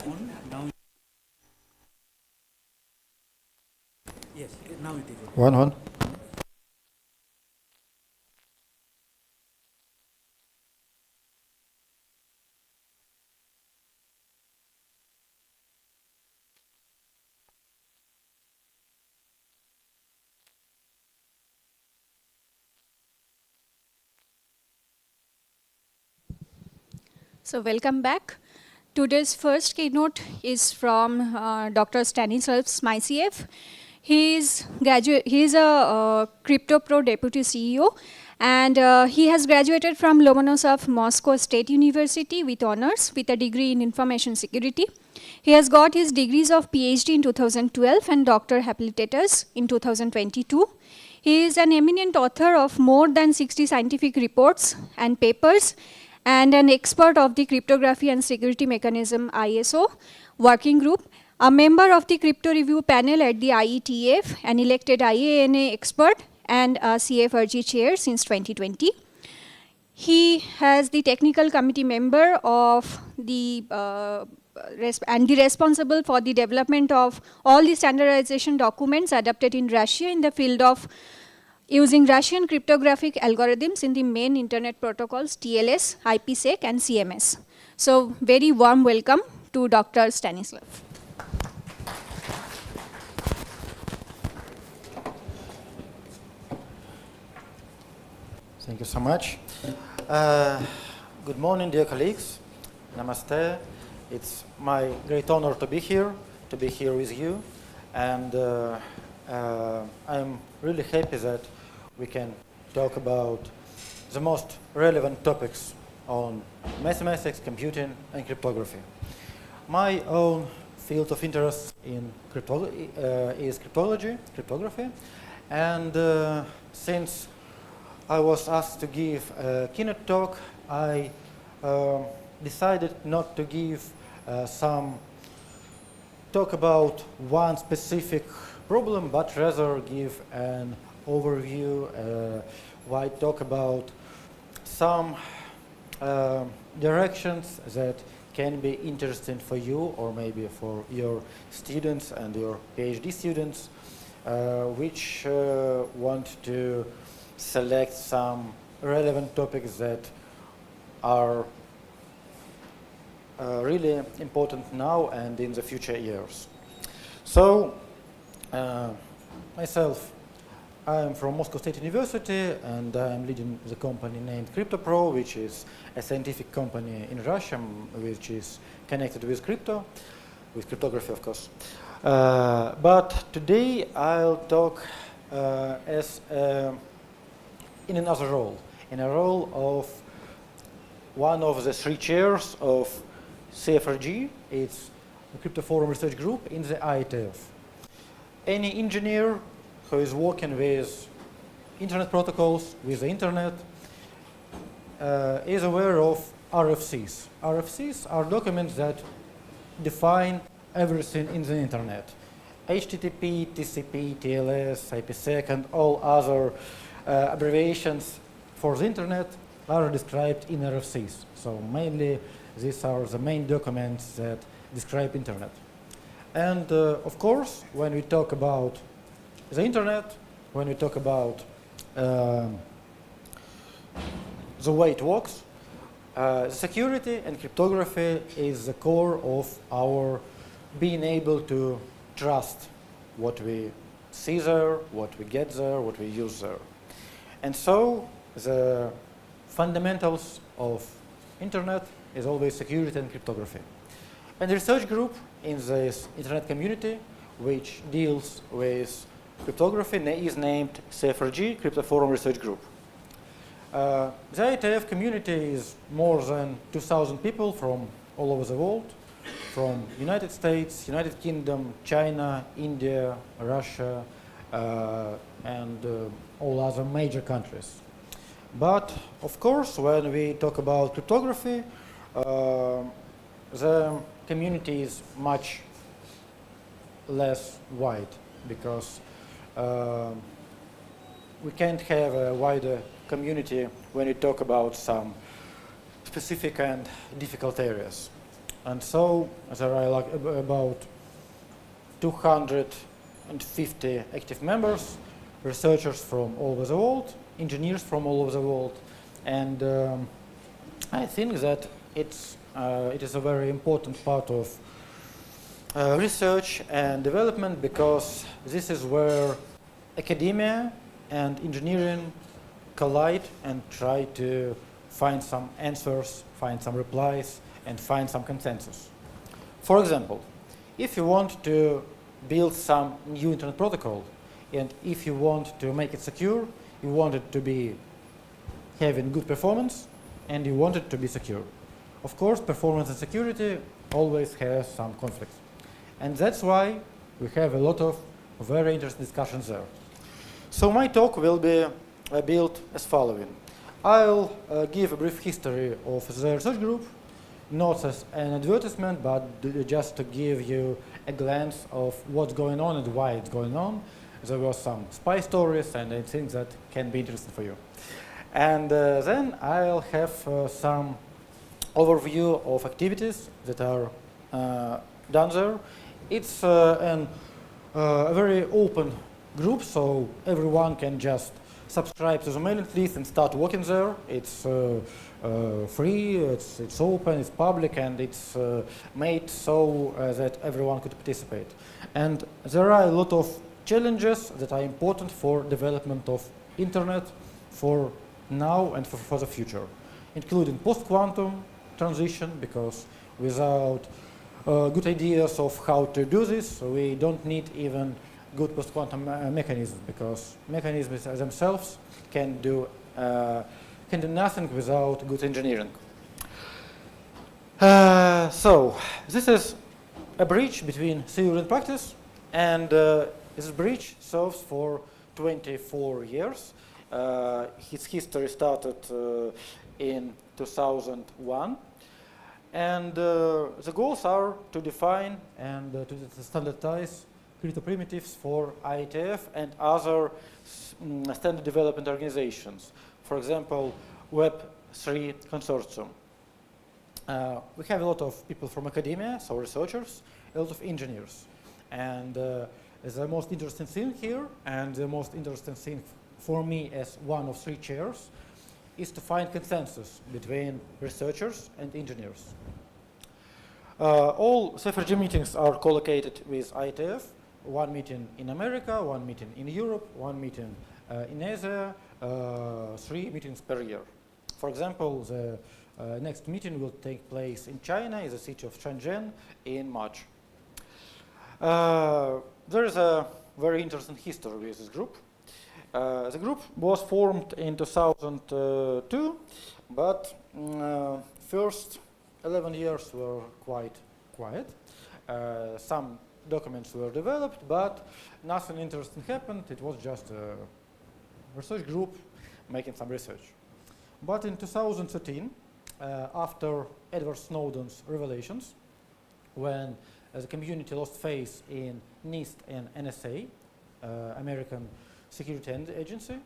On now. Yes, now it is okay. One. So welcome back. Today's first keynote is from Dr. Stanislav Smyciev. He is a Crypto Pro Deputy CEO, and he has graduated from Lomonosov Moscow State University with honors with a degree in information security. He has got his degrees of PhD in 2012 and Doctor Habilitatus in 2022. He is an eminent author of more than 60 scientific reports and papers, and an expert of the Cryptography and Security Mechanism ISO working group, a member of the Crypto Review panel at the IETF, an elected IANA expert, and a CFRG chair since 2020. He has the technical committee member of the and the responsible for the development of all the standardization documents adopted in Russia in the field of using Russian cryptographic algorithms in the main internet protocols TLS, IPsec, and CMS. So very warm welcome to Dr. Stanislav. Thank you so much. Good morning, dear colleagues. Namaste. It's my great honor to be here with you. And I'm really happy that we can talk about the most relevant topics on mathematics, computing, and cryptography. My own field of interest in is cryptography, and since I was asked to give a keynote talk, I decided not to give some talk about one specific problem, but rather give an overview, why talk about some directions that can be interesting for you or maybe for your students and your PhD students, which want to select some relevant topics that are really important now and in the future years. So, myself, I am from Moscow State University, and I am leading the company named CryptoPro, which is a scientific company in Russia, which is connected with cryptography, of course. But today I'll talk in another role, in a role of one of the three chairs of CFRG. It's the Crypto Forum Research Group in the IETF. Any engineer who is working with internet protocols, with the internet, is aware of RFCs. RFCs are documents that define everything in the internet. HTTP, TCP, TLS, IPsec, and all other abbreviations for the internet are described in RFCs. So mainly these are the main documents that describe internet. And of course, when we talk about the internet, when we talk about the way it works, security and cryptography is the core of our being able to trust what we see there, what we get there, what we use there. And so the fundamentals of internet is always security and cryptography. And the research group in this internet community, which deals with cryptography, is named CFRG, Crypto Forum Research Group. The IETF community is more than 2,000 people from all over the world, from United States, United Kingdom, China, India, Russia, and all other major countries. But of course, when we talk about cryptography, the community is much less wide, because we can't have a wider community when we talk about some specific and difficult areas. And so there are like about 250 active members, researchers from all over the world, engineers from all over the world, and I think that it is a very important part of research and development, because this is where academia and engineering collide and try to find some answers, find some replies, and find some consensus. For example, if you want to build some new internet protocol, and if you want to make it secure, you want it to be having good performance, and you want it to be secure. Of course, performance and security always has some conflicts. And that's why we have a lot of very interesting discussions there. So my talk will be built as following. I'll give a brief history of the research group, not as an advertisement, but just to give you a glance of what's going on and why it's going on. There were some spy stories and I think that can be interesting for you. And then I'll have some overview of activities that are done there. It's a very open group, so everyone can just subscribe to the mailing list and start working there. It's free, it's open, it's public, and it's made so that everyone could participate. And there are a lot of challenges that are important for development of internet for now and for the future, including post-quantum transition, because without good ideas of how to do this, we don't need even good post-quantum mechanisms, because mechanisms themselves can do nothing without good engineering. So this is a bridge between theory and practice, and this bridge serves for 24 years. Its history started in 2001, and the goals are to define and to standardize crypto primitives for IETF and other standard development organizations. For example, Web3 Consortium. We have a lot of people from academia, so researchers, a lot of engineers. And the most interesting thing here, and the most interesting thing for me as one of three chairs, is to find consensus between researchers and engineers. All CFRG meetings are co-located with IETF. One meeting in America, one meeting in Europe, one meeting in Asia, 3 meetings per year. For example, the next meeting will take place in China, in the city of Shenzhen, in March. There is a very interesting history with this group. The group was formed in 2002, but first 11 years were quite quiet. Some documents were developed, but nothing interesting happened. It was just a research group making some research. But in 2013, after Edward Snowden's revelations, when the community lost faith in NIST and NSA, American Security Agency,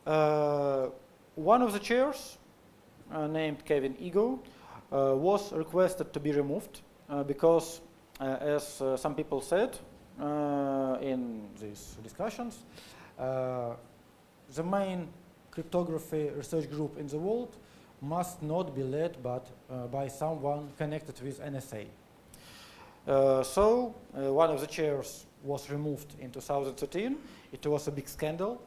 one of the chairs, named Kevin Ego, was requested to be removed because, as some people said in these discussions, the main cryptography research group in the world must not be led by someone connected with NSA. So one of the chairs was removed in 2013. It was a big scandal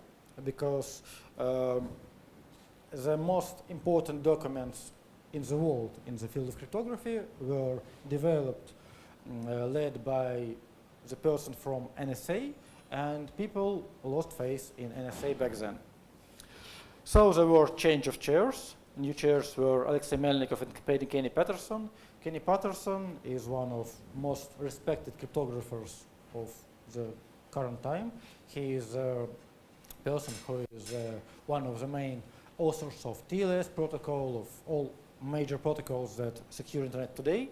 because the most important documents in the world in the field of cryptography were developed, led by the person from NSA, and people lost faith in NSA back then. So there were change of chairs. New chairs were Alexei Melnikov and Kenny Patterson. Kenny Patterson is one of most respected cryptographers of the current time. He is a person who is one of the main authors of TLS protocol, of all major protocols that secure internet today.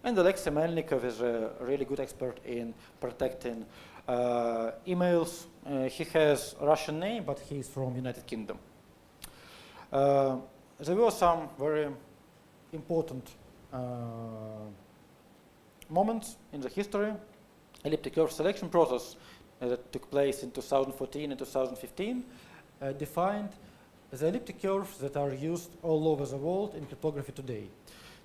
And Alexei Melnikov is a really good expert in protecting emails. He has a Russian name, but he's from United Kingdom. There were some very important moments in the history. Elliptic curve selection process that took place in 2014 and 2015 defined the elliptic curves that are used all over the world in cryptography today.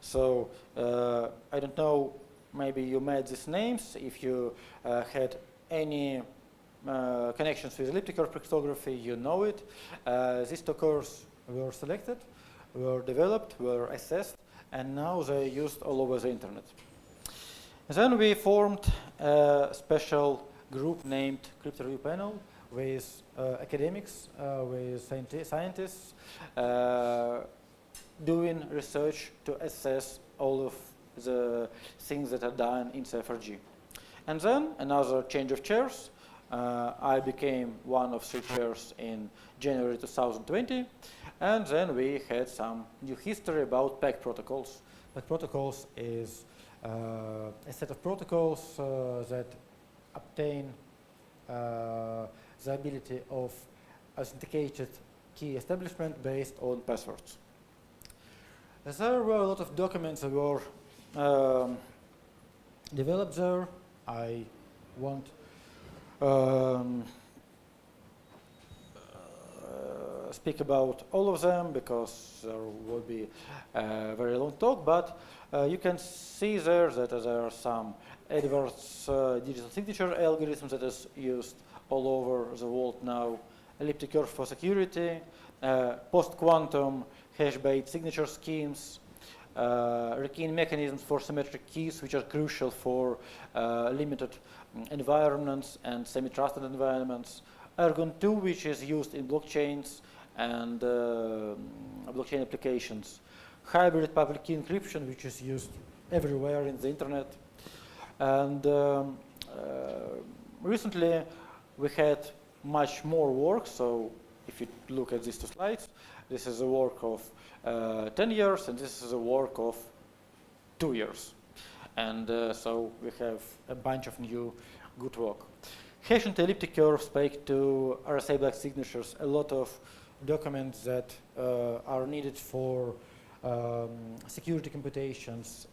So I don't know, maybe you met these names. If you had any connections with elliptic curve cryptography, you know it. These two curves were selected, were developed, were assessed, and now they're used all over the internet. Then we formed a special group named Crypto Review Panel with academics, with scientists doing research to assess all of the things that are done in CFRG. And then another change of chairs. I became one of 3 chairs in January 2020, and then we had some new history about PEG protocols. PEG protocols is a set of protocols that obtain the ability of authenticated key establishment based on passwords. There were a lot of documents that were developed there. I won't speak about all of them because there will be a very long talk, but you can see there that there are some Edwards digital signature algorithms that is used all over the world now, elliptic curve for security, post-quantum hash-based signature schemes, rekeying mechanisms for symmetric keys, which are crucial for limited environments and semi-trusted environments, Argon2, which is used in blockchains and blockchain applications, hybrid public key encryption, which is used everywhere in the internet. And recently we had much more work. So if you look at these 2 slides, this is a work of 10 years, and this is a work of 2 years. And so we have a bunch of new good work. Hash and elliptic curves speak to RSA black signatures, a lot of documents that are needed for security computations,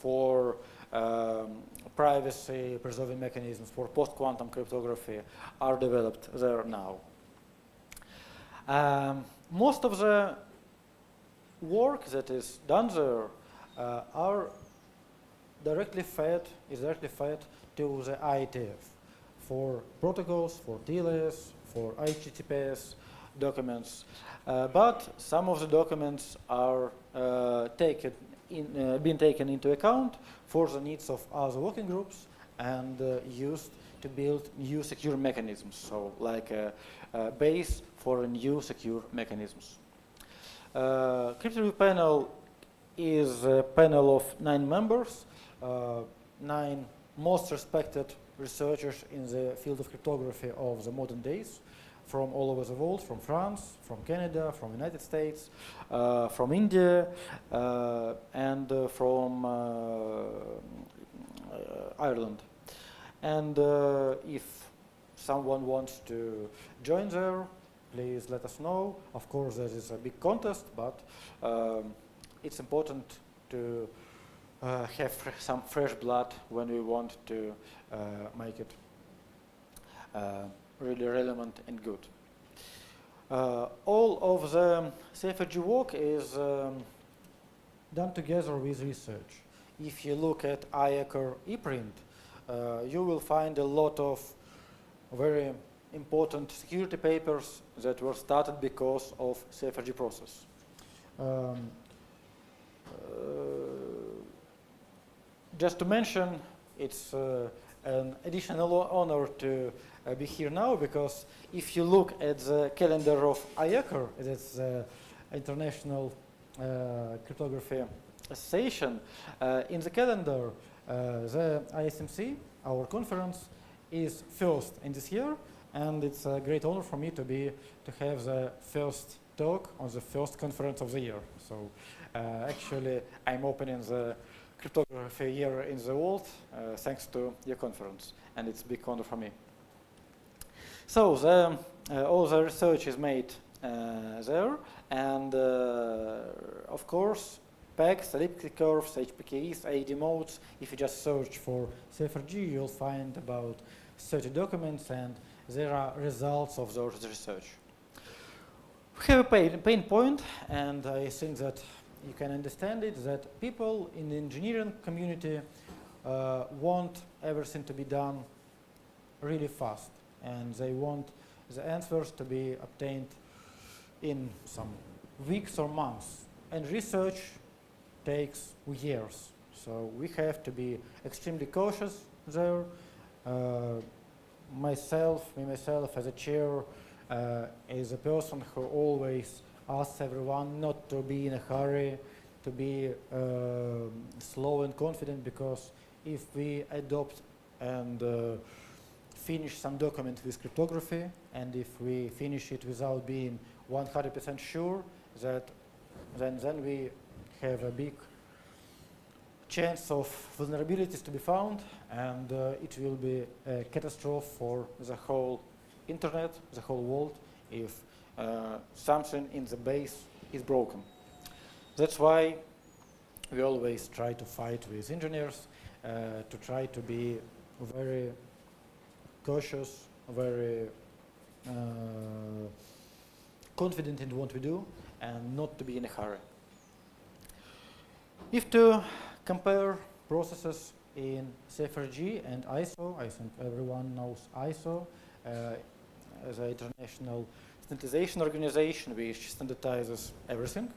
for privacy preserving mechanisms, for post-quantum cryptography are developed there now. Most of the work that is done there is directly fed to the IETF for protocols, for TLS, for HTTPS documents. But some of the documents are being taken into account for the needs of other working groups and used to build new secure mechanisms, so like a base for new secure mechanisms. Crypto Review Panel is a panel of 9 members, 9 most respected researchers in the field of cryptography of the modern days, from all over the world, from France, from Canada, from the United States, from India, and from Ireland. And if someone wants to join there, please let us know. Of course, there is a big contest, but it's important to have some fresh blood when we want to make it really relevant and good. All of the CFRG work is done together with research. If you look at IACR ePrint, you will find a lot of very important security papers that were started because of CFRG process. Just to mention, it's an additional honor to be here now, because if you look at the calendar of IACR, that's the International Cryptography Association, in the calendar, the ICMC, our conference, is first in this year, and it's a great honor for me to have the first talk on the first conference of the year. So actually, I'm opening the cryptography year in the world thanks to your conference, and it's a big honor for me. So all the research is made there, and of course pegs, elliptic curves, HPKs, AD modes. If you just search for CFRG, you'll find about 30 documents, and there are results of those research. We have a pain point, and I think that you can understand it, that people in the engineering community want everything to be done really fast, and they want the answers to be obtained in some weeks or months, and research takes years. So we have to be extremely cautious there. Myself as a chair, is a person who always asks everyone not to be in a hurry, to be slow and confident, because if we adopt and finish some document with cryptography, and if we finish it without being 100% sure, that then we have a big chance of vulnerabilities to be found, and it will be a catastrophe for the whole internet, the whole world, if something in the base is broken. That's why we always try to fight with engineers, to try to be very cautious, very confident in what we do, and not to be in a hurry. If to compare processes in CFRG and ISO, I think everyone knows ISO as an international standardization organization which standardizes everything.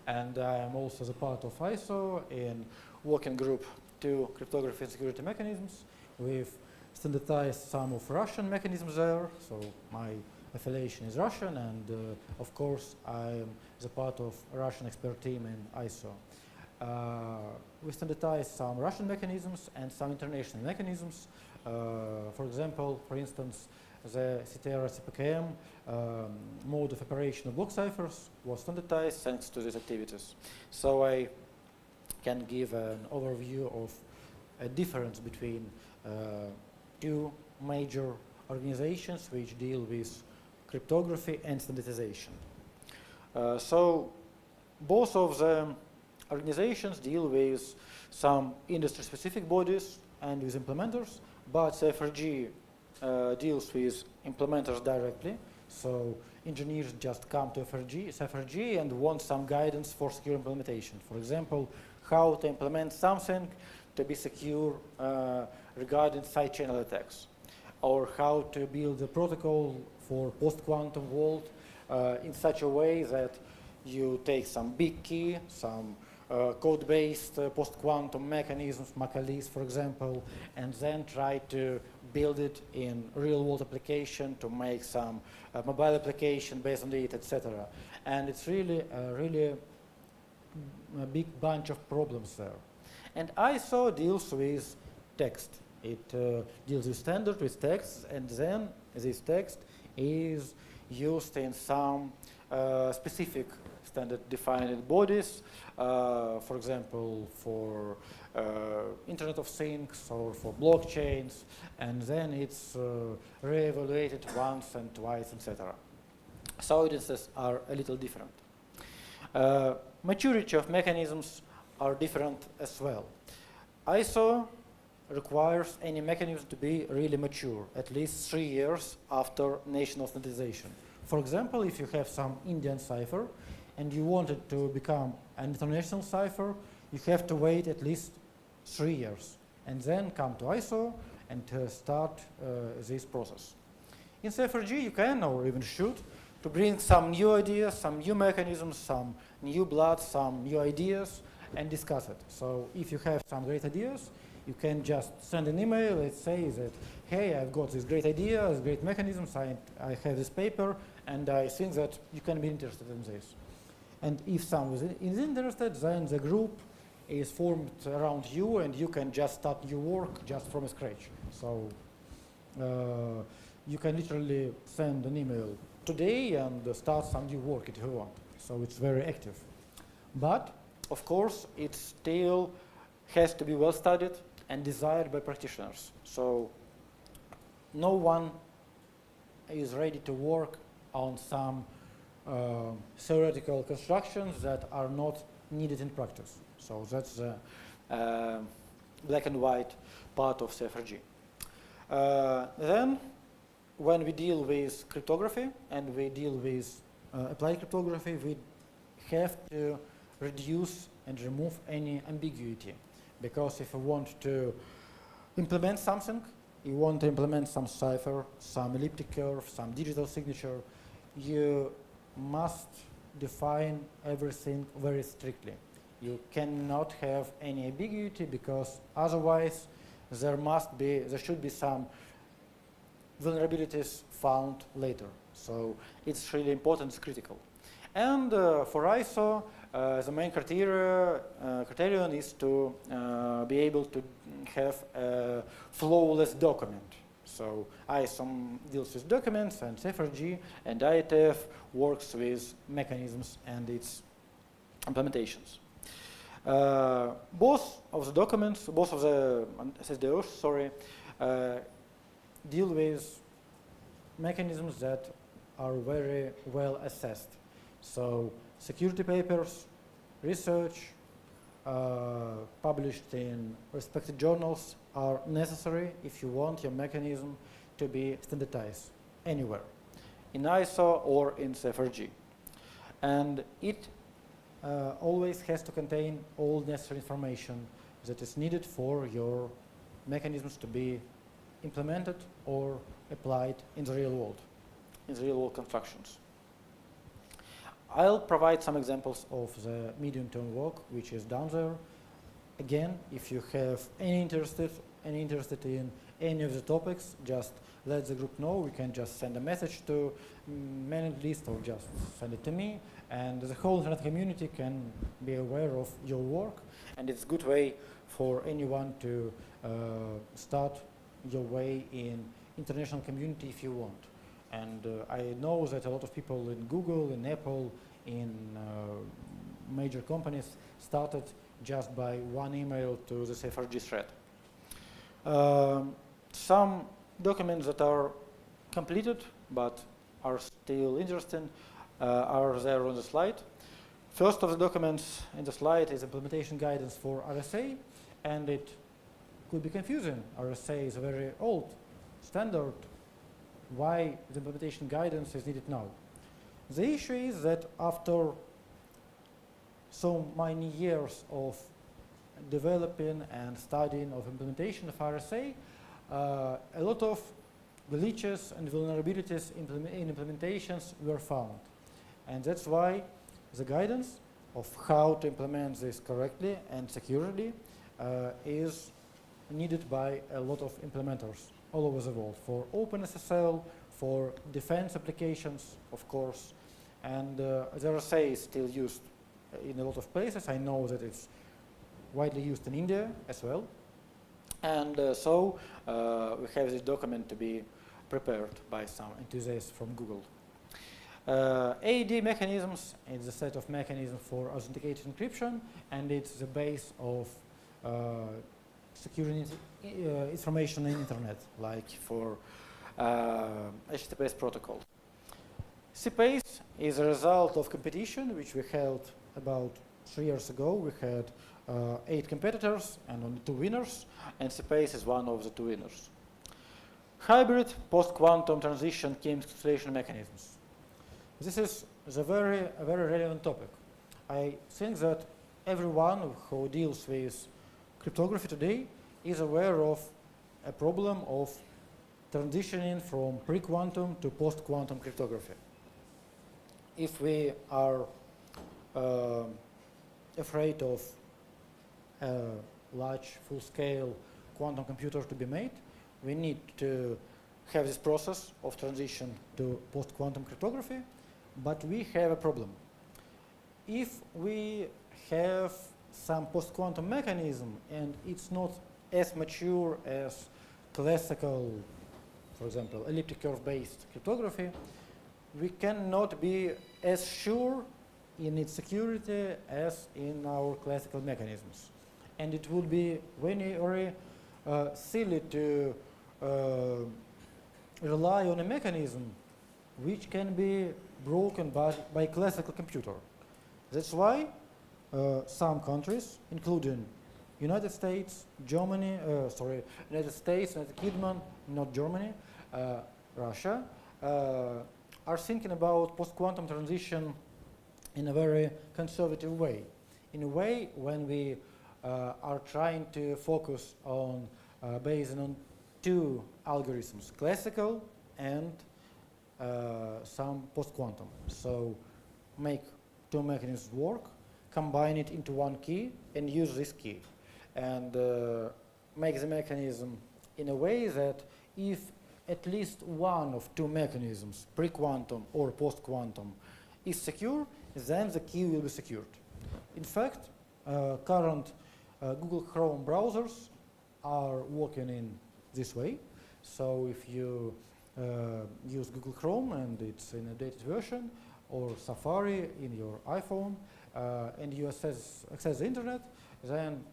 And I am also the part of ISO in working group 2 cryptography and security mechanisms. We've standardized some of Russian mechanisms there, so my affiliation is Russian, and of course I am the part of Russian expert team in ISO. We standardized some Russian mechanisms and some international mechanisms. For example, for instance, the CTR-CPKM mode of operation of block ciphers was standardized thanks to these activities. So I can give an overview of a difference between two major organizations which deal with cryptography and standardization. So both of the organizations deal with some industry-specific bodies and with implementers, but CFRG deals with implementers directly. So engineers just come to CFRG and want some guidance for secure implementation. For example, how to implement something to be secure regarding side channel attacks, or how to build a protocol for post-quantum world in such a way that you take some big key, some code-based post-quantum mechanisms, Macalis, for example, and then try to build it in real-world application to make some mobile application based on it, etc. And it's really a big bunch of problems there. And ISO deals with text. It deals with standard, with text, and then this text is used in some specific standard-defined bodies, for example, for Internet of Things or for blockchains, and then it's re-evaluated once and twice, etc. So audiences are a little different. Maturity of mechanisms are different as well. ISO requires any mechanism to be really mature, at least 3 years after national standardization. For example, if you have some Indian cipher and you want it to become an international cipher, you have to wait at least 3 years and then come to ISO and start this process. In CFRG, you can or even should to bring some new ideas, some new mechanisms, some new blood, some new ideas, and discuss it. So if you have some great ideas, you can just send an email and say that, hey, I've got this great idea, this great mechanisms, I have this paper, and I think that you can be interested in this. And if someone is interested, then the group is formed around you, and you can just start new work just from scratch. So you can literally send an email today and start some new work if you want. So it's very active. But of course, it still has to be well studied and desired by practitioners. So no one is ready to work on some theoretical constructions that are not needed in practice. So that's the black and white part of CFRG. Then, when we deal with cryptography and we deal with applied cryptography, we have to reduce and remove any ambiguity. Because if you want to implement something, you want to implement some cipher, some elliptic curve, some digital signature, you must define everything very strictly. You cannot have any ambiguity, because otherwise there should be some vulnerabilities found later. So it's really important, it's critical. And for ISO, the main criterion is to be able to have a flawless document. So ISO deals with documents, and CFRG and IETF works with mechanisms and its implementations. Both of the SSDOs, deal with mechanisms that are very well assessed. So security papers, research published in respected journals are necessary if you want your mechanism to be standardized anywhere, in ISO or in CFRG. And it always has to contain all necessary information that is needed for your mechanisms to be implemented or applied in the real world, in the real world constructions. I'll provide some examples of the medium-term work which is done there. Again, if you have any interested in any of the topics, just let the group know. We can just send a message to mailing list or just send it to me, and the whole internet community can be aware of your work. And it's a good way for anyone to start your way in international community if you want. And I know that a lot of people in Google, in Apple, in major companies started just by one email to the CFRG thread. Some documents that are completed but are still interesting are there on the slide. First of the documents in the slide is implementation guidance for RSA, and it could be confusing. RSA is a very old standard. Why the implementation guidance is needed now? The issue is that after so many years of developing and studying of implementation of RSA, a lot of glitches and vulnerabilities in implementations were found. And that's why the guidance of how to implement this correctly and securely is needed by a lot of implementers all over the world, for OpenSSL, for defense applications, of course. And the RSA is still used in a lot of places. I know that it's widely used in India as well. And so we have this document to be prepared by some enthusiasts from Google. AED mechanisms is a set of mechanisms for authenticated encryption, and it's the base of securing information in internet, like for HTTPS protocol. CPACE is a result of competition which we held about 3 years ago. We had 8 competitors and only 2 winners, and CPACE is one of the 2 winners. Hybrid post-quantum transition key encapsulation mechanisms. This is a very relevant topic. I think that everyone who deals with cryptography today is aware of a problem of transitioning from pre-quantum to post-quantum cryptography. If we are afraid of a large, full-scale quantum computer to be made, we need to have this process of transition to post-quantum cryptography, but we have a problem. If we have some post-quantum mechanism and it's not as mature as classical, for example, elliptic curve-based cryptography, we cannot be as sure in its security as in our classical mechanisms. And it would be very silly to rely on a mechanism which can be broken by classical computer. That's why some countries, including United States, Germany, United States, United Kingdom, not Germany, Russia, are thinking about post-quantum transition in a very conservative way. In a way, when we are trying to focus on based on two algorithms, classical and some post-quantum. So make two mechanisms work, combine it into one key, and use this key. And make the mechanism in a way that if at least one of two mechanisms, pre-quantum or post-quantum, is secure, then the key will be secured. In fact, current Google Chrome browsers are working in this way. So if you use Google Chrome and it's in a dated version, or Safari in your iPhone, and you access the internet, then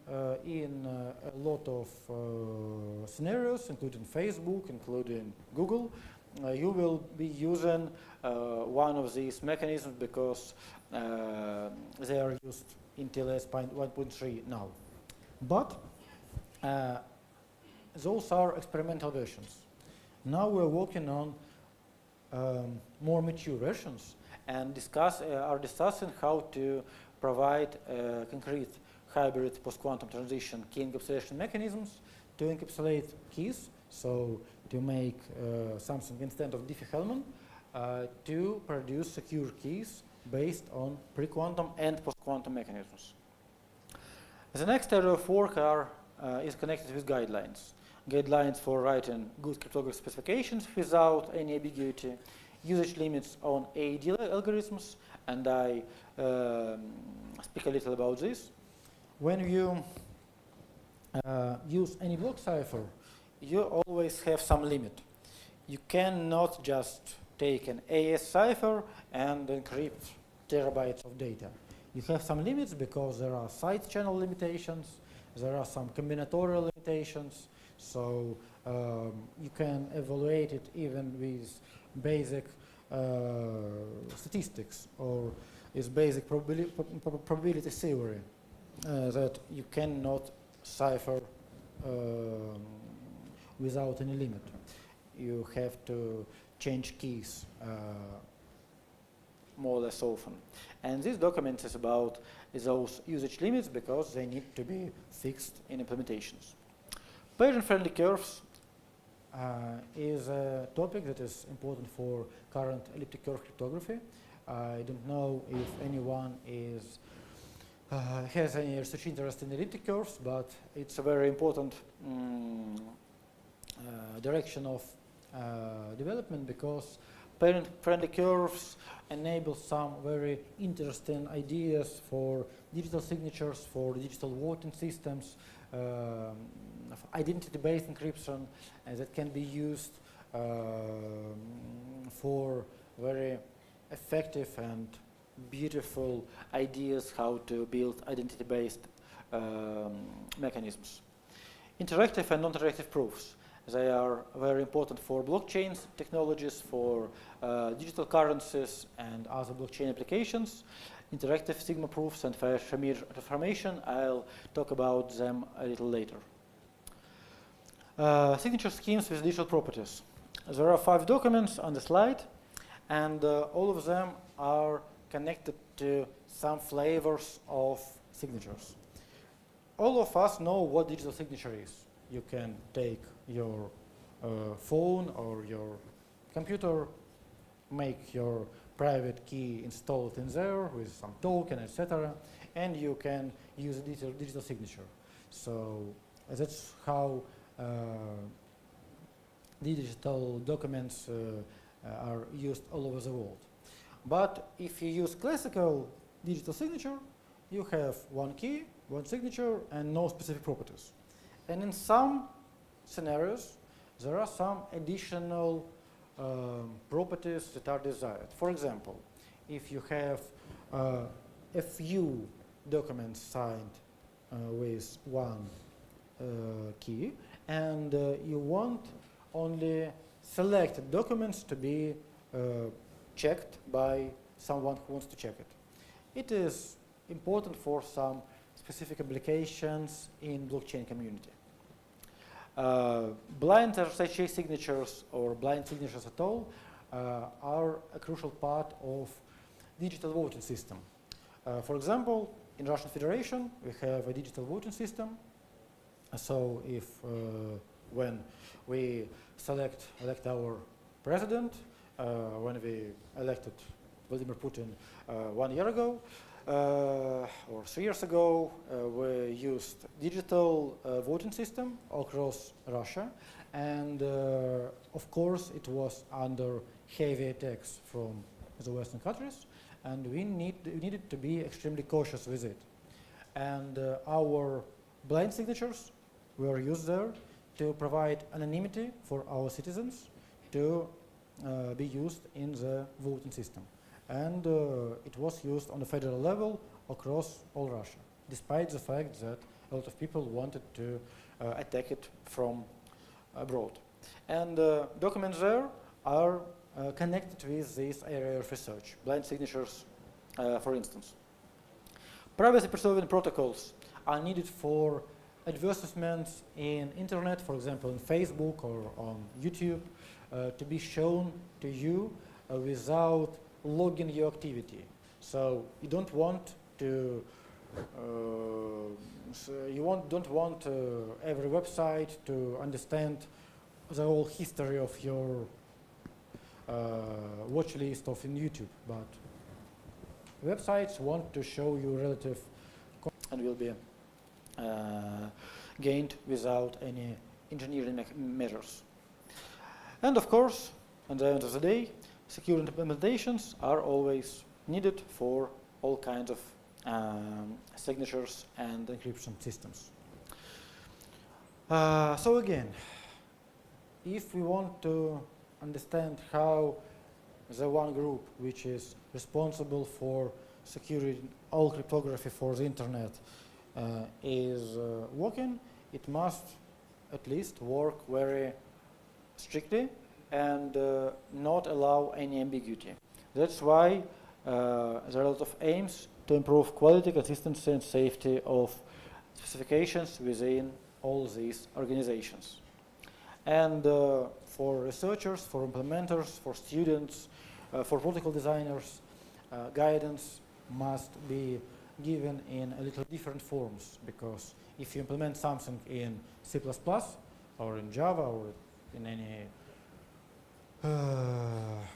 in a lot of scenarios, including Facebook, including Google, you will be using one of these mechanisms because they are used in TLS 1.3 now. But those are experimental versions. Now we're working on more mature versions and are discussing how to provide concrete hybrid post-quantum transition key encapsulation mechanisms to encapsulate keys, so to make something instead of Diffie-Hellman to produce secure keys based on pre-quantum and post-quantum mechanisms. The next area of work is connected with guidelines. Guidelines for writing good cryptographic specifications without any ambiguity, usage limits on AED algorithms, and I speak a little about this. When you use any block cipher, you always have some limit. You cannot just take an AES cipher and encrypt terabytes of data. You have some limits because there are side channel limitations, there are some combinatorial limitations, so you can evaluate it even with basic statistics or is basic probability theory that you cannot cipher without any limit. You have to change keys more or less often. And this document is about those usage limits because they need to be fixed in implementations. Parent-friendly curves is a topic that is important for current elliptic curve cryptography. I don't know if anyone has any research interest in elliptic curves, but it's a very important direction of development because parent-friendly curves enable some very interesting ideas for digital signatures, for digital voting systems, identity-based encryption, and that can be used for very effective and beautiful ideas how to build identity-based mechanisms. Interactive and non-interactive proofs. They are very important for blockchain technologies, for digital currencies and other blockchain applications. Interactive sigma proofs and Shamir transformation, I'll talk about them a little later. Signature schemes with digital properties. There are 5 documents on the slide, and all of them are connected to some flavors of signatures. All of us know what digital signature is. You can take your phone or your computer, make your private key installed in there with some token, etc., and you can use a digital signature. So that's how digital documents are used all over the world. But if you use classical digital signature, you have one key, one signature, and no specific properties. And in some scenarios, there are some additional properties that are desired. For example, if you have a few documents signed with one key, and you want only selected documents to be checked by someone who wants to check it. It is important for some specific applications in blockchain community. Blind RSA signatures or blind signatures at all are a crucial part of digital voting system. For example, in Russian Federation, we have a digital voting system. So if when we elect our president, when we elected Vladimir Putin 1 year ago, or 3 years ago, we used digital voting system across Russia, and of course it was under heavy attacks from the Western countries, and we needed to be extremely cautious with it. And our blind signatures were used there to provide anonymity for our citizens to be used in the voting system. And it was used on a federal level across all Russia, despite the fact that a lot of people wanted to attack it from abroad. And documents there are connected with this area of research, blind signatures, for instance. Privacy-preserving protocols are needed for advertisements in internet, for example, in Facebook or on YouTube, to be shown to you without logging your activity. So you don't want to don't want every website to understand the whole history of your watch list of in YouTube, but websites want to show you relative and will be gained without any engineering measures. And of course, at the end of the day, secure implementations are always needed for all kinds of signatures and encryption systems. So again, if we want to understand how the one group which is responsible for securing all cryptography for the internet is working, it must at least work very strictly and not allow any ambiguity. That's why there are a lot of aims to improve quality, consistency, and safety of specifications within all these organizations. And for researchers, for implementers, for students, for protocol designers, guidance must be given in a little different forms, because if you implement something in C++ or in Java or in any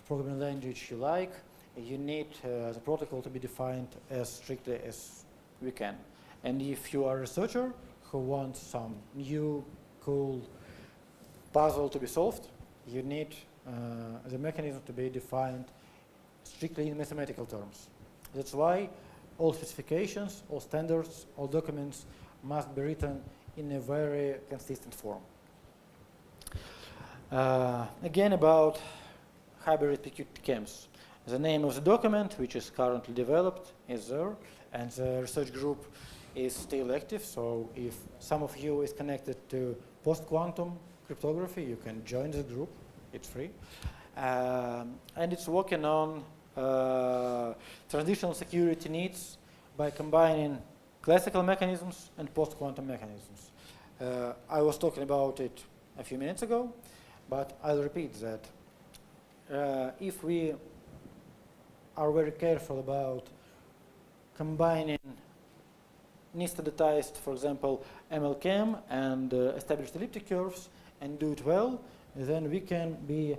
programming language you like, you need the protocol to be defined as strictly as we can. And if you are a researcher who wants some new, cool puzzle to be solved, you need the mechanism to be defined strictly in mathematical terms. That's why all specifications, all standards, all documents must be written in a very consistent form. Again, about hybrid PQTCAMs. The name of the document, which is currently developed, is there, and the research group is still active. So if some of you is connected to post-quantum cryptography, you can join the group. It's free. And it's working on traditional security needs by combining classical mechanisms and post-quantum mechanisms. I was talking about it a few minutes ago, but I'll repeat that if we are very careful about combining standardized, for example, MLChem and established elliptic curves and do it well, then we can be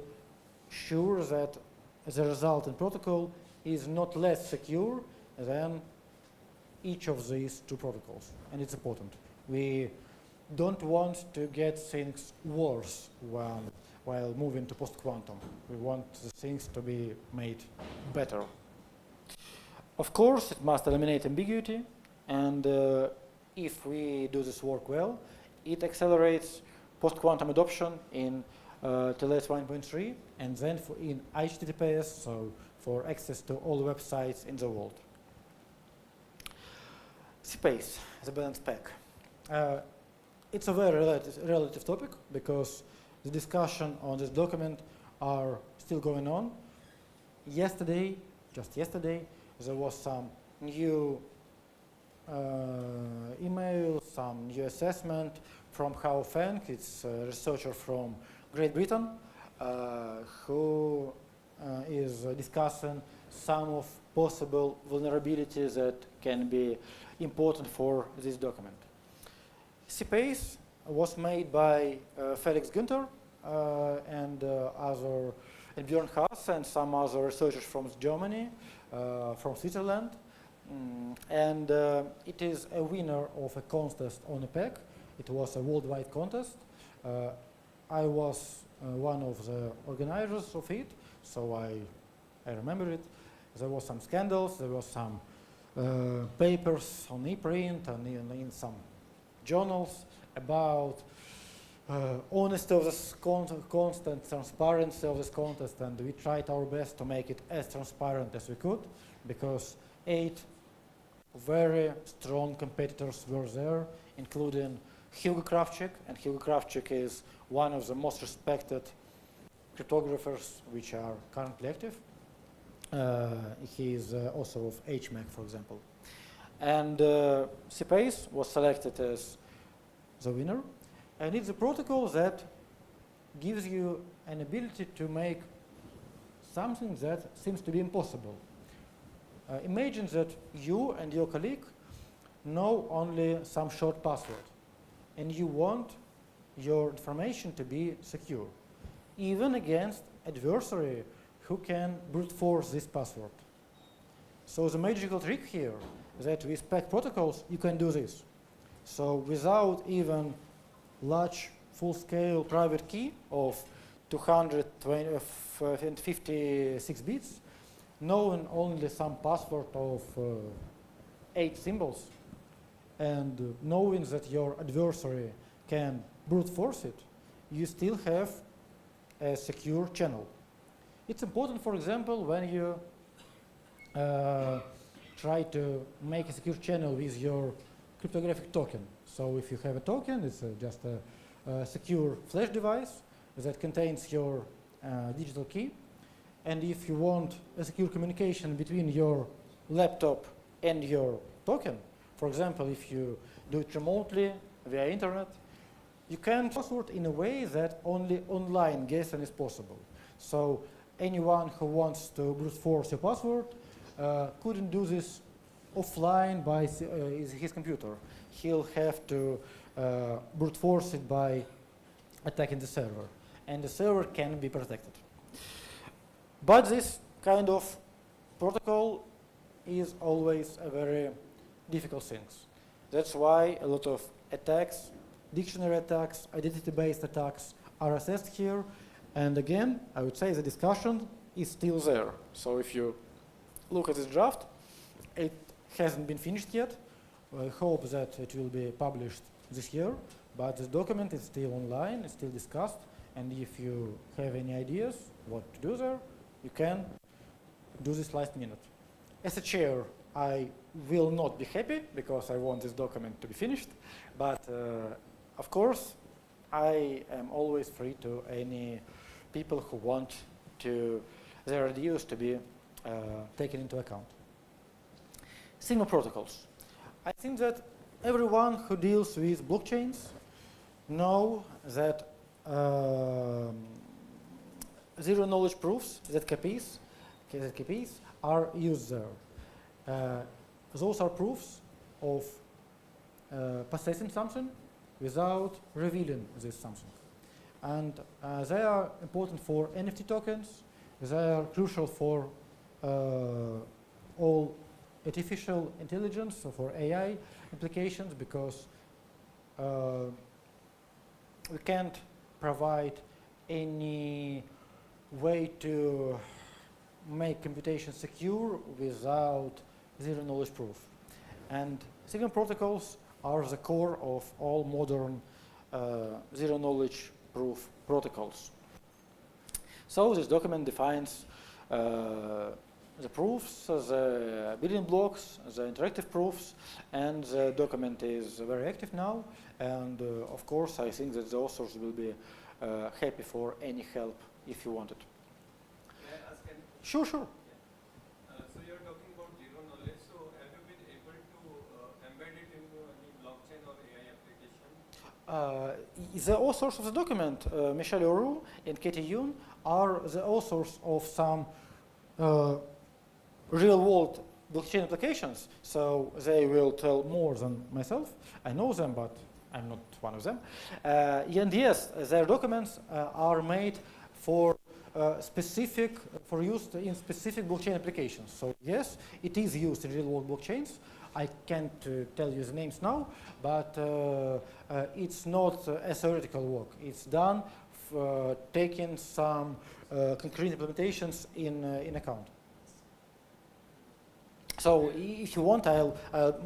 sure that the resultant protocol is not less secure than each of these two protocols. And it's important. We don't want to get things worse while moving to post-quantum. We want the things to be made better. Of course, it must eliminate ambiguity, and if we do this work well, it accelerates post-quantum adoption in TLS 1.3, and then in HTTPS, so for access to all websites in the world. Space, the balance spec. It's a very relative topic because the discussion on this document are still going on. Just yesterday, there was some new email, some new assessment from Hao Feng. It's a researcher from Great Britain who is discussing some of possible vulnerabilities that can be important for this document. CPACE was made by Felix Günther and Björn Haas and some other researchers from Germany, from Switzerland. And it is a winner of a contest on APEC. It was a worldwide contest. I was one of the organizers of it, so I remember it. There was some scandals, there was some papers on ePrint and in some journals about honesty of this constant transparency of this contest, and we tried our best to make it as transparent as we could, because 8 very strong competitors were there, including Hugo Kravchuk, and Hugo Kravchuk is one of the most respected cryptographers which are currently active. He is also of HMAC, for example. And CPACE was selected as the winner, and it's a protocol that gives you an ability to make something that seems to be impossible. Imagine that you and your colleague know only some short password, and you want your information to be secure, even against adversary who can brute force this password. So the magical trick here is that with spec protocols you can do this. So without even large full-scale private key of 256 bits, knowing only some password of 8 symbols, and knowing that your adversary can brute force it, you still have a secure channel. It's important, for example, when you try to make a secure channel with your cryptographic token. So if you have a token, it's just a secure flash device that contains your digital key. And if you want a secure communication between your laptop and your token, for example, if you do it remotely via internet, you can password in a way that only online guessing is possible. So anyone who wants to brute force your password couldn't do this offline by his computer. He'll have to brute force it by attacking the server, and the server can be protected. But this kind of protocol is always a very difficult thing. That's why a lot of attacks, dictionary attacks, identity-based attacks are assessed here. And again, I would say the discussion is still there. So if you look at this draft, it hasn't been finished yet. I hope that it will be published this year, but this document is still online, it's still discussed, and if you have any ideas what to do there, you can do this last minute. As a chair, I will not be happy because I want this document to be finished, but of course, I am always free to any people who want their ideas to be taken into account. Sigma protocols. I think that everyone who deals with blockchains know that zero knowledge proofs, ZKPs, are used there. Those are proofs of possessing something without revealing this something. And they are important for NFT tokens. They are crucial for all artificial intelligence, so for AI applications, because we can't provide any way to make computation secure without zero knowledge proof. And Sigma protocols are the core of all modern zero knowledge proof protocols. So this document defines the proofs, the building blocks, the interactive proofs, and the document is very active now. And of course, I think that the authors will be happy for any help if you want it. Can I ask any? Sure. Yeah. So you're talking about zero knowledge. So have you been able to embed the authors of the document, Michel Leroux and Katie Yoon, are the authors of some real-world blockchain applications, so they will tell more than myself. I know them, but I'm not one of them. And yes, their documents are made for for use in specific blockchain applications. So yes, it is used in real-world blockchains. I can't tell you the names now, but it's not a theoretical work. It's done taking some concrete implementations in account. So if you want, I'm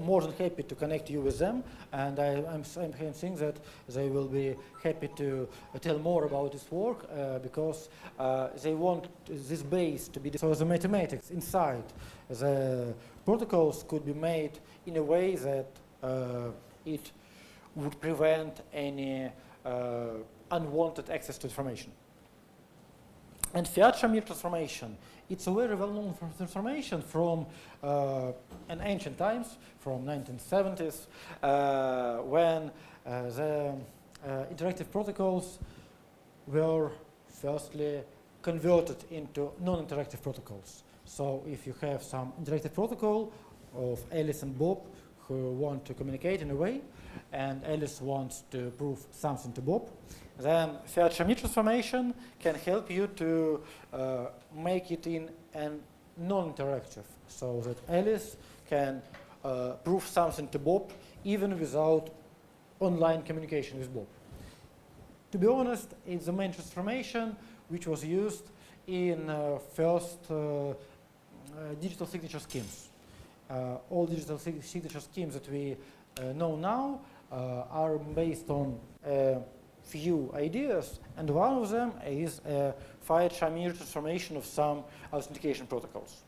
more than happy to connect you with them, and I'm saying that they will be happy to tell more about this work because they want this base to be. So the mathematics inside the protocols could be made in a way that it would prevent any unwanted access to information. And Fiat-Shamir transformation, it's a very well-known transformation from an ancient times, from 1970s, when the interactive protocols were firstly converted into non-interactive protocols. So if you have some interactive protocol of Alice and Bob who want to communicate in a way, and Alice wants to prove something to Bob, then Fiat-Shamir transformation can help you to make it in a non-interactive, so that Alice can prove something to Bob even without online communication with Bob. To be honest, it's the main transformation which was used in first digital signature schemes. All digital signature schemes that we know now are based on few ideas, and one of them is a Fiat-Shamir transformation of some authentication protocols.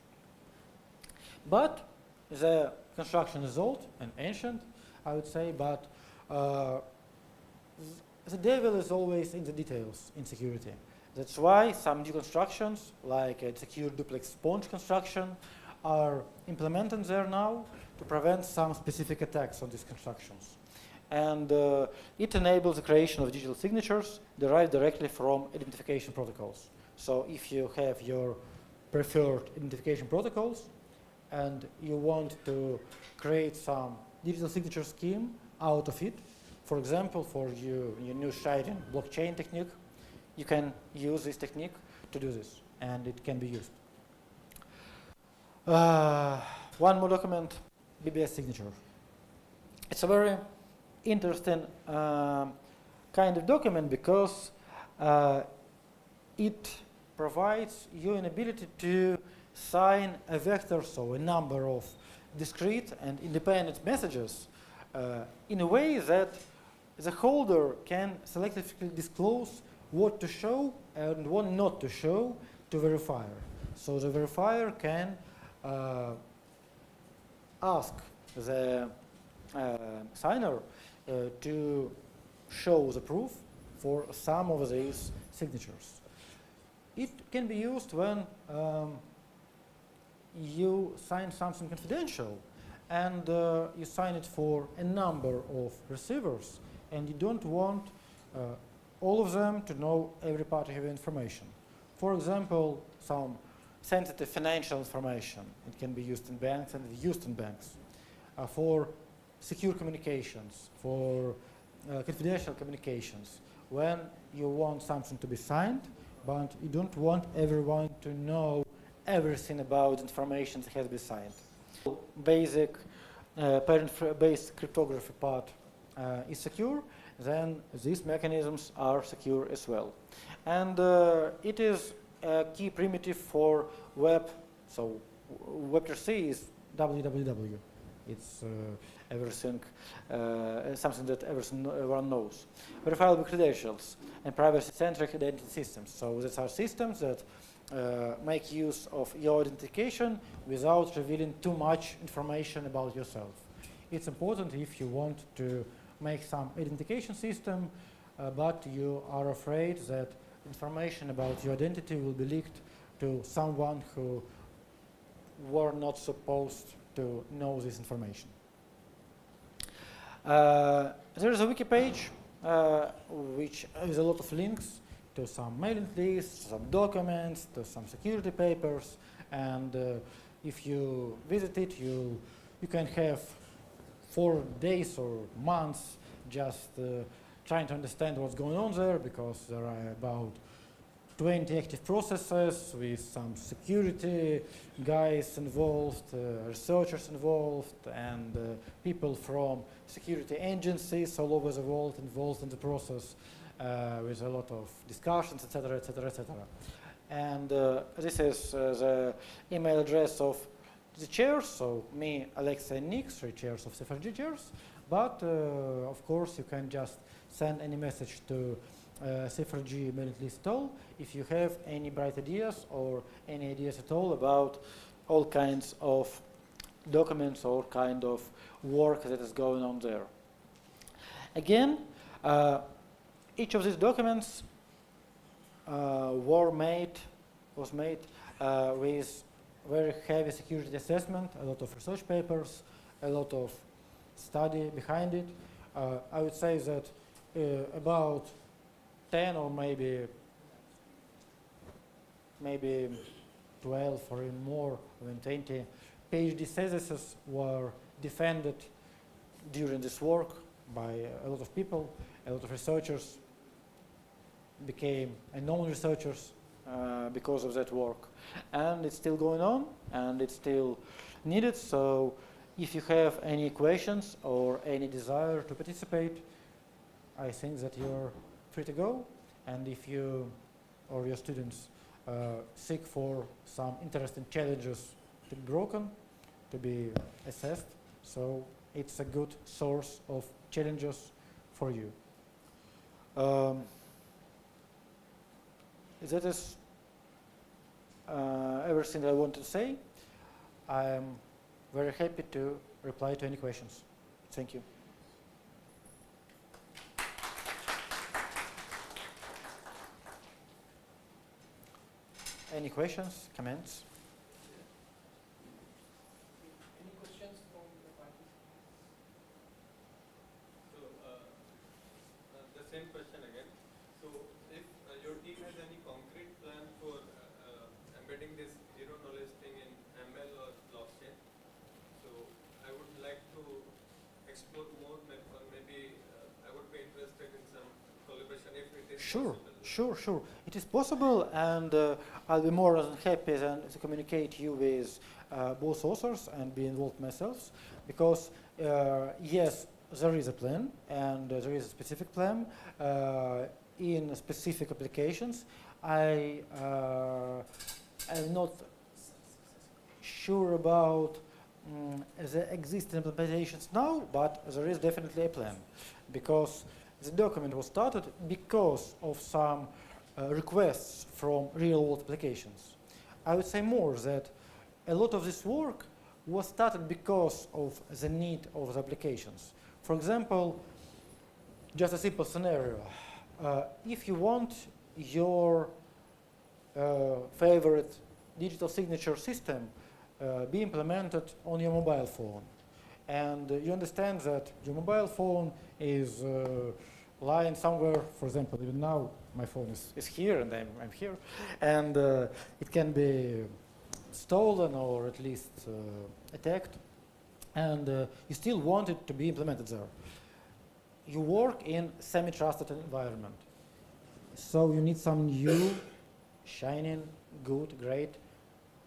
But the construction is old and ancient, I would say, but the devil is always in the details in security. That's why some new constructions, like a secure duplex sponge construction, are implemented there now to prevent some specific attacks on these constructions. And it enables the creation of digital signatures derived directly from identification protocols. So if you have your preferred identification protocols and you want to create some digital signature scheme out of it, for example, for your new sharing blockchain technique, you can use this technique to do this, and it can be used. One more document, BBS signature. It's a very interesting kind of document because it provides you an ability to sign a vector, so a number of discrete and independent messages in a way that the holder can selectively disclose what to show and what not to show to verifier. So the verifier can ask the signer to show the proof for some of these signatures. It can be used when you sign something confidential and you sign it for a number of receivers and you don't want all of them to know every part of your information. For example, some sensitive financial information. It can be used in banks and used in banks for secure communications, for confidential communications. When you want something to be signed, but you don't want everyone to know everything about information that has been signed. Basic parent-based cryptography part is secure, then these mechanisms are secure as well. And it is a key primitive for web. So Web3C is www. It's everything, something that everyone knows. Verifiable credentials and privacy-centric identity systems. So these are systems that make use of your identification without revealing too much information about yourself. It's important if you want to make some identification system, but you are afraid that information about your identity will be leaked to someone who were not supposed to know this information. There is a wiki page which is a lot of links to some mailing lists, some documents, to some security papers, and if you visit it, you can have 4 days or months just trying to understand what's going on there, because there are about 20 active processes with some security guys involved, researchers involved, and people from security agencies all over the world involved in the process, with a lot of discussions, etc., etc., etc. And this is the email address of the chairs, so me, Alexa, and Nick, 3 chairs of CFRG chairs. But of course, you can just send any message to CFRG mailing list at all if you have any bright ideas or any ideas at all about all kinds of documents or kind of work that is going on there. Again, each of these documents was made with very heavy security assessment, a lot of research papers, a lot of study behind it. I would say that about 10 or maybe 12 or even more than 20 PhD theses were defended during this work by a lot of people. A lot of researchers became known researchers because of that work. And it's still going on, and it's still needed. So if you have any questions or any desire to participate, I think that you're free to go. And if you or your students seek for some interesting challenges to be broken, to be assessed, so it's a good source of challenges for you. That is everything I want to say. I am very happy to reply to any questions. Thank you. Any questions, comments? Any questions from the participants? So the same question again. So if your team has any concrete plan for embedding this zero knowledge thing in ML or blockchain, so I would like to explore more, or maybe I would be interested in some collaboration if it is Sure, possible. sure. It is possible, and I'll be more than happy then to communicate you with both authors and be involved myself, because yes, there is a plan, and there is a specific plan in specific applications. I am not sure about the existing implementations now, but there is definitely a plan, because the document was started because of some requests from real-world applications. I would say more that a lot of this work was started because of the need of the applications. For example, just a simple scenario. If you want your favorite digital signature system be implemented on your mobile phone, and you understand that your mobile phone is lying somewhere, for example, even now my phone is here and I'm here, and it can be stolen or at least attacked, and you still want it to be implemented there. You work in semi-trusted environment, so you need some new, shining, good, great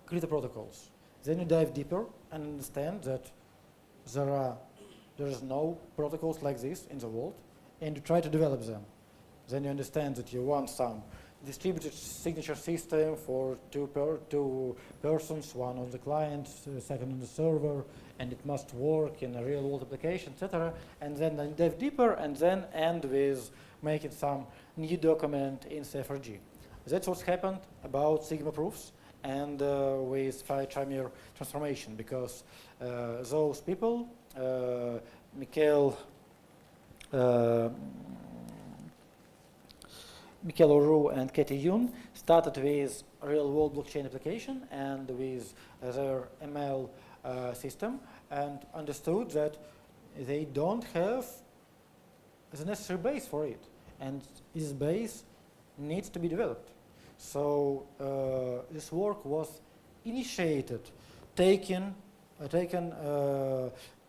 crypto protocols. Then you dive deeper and understand that there is no protocols like this in the world, and you try to develop them. Then you understand that you want some distributed signature system for two persons, one on the client, second on the server, and it must work in a real-world application, etc. And then I dive deeper and then end with making some new document in CFRG. That's what's happened about Sigma proofs and with Phi-Tramier transformation, because those people, Mikhail Oru and Katie Yoon, started with real-world blockchain application and with their ML system, and understood that they don't have the necessary base for it, and this base needs to be developed. So this work was initiated, taken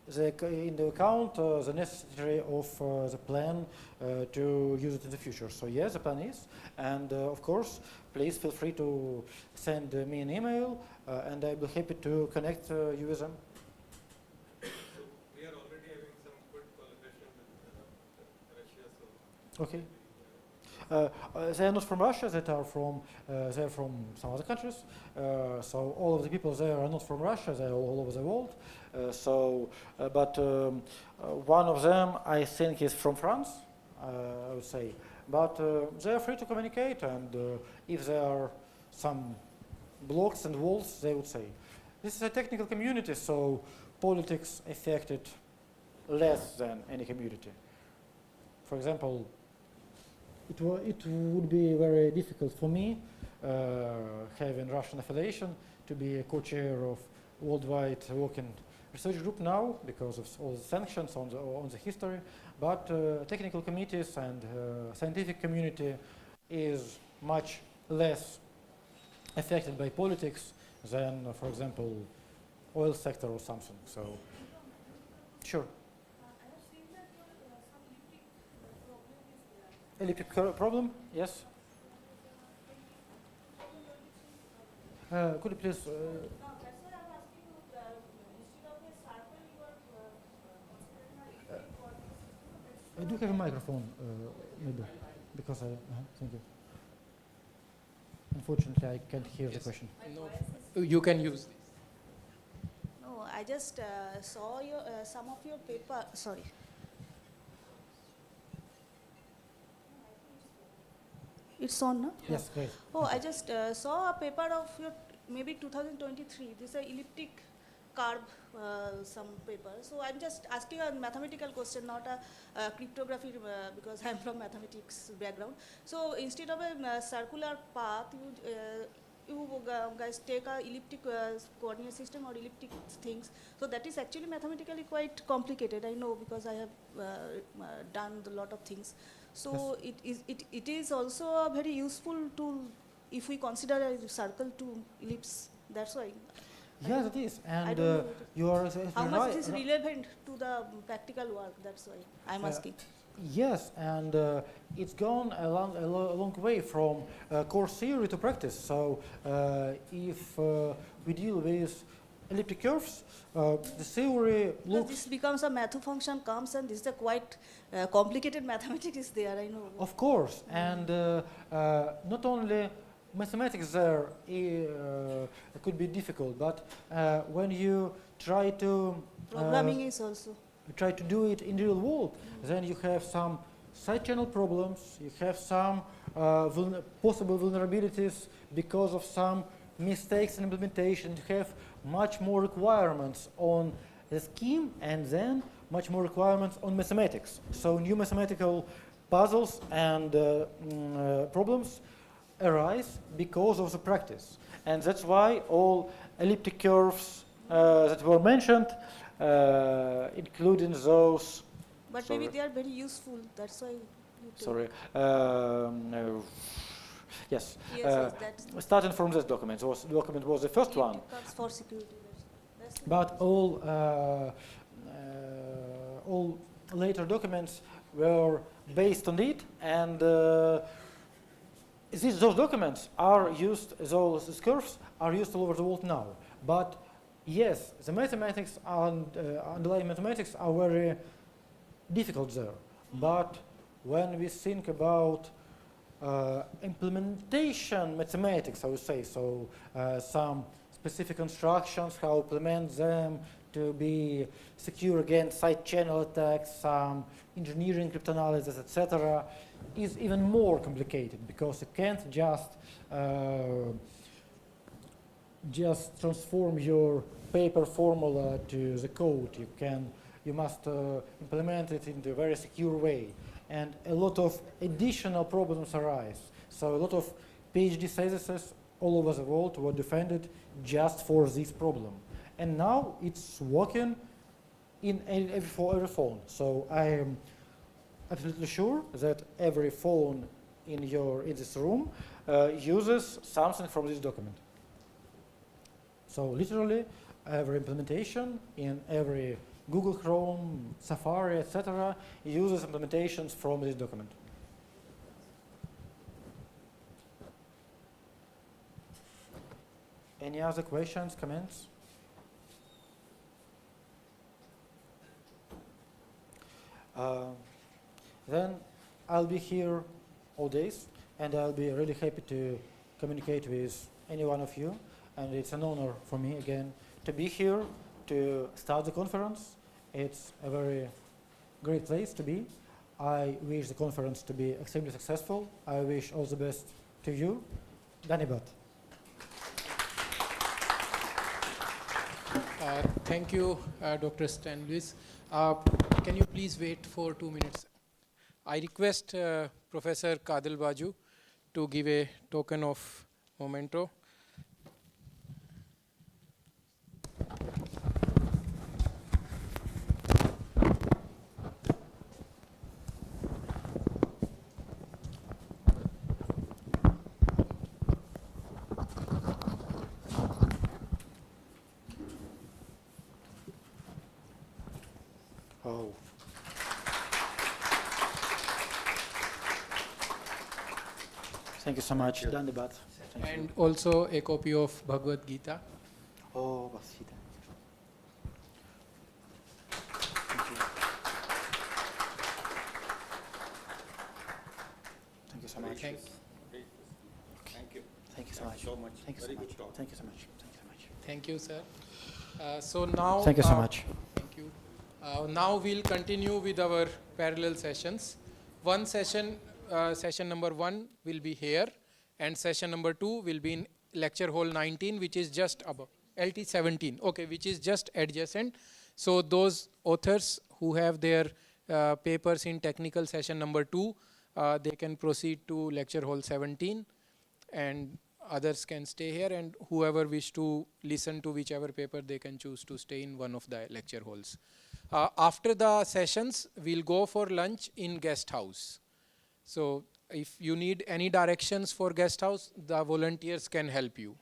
into account the necessary of the plan to use it in the future. So yes, the plan is, and of course, please feel free to send me an email, and I'll be happy to connect you with them. We are already having some good collaboration with Russia, so. Okay. They are not from Russia. They are from they're from some other countries. So all of the people there are not from Russia. They are all over the world. But one of them, I think, is from France. I would say, but they are free to communicate. And if there are some blocks and walls, they would say, this is a technical community, so politics affected less than any community. For example, it would be very difficult for me, having Russian affiliation, to be a co-chair of worldwide working research group now because of all the sanctions on the history. But technical committees and scientific community is much less affected by politics than, for example, oil sector or something. So, sure. Elliptic problem? Yes. Could you please? I do have a microphone, maybe, because thank you. Unfortunately, I can't hear the question. No, you can use this. No, I just saw your some of your paper. Sorry. It's on, no? Yes, great. Oh, I just saw a paper of your maybe 2023. This is a elliptic curve, some paper. So I'm just asking a mathematical question, not a cryptography, because I'm from mathematics background. So instead of a circular path, you guys take a elliptic coordinate system or elliptic things. So that is actually mathematically quite complicated. I know because I have done a lot of things. So Yes. it is also a very useful tool if we consider a circle to ellipse. That's why. Yes, it is, I and don't know you are how much right. it is relevant to the practical work. That's why I'm asking. Yes, and it's gone a long way from core theory to practice. So if we deal with elliptic curves, the theory Because looks. this becomes a math function comes and this is a quite complicated mathematics is there. I know. Of course, and not only mathematics there could be difficult, but when you try to Programming is also. try to do it in the real world, then you have some side channel problems, you have some possible vulnerabilities because of some mistakes in implementation, you have much more requirements on the scheme and then much more requirements on mathematics. So new mathematical puzzles and problems arise because of the practice. And that's why all elliptic curves that were mentioned, including those. But Sorry. maybe they are very useful. That's why. You take. Sorry. Yes. Yes, yes, that's. Starting from this document, document was the first one. Comes for security. That's But all later documents were based on it, and those documents are used. Those curves are used all over the world now. But yes, the mathematics and underlying mathematics are very difficult there. But when we think about implementation mathematics, I would say, so some specific instructions, how to implement them to be secure against side channel attacks, some engineering cryptanalysis, etc., is even more complicated because you can't just transform your paper formula to the code. You must implement it in a very secure way. And a lot of additional problems arise. So a lot of PhD theses all over the world were defended just for this problem. And now it's working for every phone. So I am absolutely sure that every phone in this room uses something from this document. So literally, every implementation in every Google Chrome, Safari, etc., uses implementations from this document. Any other questions, comments? Then I'll be here all days, and I'll be really happy to communicate with any one of you. And it's an honor for me, again, to be here to start the conference. It's a very great place to be. I wish the conference to be extremely successful. I wish all the best to you. Dhanibat. Thank you, Dr. Stanlis. Can you please wait for 2 minutes? I request Professor Kadil Baju to give a token of memento. Oh. Thank you so much, Dhanibat. And also a copy of Bhagavad Gita. Oh, Vasita. Thank you so much. Thank Thank you. Thank you so much. So much. Thank you so Very much. good talk. Thank you so much. Thank you so much. Thank you, sir. So now, Thank you so much. Thank you. Now we'll continue with our parallel sessions. One session, session number 1 will be here, and session number 2 will be in lecture hall 19, which is just above, LT 17, okay, which is just adjacent. So those authors who have their papers in technical session number 2, they can proceed to lecture hall 17, and others can stay here, and whoever wish to listen to whichever paper, they can choose to stay in one of the lecture halls. After the sessions, we'll go for lunch in guest house. So if you need any directions for guest house, the volunteers can help you.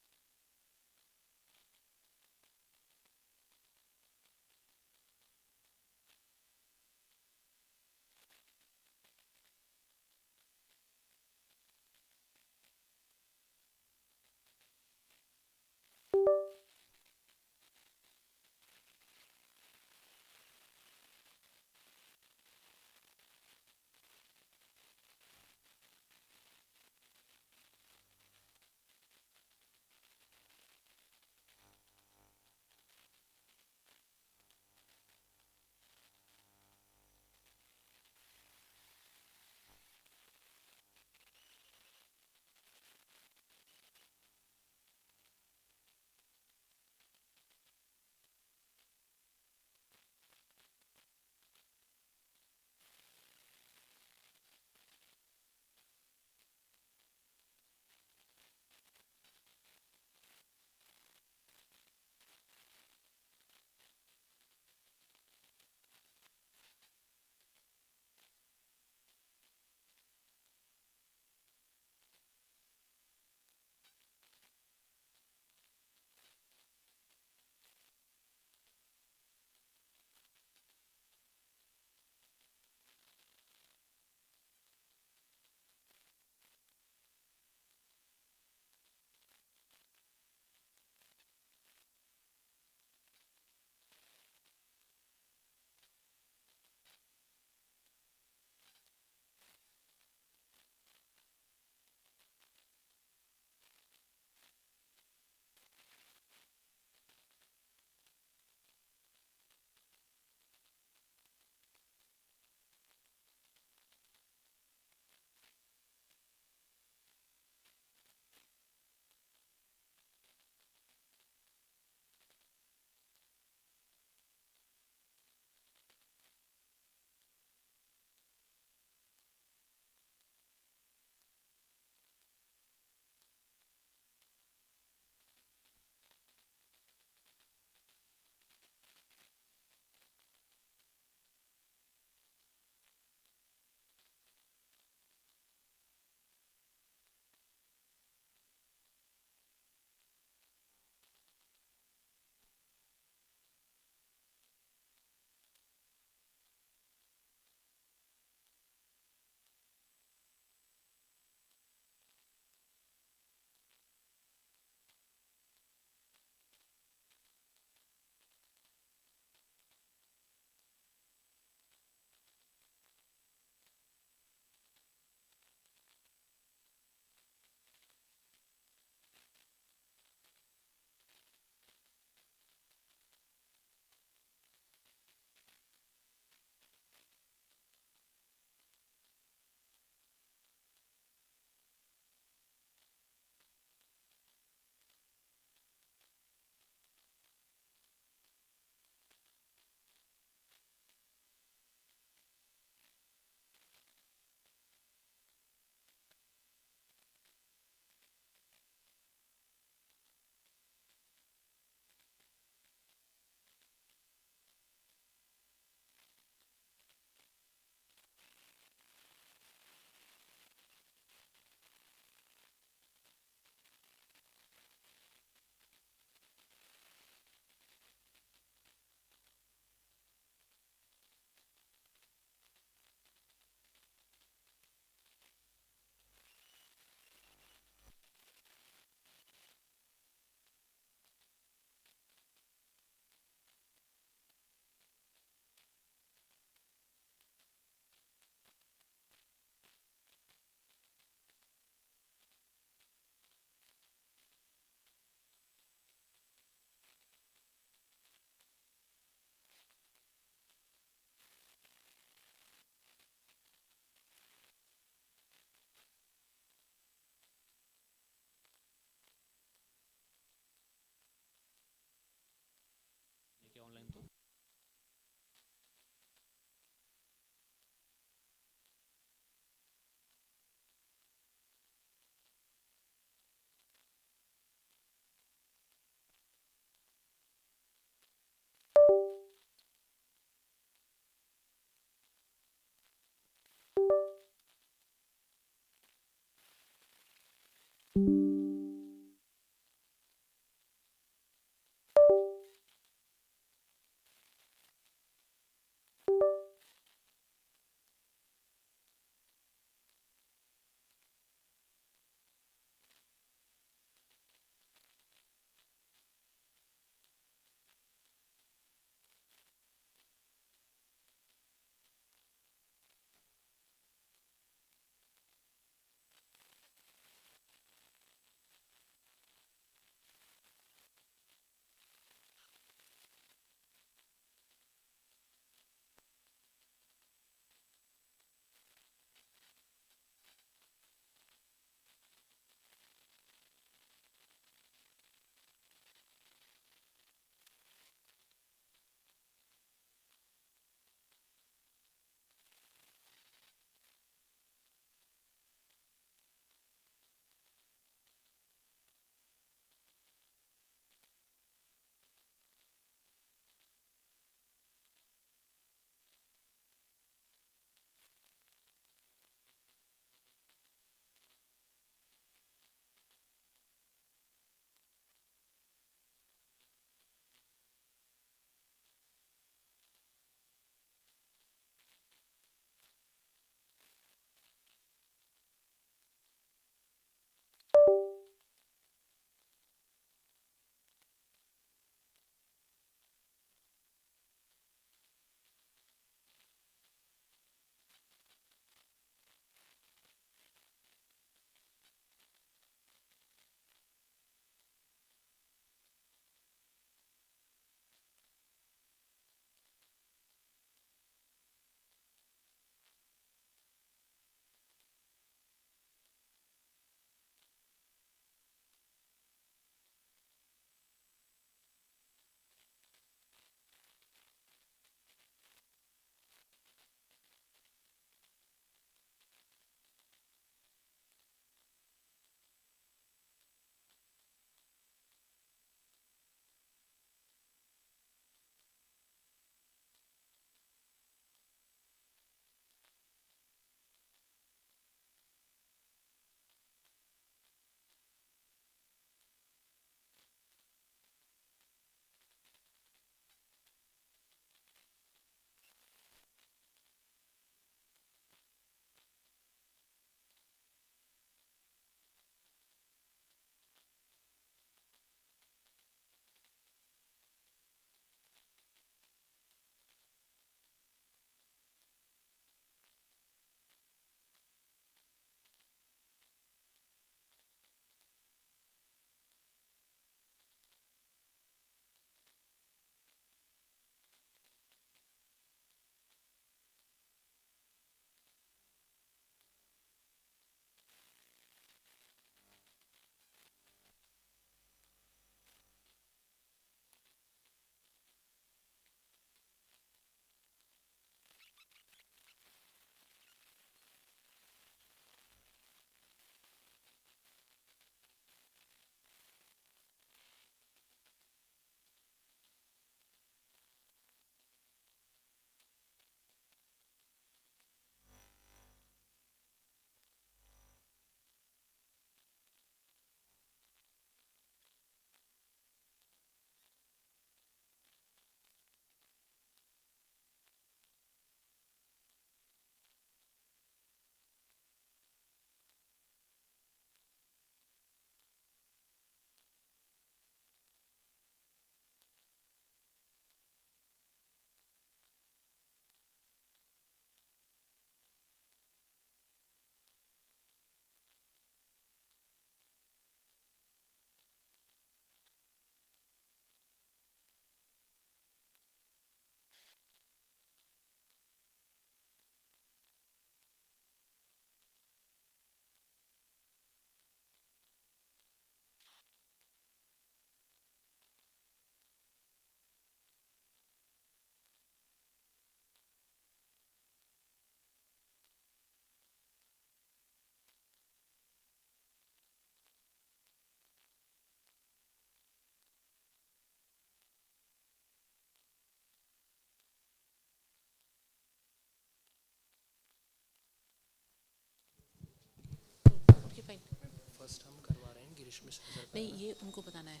नहीं, ये उनको बताना है.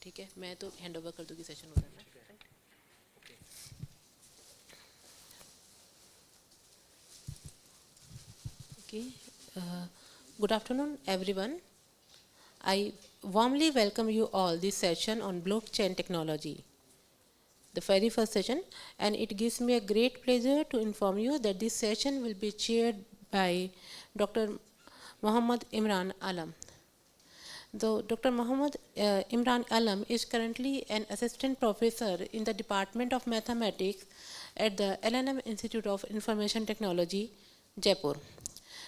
ठीक है, मैं तो hand over कर दूंगी सेशन हो जाना. Okay. Good afternoon, everyone. I warmly welcome you all this session on blockchain technology, the very first session, and it gives me a great pleasure to inform you that this session will be chaired by Dr. Muhammad Imran Alam. Though Dr. Muhammad Imran Alam is currently an assistant professor in the Department of Mathematics at the LNM Institute of Information Technology, Jaipur.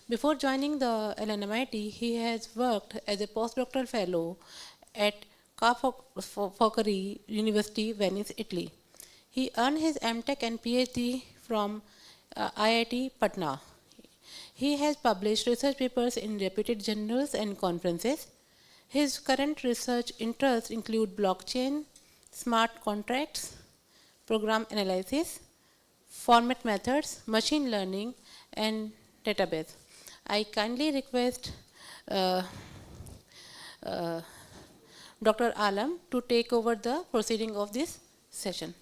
Before joining the LNMIT, he has worked as a postdoctoral fellow at Ca' Foscari University, Venice, Italy. He earned his MTech and PhD from IIT Patna. He has published research papers in reputed journals and conferences. His current research interests include blockchain, smart contracts, program analysis, format methods, machine learning, and database. I kindly request Dr. Alam to take over the proceeding of this session.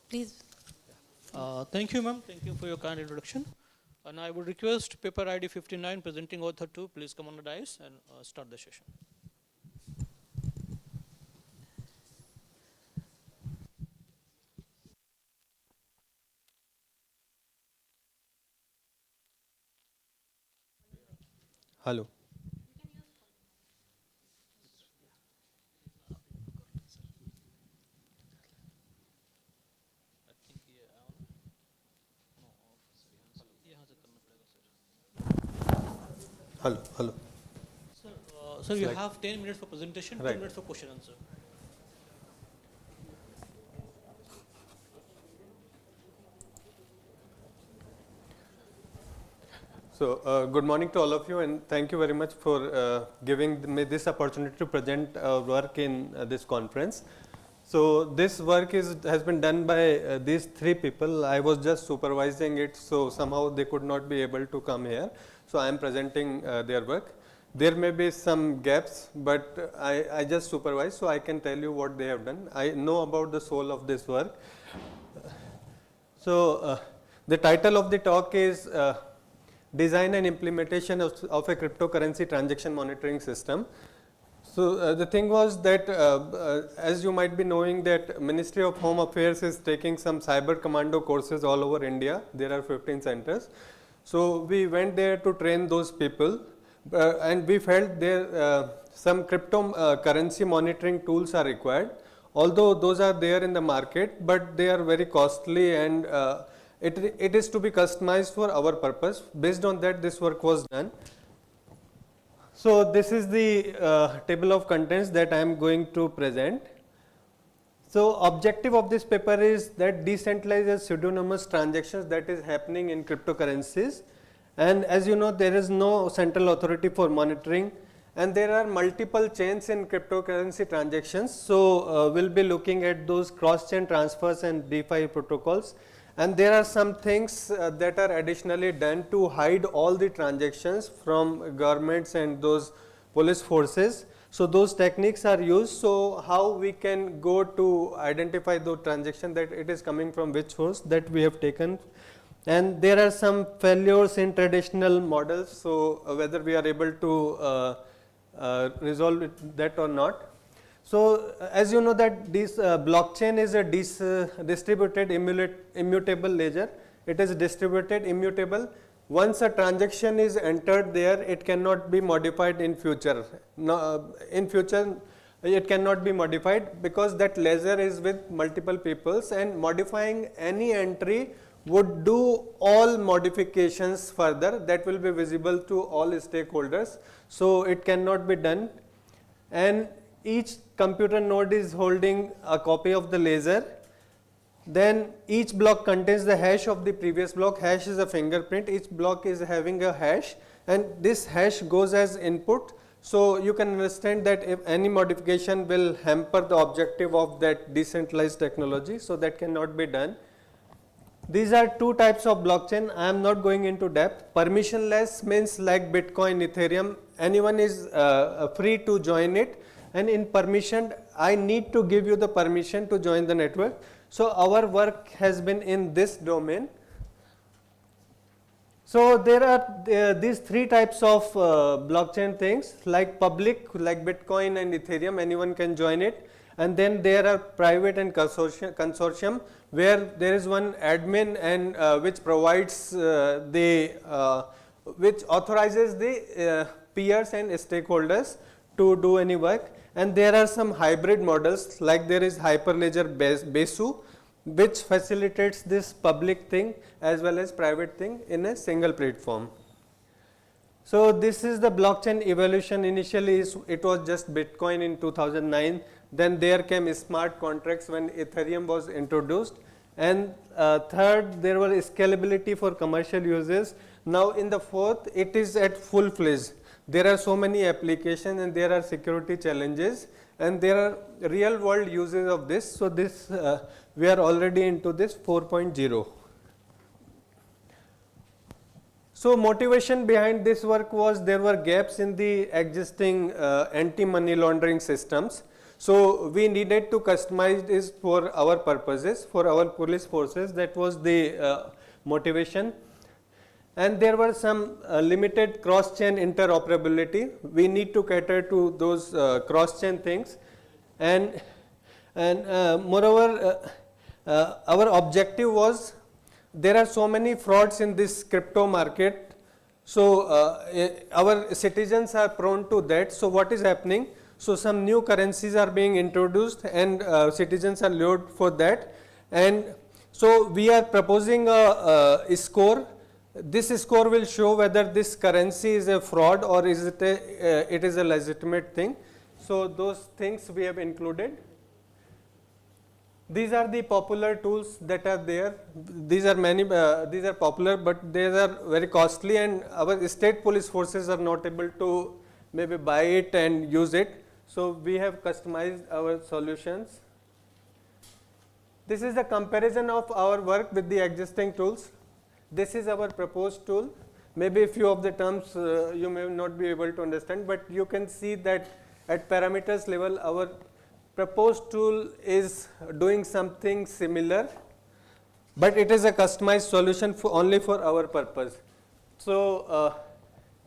Please. Thank you, ma'am. Thank you for your kind introduction. And I would request paper ID 59, presenting author 2, please come on the dais and start the session. Hello. Hello. Sir, you have 10 minutes for presentation, 10 minutes for question answer. So, good morning to all of you, and thank you very much for giving me this opportunity to present our work in this conference. So, this work has been done by these three people. I was just supervising it, so somehow they could not be able to come here. So, I am presenting their work. There may be some gaps, but I just supervise, so I can tell you what they have done. I know about the soul of this work. So, the title of the talk is Design and Implementation of a Cryptocurrency Transaction Monitoring System. So, the thing was that as you might be knowing that Ministry of Home Affairs is taking some cyber commando courses all over India. There are 15 centers. So, we went there to train those people and we felt there some cryptocurrency monitoring tools are required. Although those are there in the market, but they are very costly and it is to be customized for our purpose. Based on that, this work was done. So, this is the table of contents that I am going to present. So, objective of this paper is that decentralized pseudonymous transactions that is happening in cryptocurrencies, and as you know, there is no central authority for monitoring, and there are multiple chains in cryptocurrency transactions. So, we will be looking at those cross-chain transfers and DeFi protocols, and there are some things that are additionally done to hide all the transactions from governments and those police forces. So, those techniques are used. So, how we can go to identify those transactions that it is coming from which source, that we have taken, and there are some failures in traditional models. So, whether we are able to resolve that or not. So, as you know that this blockchain is a distributed immutable ledger. It is distributed immutable. Once a transaction is entered there, it cannot be modified in future. No, in future it cannot be modified because that ledger is with multiple peoples, and modifying any entry would do all modifications further that will be visible to all stakeholders. So, it cannot be done, and each computer node is holding a copy of the ledger. Then each block contains the hash of the previous block. Hash is a fingerprint. Each block is having a hash, and this hash goes as input. So, you can understand that if any modification will hamper the objective of that decentralized technology. So, that cannot be done. These are two types of blockchain. I am not going into depth. Permissionless means like Bitcoin, Ethereum, anyone is free to join it, and in permission I need to give you the permission to join the network. So our work has been in this domain. So there are these three types of blockchain things, like public, like Bitcoin and Ethereum, anyone can join it. And then there are private and consortium, where there is one admin and which provides which authorizes the peers and stakeholders to do any work. And there are some hybrid models, like there is Hyperledger Besu, which facilitates this public thing as well as private thing in a single platform. So this is the blockchain evolution. Initially it was just Bitcoin in 2009, then there came smart contracts when Ethereum was introduced, and third, there was scalability for commercial uses. Now in the fourth, it is at full fledged. There are so many applications and there are security challenges, and there are real world uses of this. So this we are already into this 4.0. So motivation behind this work was there were gaps in the existing anti-money laundering systems. So we needed to customize this for our purposes, for our police forces. That was the motivation. And there were some limited cross-chain interoperability. We need to cater to those cross-chain things. And moreover, our objective was, there are so many frauds in this crypto market. So our citizens are prone to that. So what is happening? So some new currencies are being introduced, and citizens are lured for that. And so we are proposing a score. This score will show whether this currency is a fraud or is it a legitimate thing. So those things we have included. These are the popular tools that are there. These are many. These are popular, but they are very costly, and our state police forces are not able to maybe buy it and use it. So we have customized our solutions. This is the comparison of our work with the existing tools. This is our proposed tool. Maybe a few of the terms you may not be able to understand, but you can see that at parameters level, our proposed tool is doing something similar, but it is a customized solution for only for our purpose. So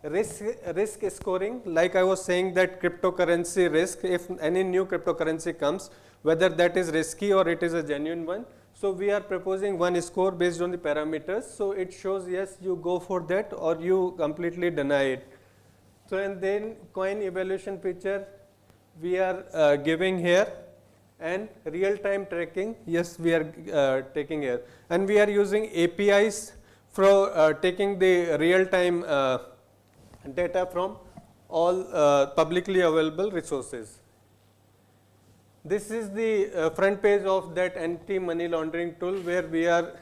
risk scoring, like I was saying, that cryptocurrency risk, if any new cryptocurrency comes, whether that is risky or it is a genuine one. So we are proposing one score based on the parameters. So it shows yes, you go for that, or you completely deny it. So and then coin evaluation feature we are giving here, and real-time tracking, yes, we are taking here, and we are using APIs for taking the real-time data from all publicly available resources. This is the front page of that anti-money laundering tool, where we are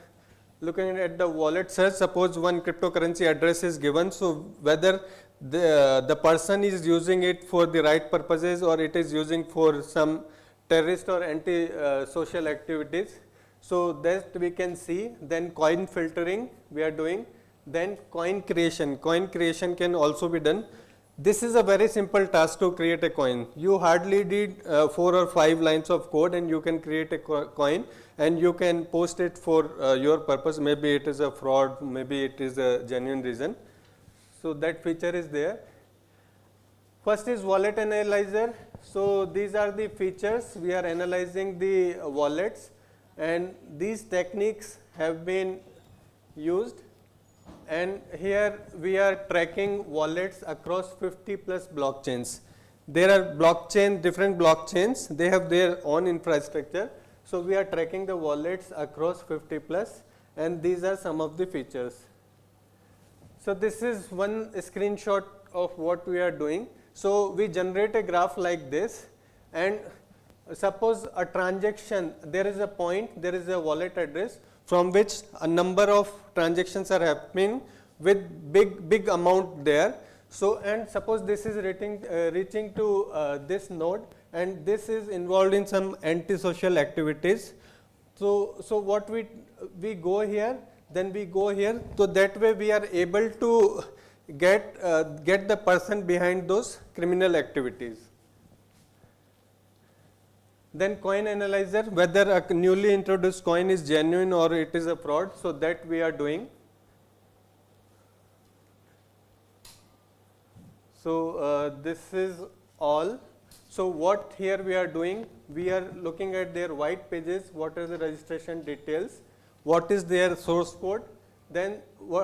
looking at the wallet search. Suppose one cryptocurrency address is given, so whether the person is using it for the right purposes or it is using for some terrorist or anti-social activities. So that we can see. Then coin filtering we are doing. Then coin creation. Coin creation can also be done. This is a very simple task to create a coin. You hardly need 4 or 5 lines of code, and you can create a coin, and you can post it for your purpose. Maybe it is a fraud, maybe it is a genuine reason. So that feature is there. First is wallet analyzer. So these are the features. We are analyzing the wallets, and these techniques have been used. And here we are tracking wallets across 50 plus blockchains. There are different blockchains, they have their own infrastructure. So we are tracking the wallets across 50 plus, and these are some of the features. So this is one screenshot of what we are doing. So we generate a graph like this, and suppose a transaction, there is a point, there is a wallet address from which a number of transactions are happening with big amount there. So and suppose this is reaching to this node, and this is involved in some antisocial activities. So what we go here, then we go here. So that way we are able to get the person behind those criminal activities. Then coin analyzer, whether a newly introduced coin is genuine or it is a fraud, so that we are doing. So this is all. So what here we are doing, we are looking at their white pages, what are the registration details, what is their source code, then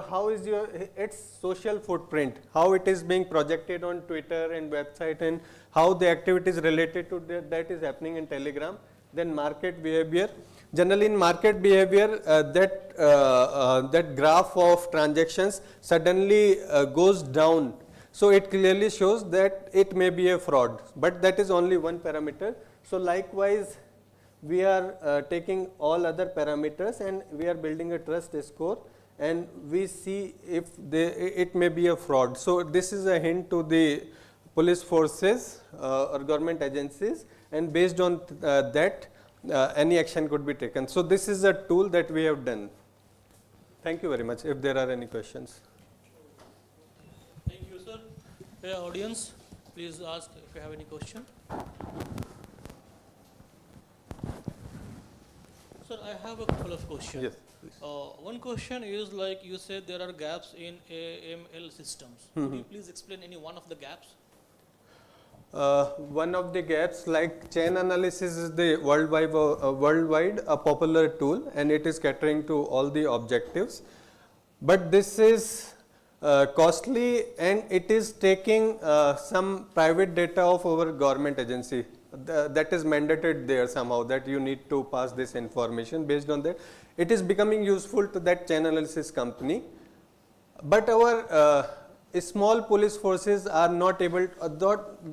how is its social footprint, how it is being projected on Twitter and website, and how the activities related to that is happening in Telegram. Then market behavior. Generally in market behavior, that graph of transactions suddenly goes down. So it clearly shows that it may be a fraud, but that is only one parameter. So likewise, we are taking all other parameters and we are building a trust score, and we see if it may be a fraud. So this is a hint to the police forces or government agencies, and based on that, any action could be taken. So this is a tool that we have done. Thank you very much. If there are any questions. Thank you, sir. Dear audience, please ask if you have any question. Sir, I have a couple of questions. Yes. One question is, like you said, there are gaps in AML systems. Could you please explain any one of the gaps? One of the gaps, like chain analysis, is the worldwide a popular tool, and it is catering to all the objectives. But this is costly, and it is taking some private data of our government agency. That is mandated there somehow, that you need to pass this information. Based on that, it is becoming useful to that chain analysis company. But our small police forces are not able,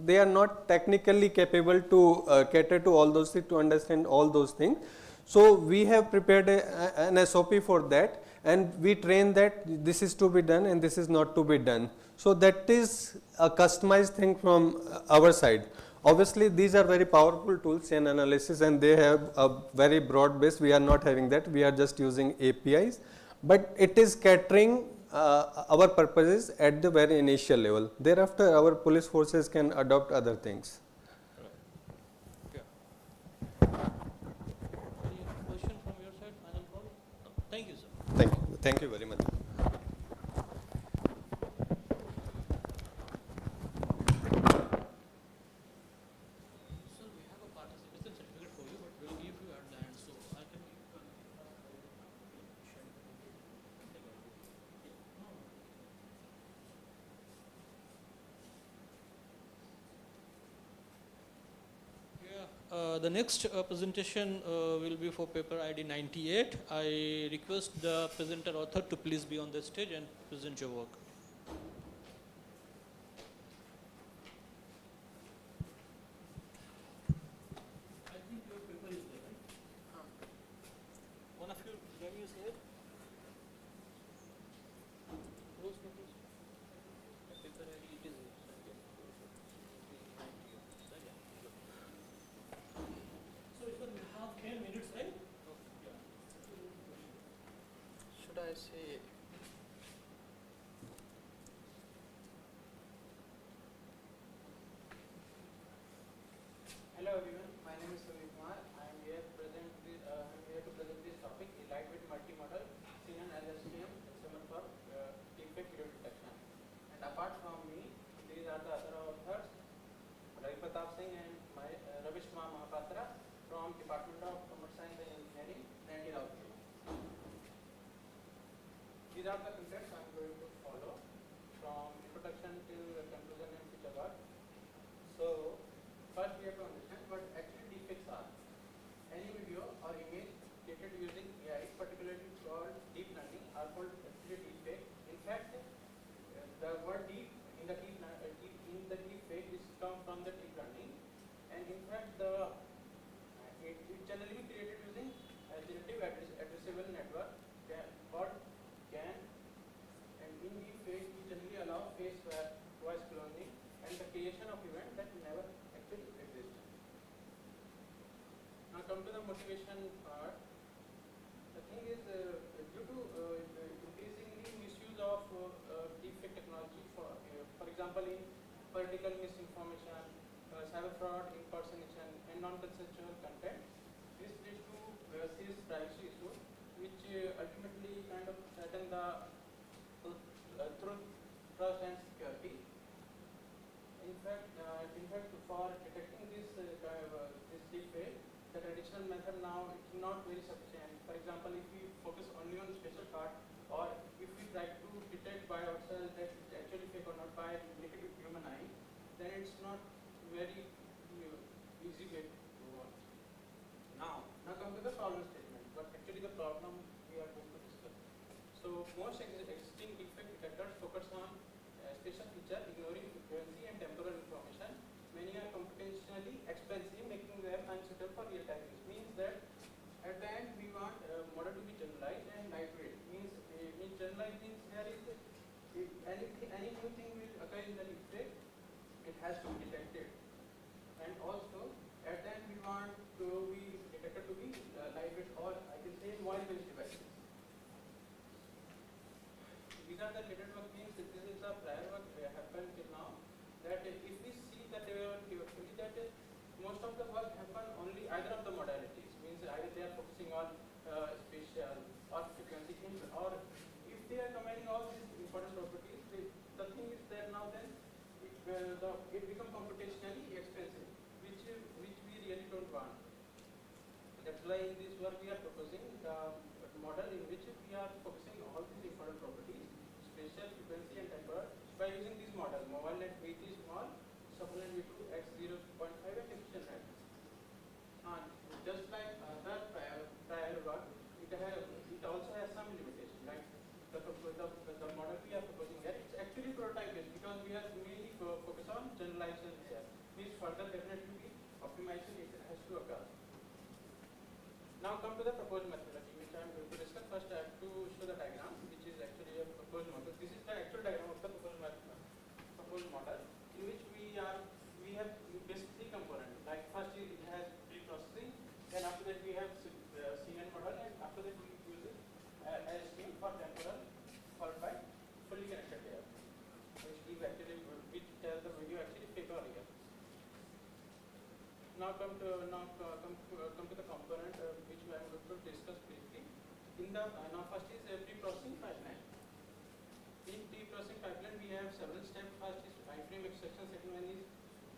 they are not technically capable to cater to all those things, to understand all those things. So we have prepared an SOP for that, and we train that this is to be done and this is not to be done. So that is a customized thing from our side. Obviously, these are very powerful tools, chain analysis, and they have a very broad base. We are not having that. We are just using APIs, but it is catering our purposes at the very initial level. Thereafter, our police forces can adopt other things. Any question from your side? Final call? No. Thank you, sir. Thank you. Thank you very much. Sir, we have a participation certificate for you, but we'll give you at the end, so I can give you. The next presentation will be for paper ID 98. I request the presenter author to please be on the stage and present your work. I think your paper is there, right? One of your name is here. Close notice. Paper ID it is here. So sir, we have 10 minutes, right? Should I say? Hello everyone, my name is Sumit Kumar. I am here to present this topic, the lightweight multimodal, seen as STM, XML for deepfake video detection. And apart from me, these are the other authors, Ravi Pratap Singh and my Ravish Kumar Mahapatra from Department of Computer Science and Engineering, Nandi Rao. These are the concepts I am going to follow from introduction to conclusion and feature work. So first we have to understand what actually deepfakes are. Any video or image created using AI, particularly called deep learning, are called actually deepfake. In fact, the word deep in the deepfake is come from the deep learning, and in fact it generally created using a generative addressable network called GAN, and in deepfake we generally allow face swap, voice cloning, and the creation of events that never actually exist. Now come to the motivation part. The thing is, due to increasingly misuse of deepfake technology political misinformation, cyber fraud, impersonation, and non-consensual content. This leads to serious privacy issues, which ultimately kind of threaten the truth, trust, and security. In fact, for detecting this deepfake, the traditional method now is not very sufficient. For example, if we focus only on special part, or if we try to detect by ourselves that it's actually fake or not by naked human eye, then it's not very easy way to work. Now come to the problem statement. But actually the problem we are going to discuss. So most existing deepfake detectors focus on special feature, ignoring frequency and temporal information. Many are computationally expensive, making them unsuitable for real-time use. Means that at the end we want model to be generalized and lightweight. Means generalized means there is any new thing will occur in the deepfake, it has to be detected. And also at the end we want to be detected to be lightweight, or I can say noise-based devices. These are the related work. Means this is the prior work happened till now. That if we see that most of the work happen only either of the modalities. Means either they are focusing on spatial or frequency, or if they are combining all these important properties, the thing is that now then it becomes computationally expensive, which we really don't want. That's why in this work we are proposing the model in which we are focusing on all these important properties, spatial, frequency, and temporal, by using this model. Mobile net weight is small, subnet V2 x 0.5 and efficient rate. And just like the prior work, it also has some limitation. Like the model we are proposing here, it's actually prototype based because we are mainly focus on generalization here. Means further definitely optimization it has to occur. Now come to the proposed methodology, which I am going to discuss. First I have to show the diagram, which is actually a proposed model. This is the actual diagram of the proposed model, in which we have basically three components. Like first it has pre-processing, then after that we have CNN model, and after that we use it as stream for temporal, followed by fully connected layer, which tells the video actually fake or real. Now come to the component which I am going to discuss briefly. Now first is pre-processing pipeline. In pre-processing pipeline we have several steps. First is iframe extraction. Second one is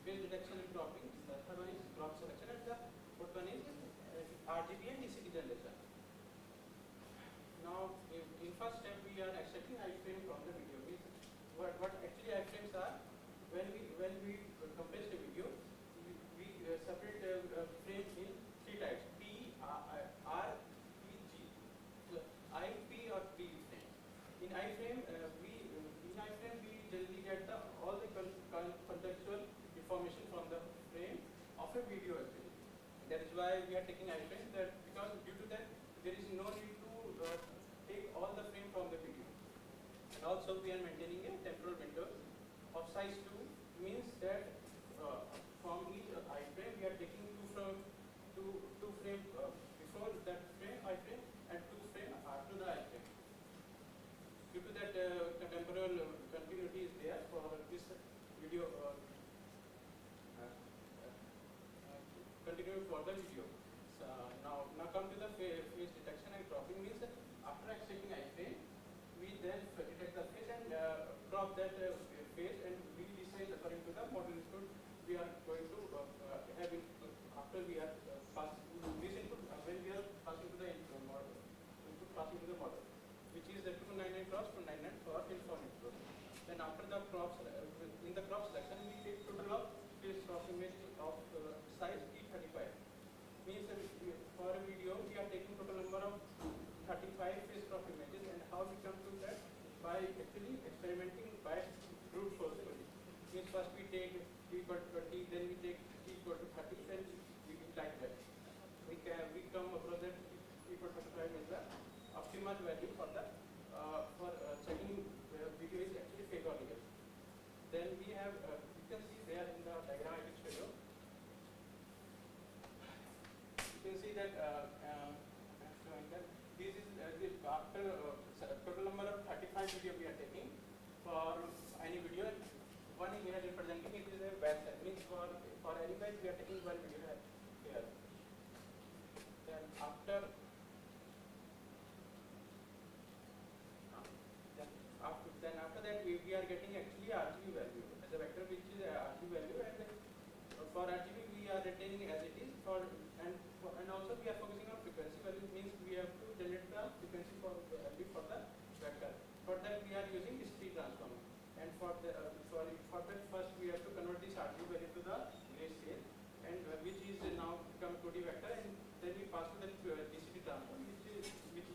phase detection and cropping. The third one is crop selection, and the fourth one is RGB and DCT generation. Now in first step we are extracting iframe from the video. What actually iframes are, when we compress the video, we separate frame in three types: P, R, P, G. So I, P, or P frame. In iframe, we generally get all the contextual information from the frame of a video actually. That is why we are taking iframe. That because due to that there is no need to take all the frame from the video. And also we are maintaining a temporal window of size 2. Means that from each iframe we are taking two frame before that frame iframe and 2 frame after the iframe. Due to that the temporal continuity is there for this video continue for the video. So now come to the phase detection and cropping. Means that after extracting iframe, we then detect the phase and crop that phase, and we decide according to the model input we are going to have input. After we are this input when we are passing to the passing to the model, which is the 299 cross 299 for inform input. Then after the crops in the crop selection we take total of phase crop image of size P35. Means for a video we are taking total number of 35 phase crop images, and how we come to that by actually experimenting by brute force only. Means first we take T equal to 20, then we take T equal to 30, then we like that. We come across that T equal to 25 is the optimal value for the checking video is actually fake or real. Then we have you can see there in the diagram I will show you. You can see that this is after total number of 35 video we are taking for any video. One image representing a batch set. Means for any batch we are taking one video here. Then after that we are getting actually RGB value as a vector which is a RGB value, and for RGB we are retaining as it is and also we are focusing on frequency value. Means we have to generate the frequency for the value for the vector. For that we are using discrete transform, and for that first we have to convert this RGB value to the gauge scale, and which is now become 2D vector, and then we pass to the DCT transform which will give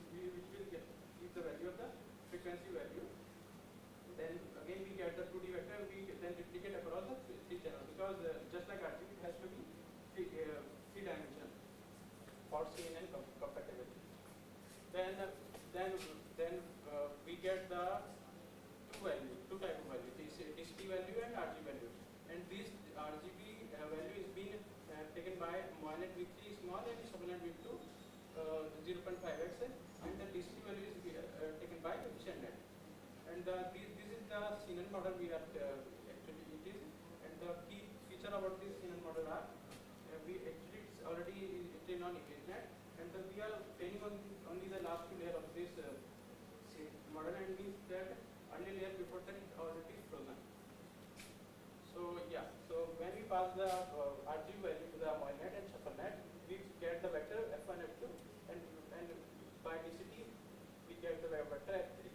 the value of the frequency value. Then again we get the 2D vector, we then duplicate across the 3 channel, because just like RGB it has to be 3 dimensional for scene and compatibility. Then we get the two type of value, DCT value and RGB value, and this RGB value is being taken by moinet with T small and subnet with 0.5x, and the DCT value is taken by efficient net. And this is the CNN model we are actually it is, and the key feature about this CNN model are we actually it's already trained on ImageNet, and we are training on only the last 2 layer of this model, and means that early layer before that is already frozen. So yeah, so when we pass the RGB value to the moinet and shufflenet, we get the vector F1, F2, and by DCT we get the vector F3.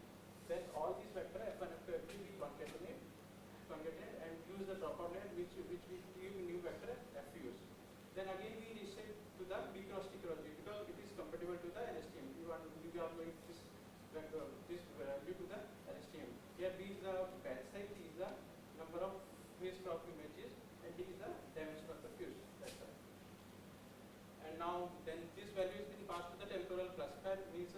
Then all these vector F1, F2, F3 we concatenate and use the dropout net which we give new vector Fuse. Then again we reset to the B cross T cross B, because it is compatible to the LSTM. We are going this value to the LSTM. Here B is the batch size, T is the number of phase crop images, and D is the dimension of the fuse. That's right. And now then this value is being passed to the temporal classifier, means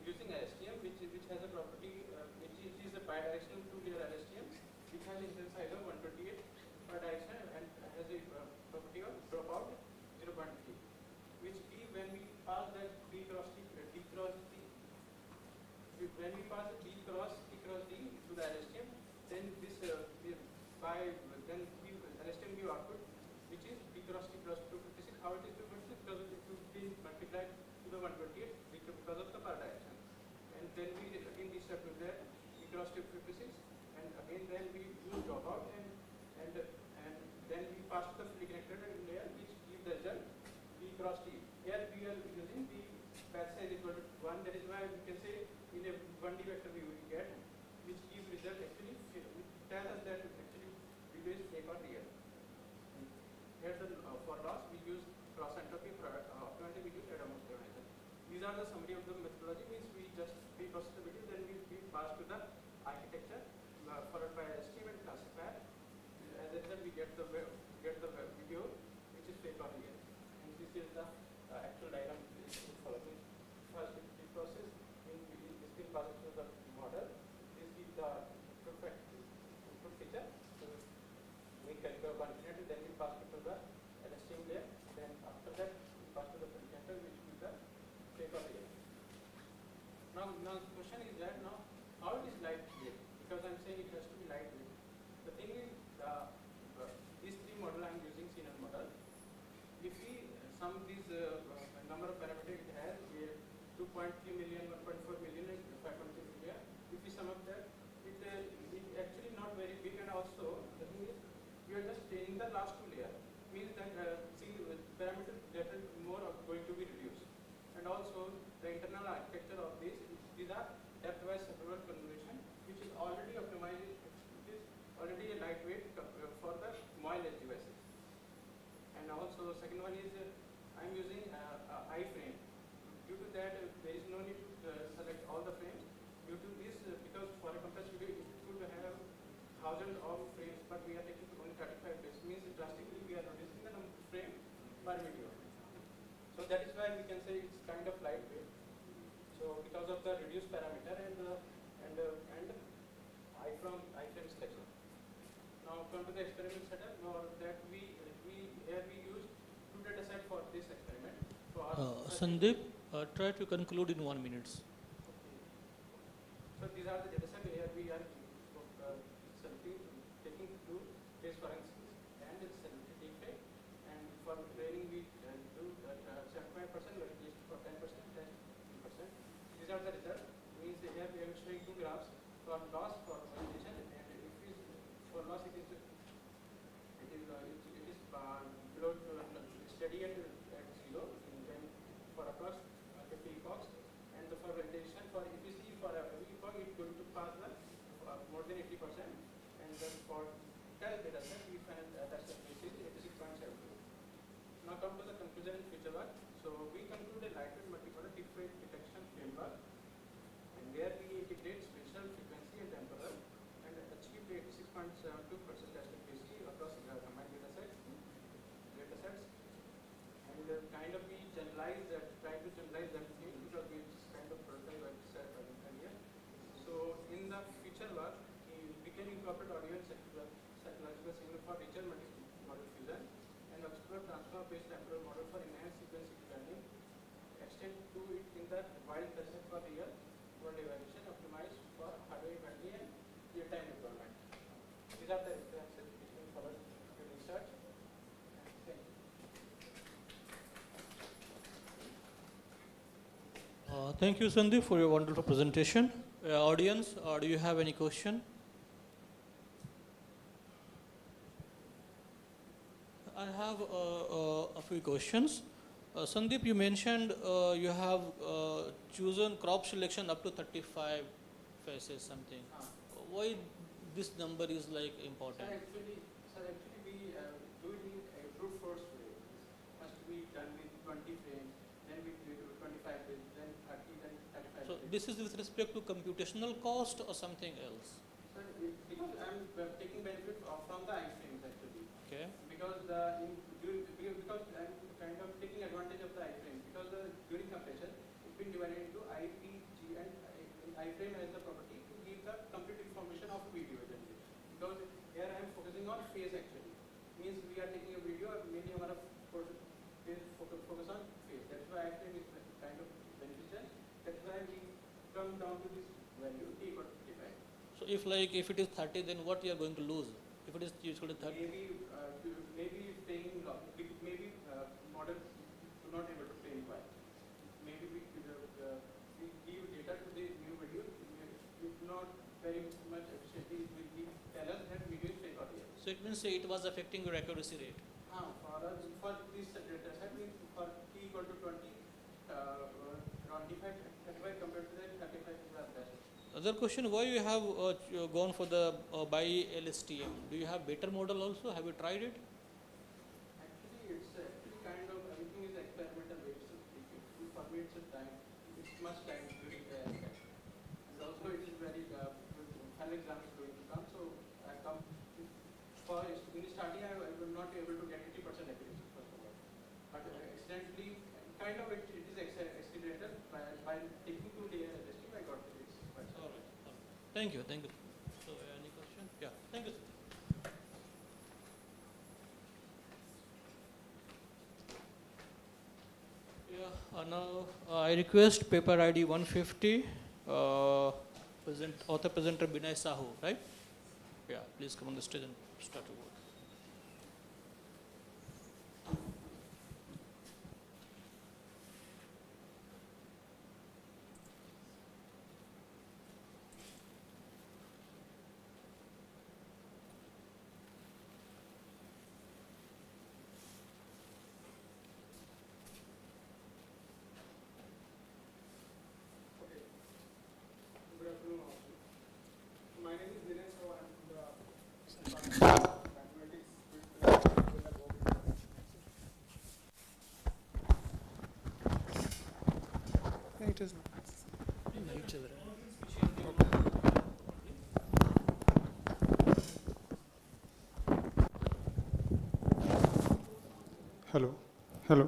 using LSTM which has a property which is a bidirectional 2-layer LSTM which has instance size of 128 per direction and has a property of dropout 0.3, which when we pass that B cross T, when we pass B cross T cross D to the LSTM, then this then LSTM give output which is B cross T cross 256. How it is 256? Because it will be multiplied to the 128 because of the per direction, and then we again reset to that B cross 256, and again then we use dropout and then we pass to the fully connected layer which give the result B cross T. Here we are using the batch size equal to 1. That is why we can say in a 1D vector we will get which give result actually tell us that actually video is fake or real. Here the for loss we use cross entropy, optimally we use Adam optimizer. These are the summary of the methodology. Means we just pre-process the video, then we pass to the architecture followed by LSTM and classifier. As I said, we get the video which is fake or real, and this is the actual diagram which is following. First we pre-process, this will pass to the model. This is the perfect input feature. So we calculate confidently, then we pass it to the LSTM layer. Then after that we pass to the filter which is the fake or real. Now the question is that now how it is lightweight, because I'm saying it has to be lightweight. The thing is these 3 model I'm using CNN model. If we sum these number of parameters it has, we have 2.3 million, 1.4 million, and 5.3 million. If we sum up that, it actually not very big, and also the thing is we are just changing the last 2 layer. Means that parameter data more are going to be reduced, and also the internal architecture of this is a depth-wise separable convolution which is already optimized. It is already a lightweight for the mobile edge devices. And also second one is I'm using iframe. Due to that there is no need to select all the frames. Due to this, because for a compressed video it could have thousands of frames, but we are taking only 35 frames. Means drastically we are reducing the number of frames per video. So that is why we can say it's kind of lightweight. So because of the reduced parameter and iframe selection. Now come to the experiment setup. Now that we use 2 data set for this experiment. Sandeep, try to conclude in 1 minute. So these are the data set. Here we are taking 2 case forensic fusion and feature work. So we conclude a lightweight multimodal different detection framework, and where we integrate spatial, frequency, and temporal, and achieve 86.72% test accuracy across combined datasets, and kind of we generalize that, try to generalize that thing because we kind of prototype like said earlier. So in the feature work, we can incorporate audio and psychological signal for richer multimodal fusion, and explore transformer-based temporal model for enhanced sequential learning, extend to it in the wild testnet for real world evaluation, optimized for hardware inventory and real-time deployment. These are the references which will follow the research. Thank you. Thank you, Sandeep, for your wonderful presentation. Audience, do you have any question? I have a few questions. Sandeep, you mentioned you have chosen crop selection up to 35 faces something. Why this number is like important? Sir, actually we do it in a brute force way. Must be done with 20 frames, then we do 25 frames, then 30, then 35 So frames. this is with respect to computational cost or something else? Sir, because I am taking benefit from the iframes actually. Okay. Because because I am kind of taking advantage of the iframe, because during compression it's been divided into IPG and iframe as the property to give the complete information of video generally. Because here I am focusing on phase actually. Means we are taking a video, mainly our focus on phase. That's why iframe is kind of beneficial. That's why we come down to this value t equal to 55. So if it is 30, then what you are going to lose? If it is usually 30? Maybe playing, maybe models do not able to play well. Maybe we give data to the new video, it not very much efficiently. It will tell us that video is fake or real. So it means it was affecting your accuracy rate. For this data set, for t equal to 20, 35 compared to the 35 was best. Other question, why you have gone for the by LSTM? Do you have better model also? Have you tried it? Actually, it's actually kind of everything is experimental based. For me, it's a time. It's much time during the test. And also, it is very final exam is going to come. So I come for in starting, I was not able to get 80% accuracy first of all. But accidentally, kind of it is accidental by taking 2 layer LSTM, I got it. All right. Thank you. Thank you. So any question? Yeah. Thank you. Yeah, now I request paper ID 150, author presenter Binay Sahu, right? Yeah, please come on the stage and start your work. Good afternoon, also. My name is Dinesh. So I'm from the mathematics with it is not. Hello. Hello.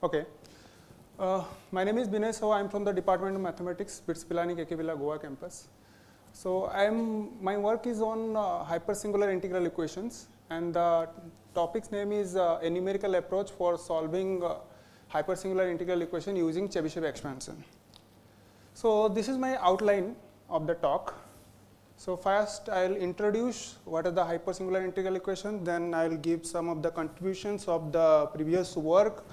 Okay. My name is Binay Sahu. I'm from the Department of Mathematics, BITS Pilani Kekevilla Goa campus. So my work is on hypersingular integral equations, and the topic's name is a numerical approach for solving hypersingular integral equation using Chebyshev expansion. So this is my outline of the talk. So first I'll introduce what are the hypersingular integral equation, then I'll give some of the contributions of the previous work,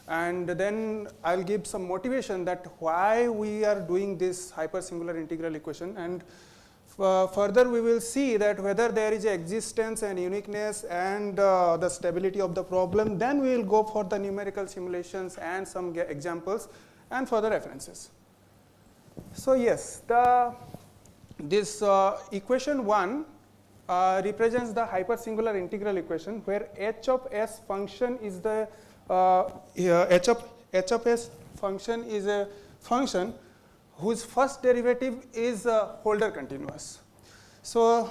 and then I'll give some motivation that why we are doing this hypersingular integral equation, and further we will see that whether there is existence and uniqueness and the stability of the problem, then we will go for the numerical simulations and some examples and further references. So yes, this equation 1 represents the hypersingular integral equation where h of s function is the h of s function is a function whose first derivative is Holder continuous. So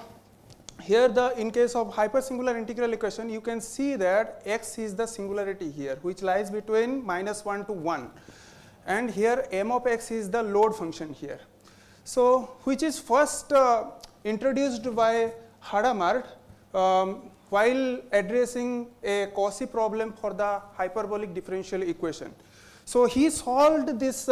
here in case of hypersingular integral equation, you can see that x is the singularity here, which lies between -1 to 1, and here m of x is the load function here. So which is first introduced by Hadamard while addressing a Cauchy problem for the hyperbolic differential equation. So he solved this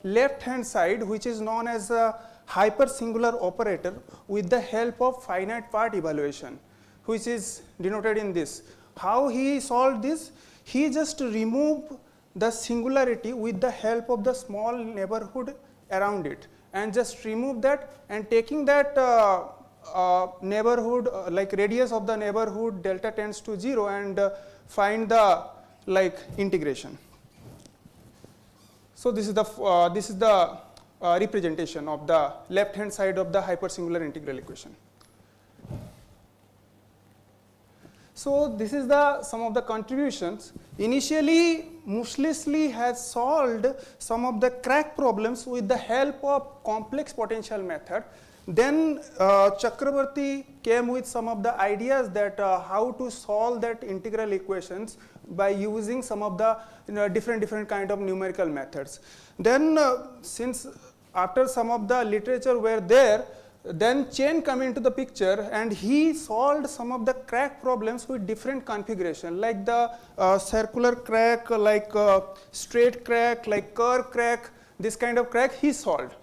left hand side, which is known as a hypersingular operator, with the help of finite part evaluation, which is denoted in this. How he solved this? He just removed the singularity with the help of the small neighborhood around it, and just remove that, and taking that neighborhood, like radius of the neighborhood delta tends to 0, and find the integration. So this is the representation of the left hand side of the hypersingular integral equation. So this is some of the contributions. Initially, Muschlesli has solved some of the crack problems with the help of complex potential method. Then Chakrabarty came with some of the ideas that how to solve that integral equations by using some of the different kind of numerical methods. Then since after some of the literature were there, then Chen come into the picture, and he solved some of the crack problems with different configuration, like the circular crack, like straight crack, like curve crack. This kind of crack he solved.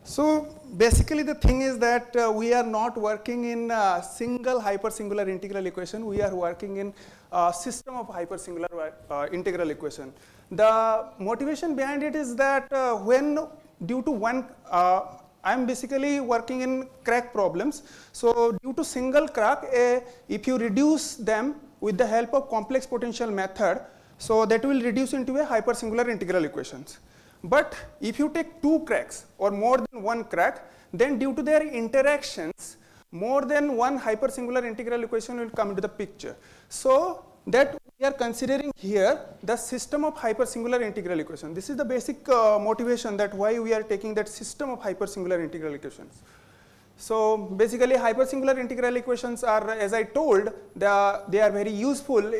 So basically the thing is that we are not working in a single hypersingular integral equation, we are working in a system of hypersingular integral equation. The motivation behind it is that when due to one, I am basically working in crack problems. So due to single crack, if you reduce them with the help of complex potential method, so that will reduce into a hypersingular integral equations. But if you take two cracks or more than one crack, then due to their interactions, more than one hypersingular integral equation will come into the picture. So that we are considering here the system of hypersingular integral equation. This is the basic motivation that why we are taking that system of hypersingular integral equations. So basically hypersingular integral equations are, as I told, they are very useful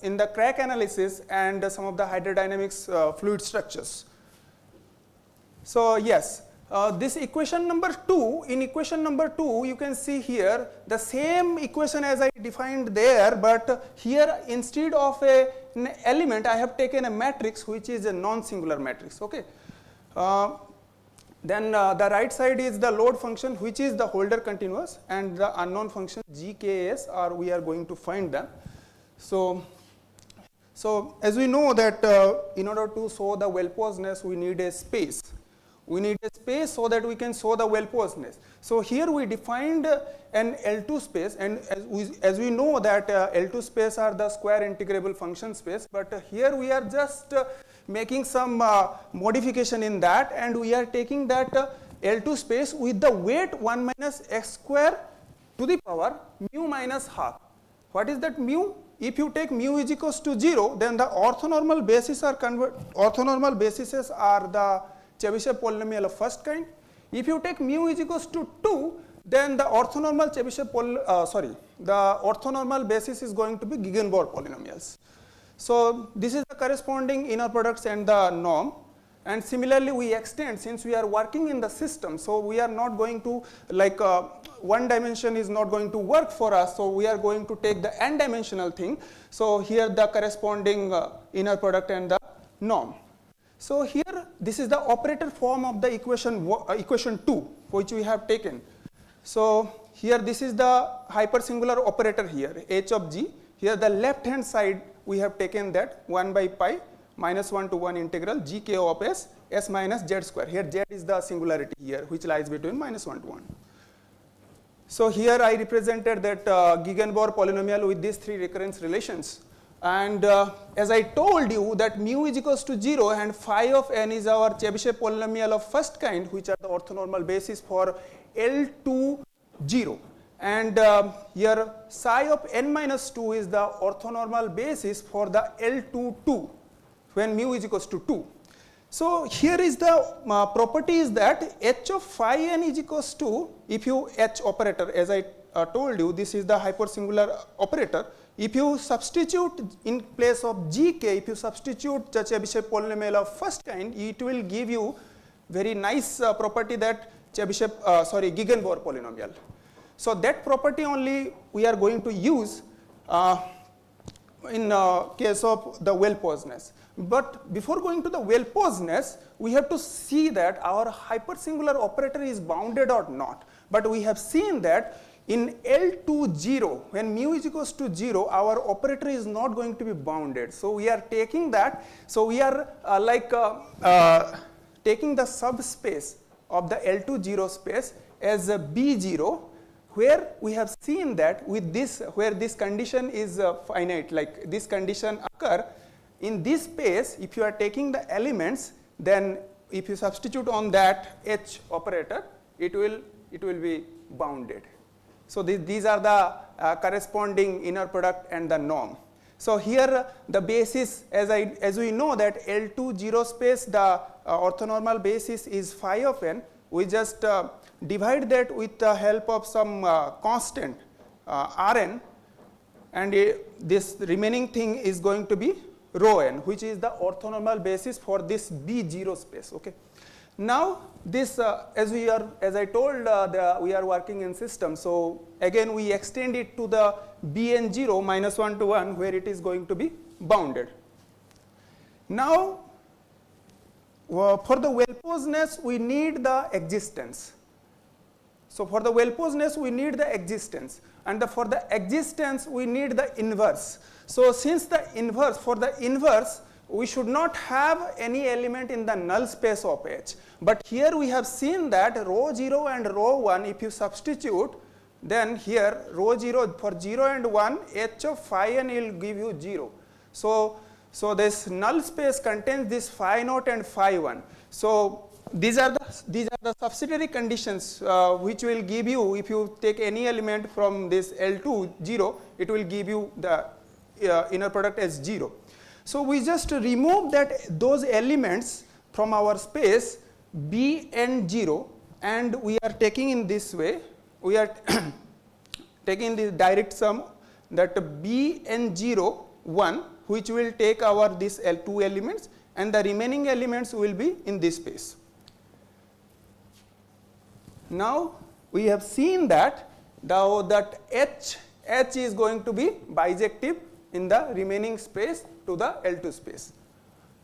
in the crack analysis and some of the hydrodynamics fluid structures. So yes, this equation number 2, in equation number 2 you can see here the same equation as I defined there, but here instead of an element I have taken a matrix which is a non-singular matrix. Okay. Then the right side is the load function, which is the Holder continuous, and the unknown function g, k, s are we are going to find them. So as we know that in order to show the well-posedness we need a space. We need a space so that we can show the well-posedness. So here we defined an L2 space, and as we know that L2 space are the square integrable function space, but here we are just making some modification in that, and we are taking that L2 space with the weight 1 minus x square to the power mu minus half. What is that mu? If you take mu is equals to 0, then the orthonormal bases are orthonormal bases are the Chebyshev polynomial of first kind. If you take mu is equals to 2, then the orthonormal Chebyshev the orthonormal basis is going to be Geigenbauer polynomials. So this is the corresponding inner products and the norm. And similarly we extend, since we are working in the system, so we are not going to one dimension is not going to work for us, so we are going to take the n dimensional thing. So here the corresponding inner product and the norm. So here this is the operator form of the equation 2 which we have taken. So here this is the hypersingular operator here, h of g. Here the left hand side we have taken that 1 by pi minus 1 to 1 integral g k of s minus z square. Here z is the singularity here which lies between minus 1 to 1. So here I represented that Geigenbauer polynomial with these three recurrence relations. And as I told you that mu is equals to 0 and phi of n is our Chebyshev polynomial of first kind, which are the orthonormal basis for L2 0. And here psi of n minus 2 is the orthonormal basis for the L2 2 when mu is equals to 2. So here is the property is that h of phi n is equals to, if you h operator, as I told you, this is the hypersingular operator. If you substitute in place of gk, if you substitute the Chebyshev polynomial of first kind, it will give you very nice property that Geigenbauer polynomial. So that property only we are going to use in case of the well-posedness. But before going to the well-posedness, we have to see that our hypersingular operator is bounded or not. But we have seen that in L2 0, when mu is equals to 0, our operator is not going to be bounded. So we are taking that. So we are taking the subspace of the L2 0 space as a B0, where we have seen that with this, where this condition is finite, like this condition occur, in this space, if you are taking the elements, then if you substitute on that H operator, it will be bounded. So these are the corresponding inner product and the norm. So here the basis, as we know that L2 0 space, the orthonormal basis is phi of n. We just divide that with the help of some constant Rn, and this remaining thing is going to be rho n, which is the orthonormal basis for this B0 space. Okay. Now this, as I told, we are working in system. So again we extend it to the Bn0 minus 1 to 1, where it is going to be bounded. Now for the well-posedness, we need the existence. So for the well-posedness, we need the existence, and for the existence, we need the inverse. So since the inverse, for the inverse, we should not have any element in the null space of H. But here we have seen that rho 0 and rho 1, if you substitute, then here rho 0, for 0 and 1, H of phi n will give you 0. So this null space contains this phi naught and phi 1. So these are the subsidiary conditions which will give you, if you take any element from this L2 0, it will give you the inner product as 0. So we just remove those elements from our space B and 0, and we are taking in this way, we are taking the direct sum, that B and 0 1, which will take our these two elements, and the remaining elements will be in this space. Now we have seen that H is going to be bijective in the remaining space to the L2 space.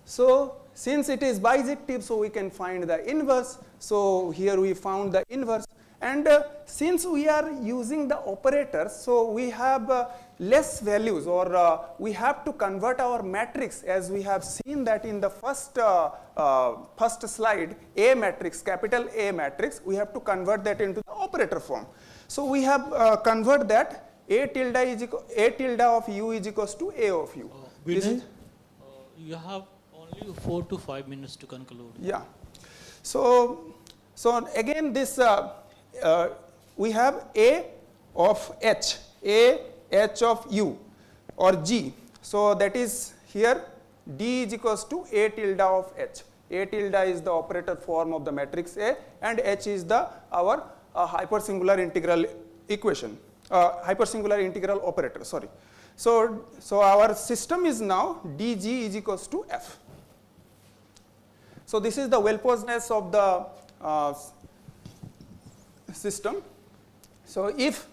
So since it is bijective, so we can find the inverse. So here we found the inverse, and since we are using the operators, so we have less values, or we have to convert our matrix, as we have seen that in the first slide, A matrix, capital A matrix, we have to convert that into the operator form. So we have convert that A tilde of u is equals to A of u. You have only 4 to 5 minutes to conclude. Yeah. So again this we have A of H, A H of u or G. So that is here D is equals to A tilde of H. A tilde is the operator form of the matrix A, and H is our hypersingular integral equation, hypersingular integral operator, sorry. So our system is now dg is equals to f. So this is the well-posedness of the system. So if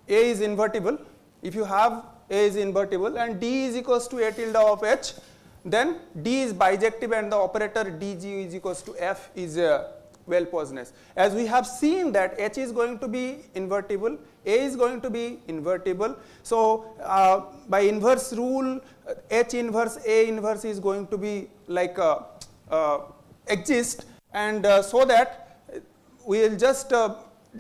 A is invertible, if you have A is invertible and D is equals to A tilde of H, then D is bijective and the operator dg is equals to f is well-posedness. As we have seen that H is going to be invertible, A is going to be invertible. So by inverse rule, H inverse A inverse is going to be like exist, and so that we will just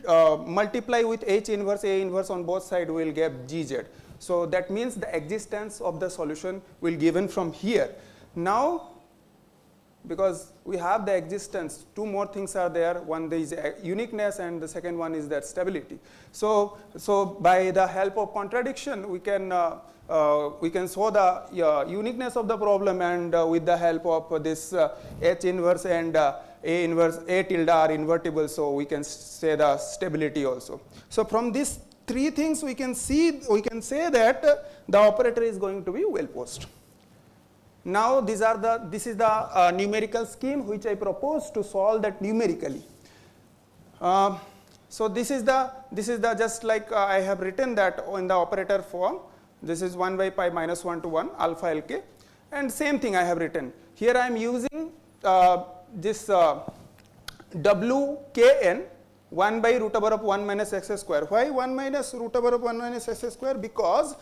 multiply with H inverse, A inverse on both sides, we will get GZ. So that means the existence of the solution will given from here. Now, because we have the existence, two more things are there. One is uniqueness, and the second one is that stability. So by the help of contradiction, we can show the uniqueness of the problem, and with the help of this H inverse and A inverse, A tilde are invertible, so we can say the stability also. So from these three things we can say that the operator is going to be well posed. Now this is the numerical scheme which I propose to solve that numerically. So this is the just like I have written that in the operator form. This is 1 by pi minus 1 to 1 alpha Lk, and same thing I have written. Here I am using this Wkn 1 by root over of 1 minus x square. Why 1 minus root over of 1 minus x square? Because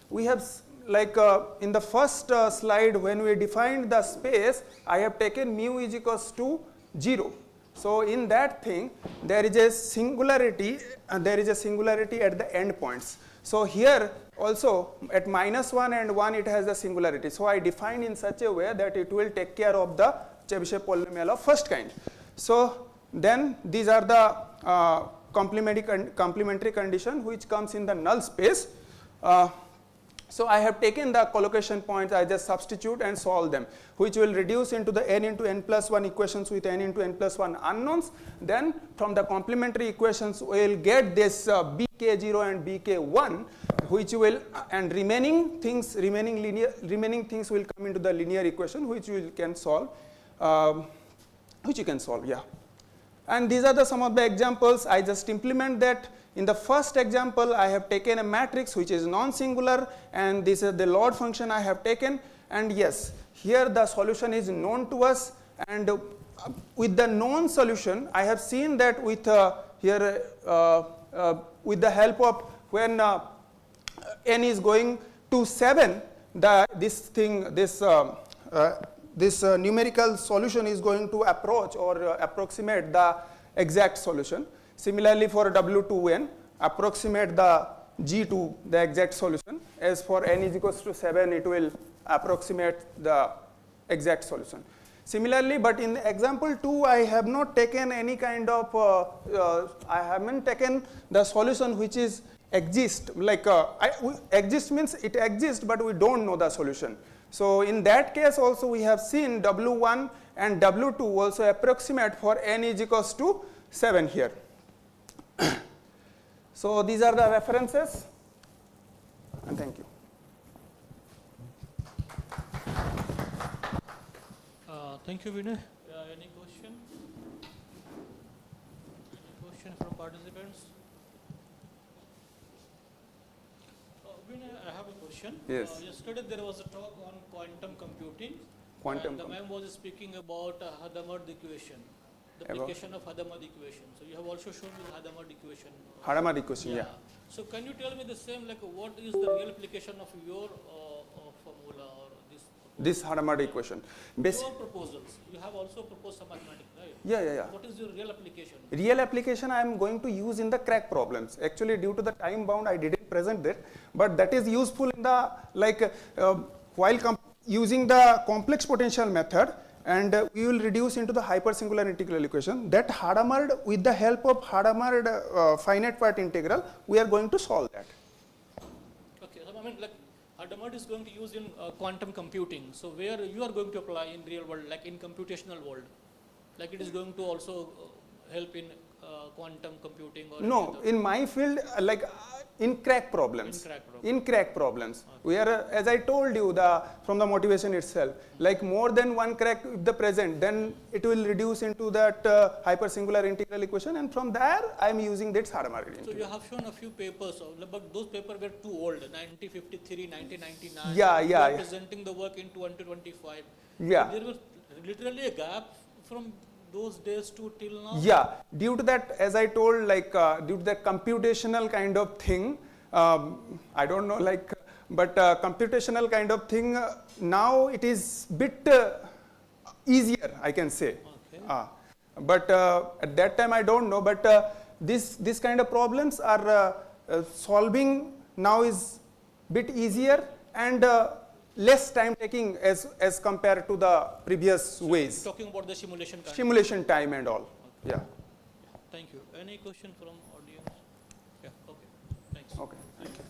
we have like in the first slide when we defined the space, I have taken mu is equals to 0. So in that thing there is a singularity at the end points. So here also at -1 and 1 it has the singularity. So I defined in such a way that it will take care of the Chebyshev polynomial of first kind. So then these are the complementary condition which comes in the null space. So I have taken the collocation points, I just substitute and solve them, which will reduce into the n into n plus 1 equations with n into n plus 1 unknowns. Then from the complementary equations we will get this bk0 and bk1, which will, and remaining things will come into the linear equation, which we can solve, yeah. And these are some of the examples. I just implement that. In the first example, I have taken a matrix which is non-singular, and this is the Lord function I have taken. And yes, here the solution is known to us, and with the known solution, I have seen that with with the help of when n is going to 7, this numerical solution is going to approach or approximate the exact solution. Similarly, for W2n, approximate the G to the exact solution. As for n is equals to 7, it will approximate the exact solution. Similarly, but in example 2, I have not taken any kind of, I haven't taken the solution which is exist, like exist means it exists, but we don't know the solution. So in that case also we have seen W1 and W2 also approximate for n is equals to 7 here. So these are the references, and thank you. Thank you, Vinay. Any question? Any question from participants? Vinay, I have a question. Yes. Yesterday there was a talk on quantum computing. Quantum and the ma'am was speaking about Hadamard equation, the About? application of Hadamard equation. So you have also shown me the Hadamard equation. Hadamard equation, yeah. So can you tell me the same, like what is the real application of your formula or this Hadamard equation? your proposals? You have also proposed some mathematics, right? Yeah. What is your real application? Real application I am going to use in the crack problems. Actually, due to the time bound, I didn't present that, but that is useful in the while using the complex potential method, and we will reduce into the hypersingular integral equation. That Hadamard, with the help of Hadamard finite part integral, we are going to solve that. Okay, so I mean, like Hadamard is going to use in quantum computing. So where you are going to apply in real world, like in computational world, like it is going to also help in quantum computing or no, in my field, in crack problems. In crack problems. Okay. We are, as I told you, from the motivation itself, like more than one crack if the present, then it will reduce into that hypersingular integral equation, and from there I am using that Hadamard integral. So you have shown a few papers, but those papers were too old, 1953, 1999. Yeah. You are presenting the work in 2025. Yeah. So there was literally a gap from those days to till now? Yeah, due to that, as I told, due to that computational kind of thing, I don't know, but computational kind of thing, now it is bit easier, I can say. Okay. But at that time, I don't know, but this kind of problems are solving now is bit easier and less time taking as compared to the previous ways. Talking about the simulation time. Simulation time and all. Okay. Yeah. Thank you. Any question from audience? Yeah. Okay. Thanks. Okay. Thank you.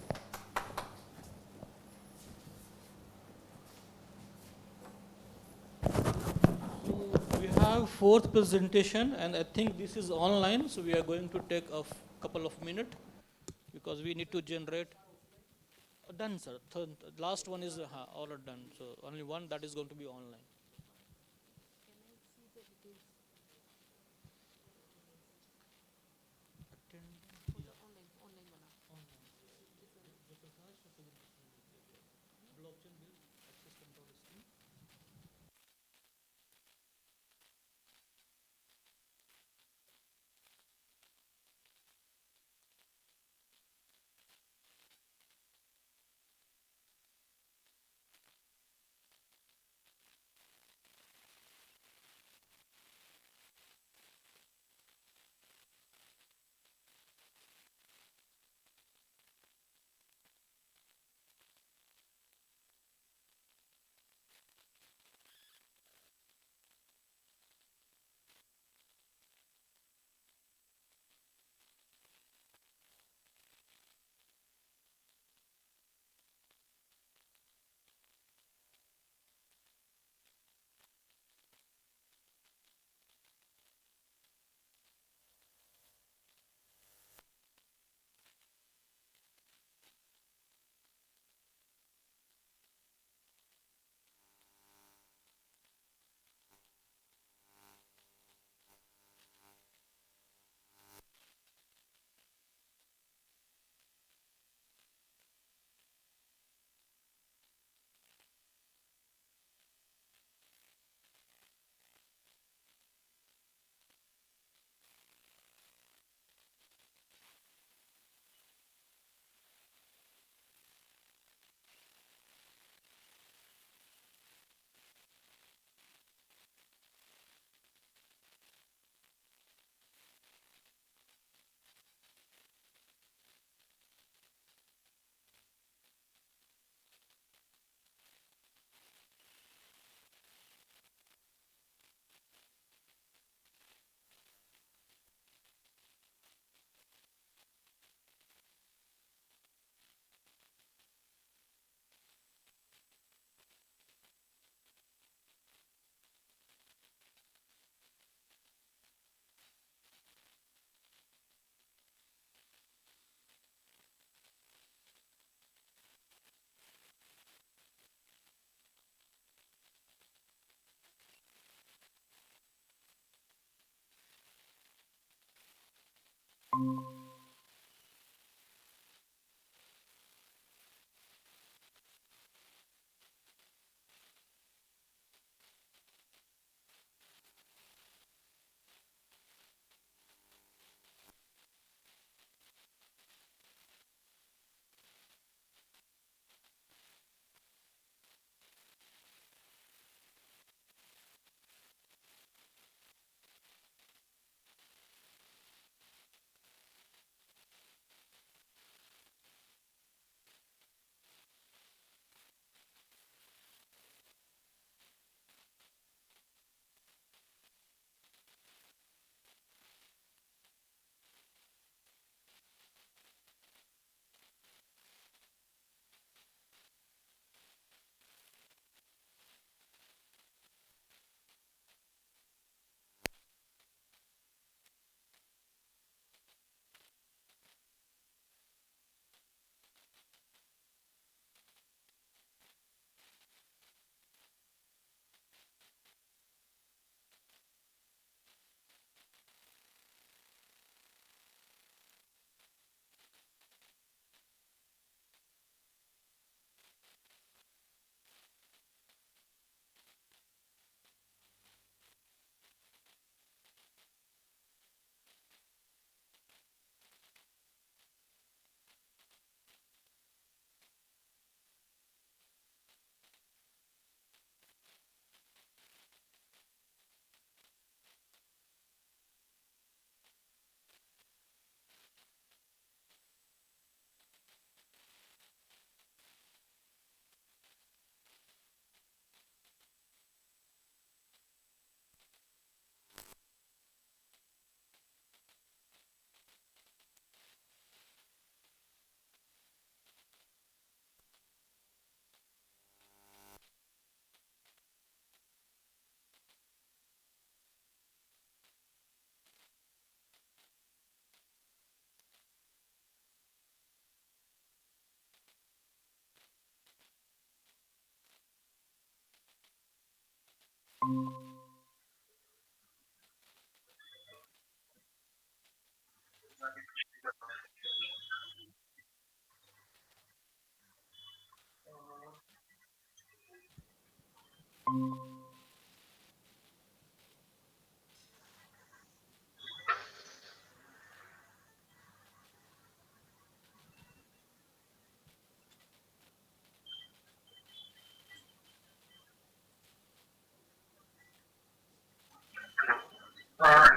So we have fourth presentation, and I think this is online. So we are going to take a couple of minutes because we need to generate. Done, sir. Last one is all are done. So only one that is going to be online.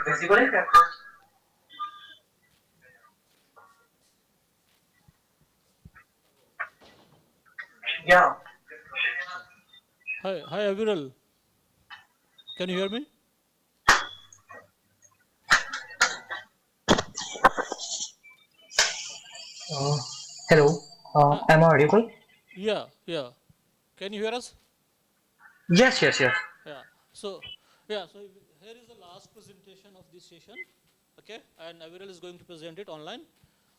Visible है क्या? Yeah. Hi, Aviral. Can you hear me? Uh, Hello. Hi. Am I audible? Yeah. Can you hear us? Yes, yes, yes. Yeah. So, so here is the last presentation of this session. Okay, and Aviral is going to present it online.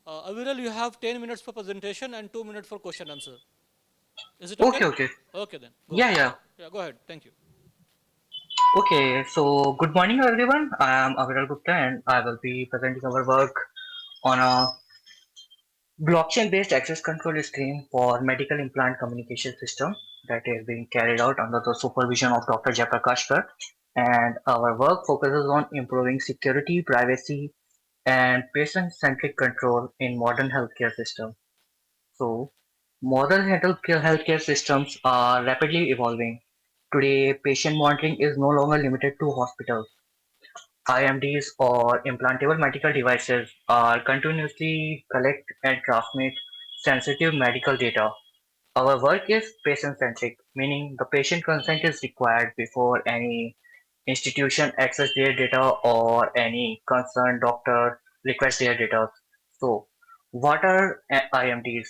Aviral, you have 10 minutes for presentation and 2 minutes for question answer. Is it okay? Okay, okay. Okay then, go Yeah, ahead. yeah. Yeah, go ahead. Thank you. Okay, so good morning, everyone. I am Aviral Gupta, and I will be presenting our work on a blockchain-based access control scheme for medical implant communication system that is being carried out under the supervision of Dr. Jayaprakash Kar. And our work focuses on improving security, privacy, and patient-centric control in modern healthcare systems. So, modern healthcare systems are rapidly evolving. Today, patient monitoring is no longer limited to hospitals. IMDs or implantable medical devices are continuously collect and transmit sensitive medical data. Our work is patient-centric, meaning the patient consent is required before any institution access their data or any concerned doctor requests their data. So, what are IMDs?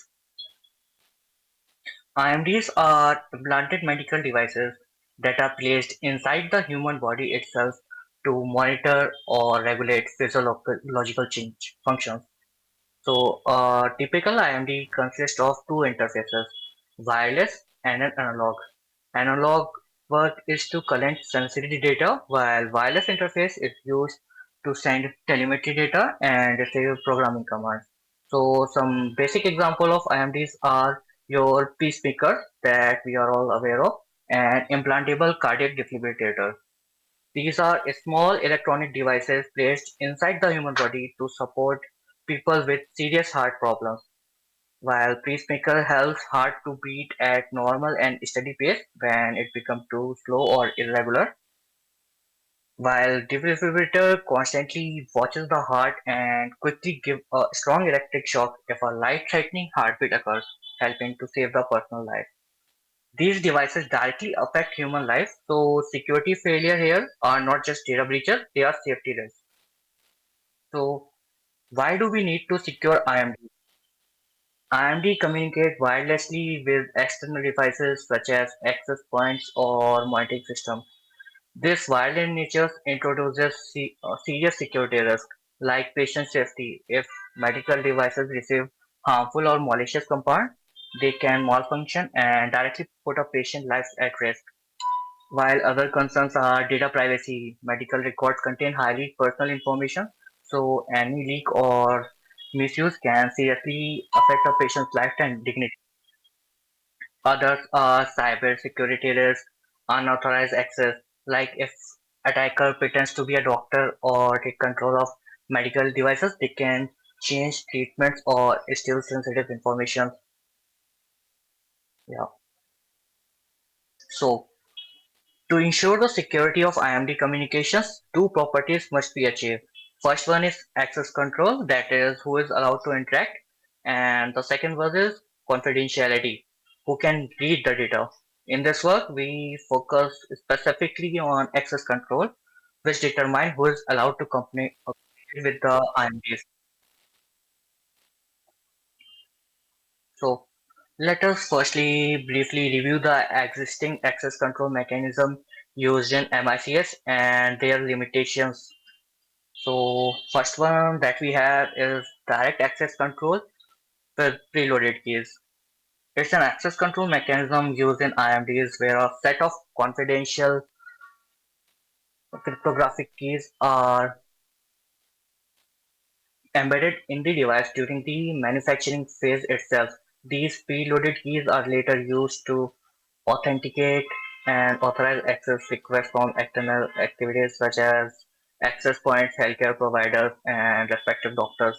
IMDs are implanted medical devices that are placed inside the human body itself to monitor or regulate physiological change functions. So, a typical IMD consists of two interfaces, wireless and an analog. Analog work is to collect sensitive data, while wireless interface is used to send telemetry data and receive programming commands. So some basic example of IMDs are your pacemaker that we are all aware of and implantable cardiac defibrillator. These are small electronic devices placed inside the human body to support people with serious heart problems. While pacemaker helps heart to beat at normal and steady pace when it becomes too slow or irregular, while defibrillator constantly watches the heart and quickly give a strong electric shock if a life-threatening heartbeat occurs, helping to save the personal life. These devices directly affect human life, so security failure here are not just data breaches, they are safety risks. So why do we need to secure IMD? IMD communicate wirelessly with external devices such as access points or monitoring systems. This wireless nature introduces serious security risks like patient safety. If medical devices receive harmful or malicious compound, they can malfunction and directly put a patient's life at risk. While other concerns are data privacy, medical records contain highly personal information, so any leak or misuse can seriously affect a patient's life and dignity. Others are cyber security risks, unauthorized access, like if attacker pretends to be a doctor or take control of medical devices, they can change treatments or steal sensitive information. Yeah. So to ensure the security of IMD communications, two properties must be achieved. First one is access control, that is who is allowed to interact, and the second one is confidentiality, who can read the data. In this work, we focus specifically on access control, which determine who is allowed to communicate with the IMDs. So let us firstly briefly review the existing access control mechanism used in MICS and their limitations. So first one that we have is direct access control with preloaded keys. It's an access control mechanism used in IMDs where a set of confidential cryptographic keys are embedded in the device during the manufacturing phase itself. These preloaded keys are later used to authenticate and authorize access requests from external activities such as access points, healthcare providers, and respective doctors.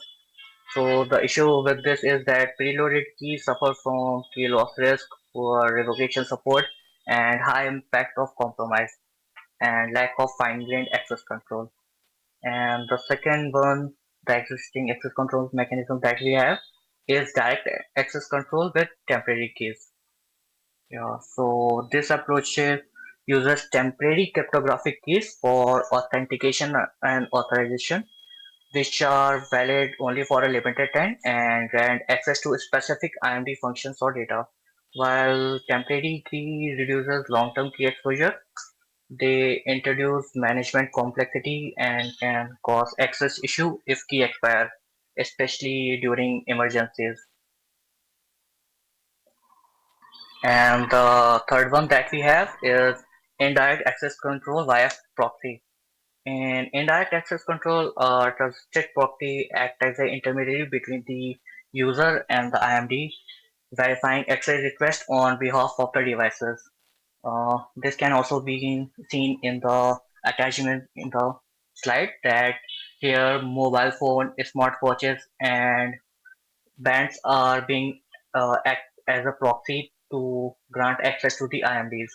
So the issue with this is that preloaded keys suffer from key loss risk, poor revocation support, and high impact of compromise and lack of fine-grained access control. And the second one, the existing access control mechanism that we have is direct access control with temporary keys. Yeah, so this approach uses temporary cryptographic keys for authentication and authorization, which are valid only for a limited time and grant access to specific IMD functions or data. While temporary key reduces long-term key exposure, they introduce management complexity and can cause access issue if key expire, especially during emergencies. And the third one that we have is indirect access control via proxy. In indirect access control, a trusted proxy acts as an intermediary between the user and the IMD, verifying access requests on behalf of the devices. This can also be seen in the attachment in the slide that here mobile phone, smartwatches, and bands are being act as a proxy to grant access to the IMDs.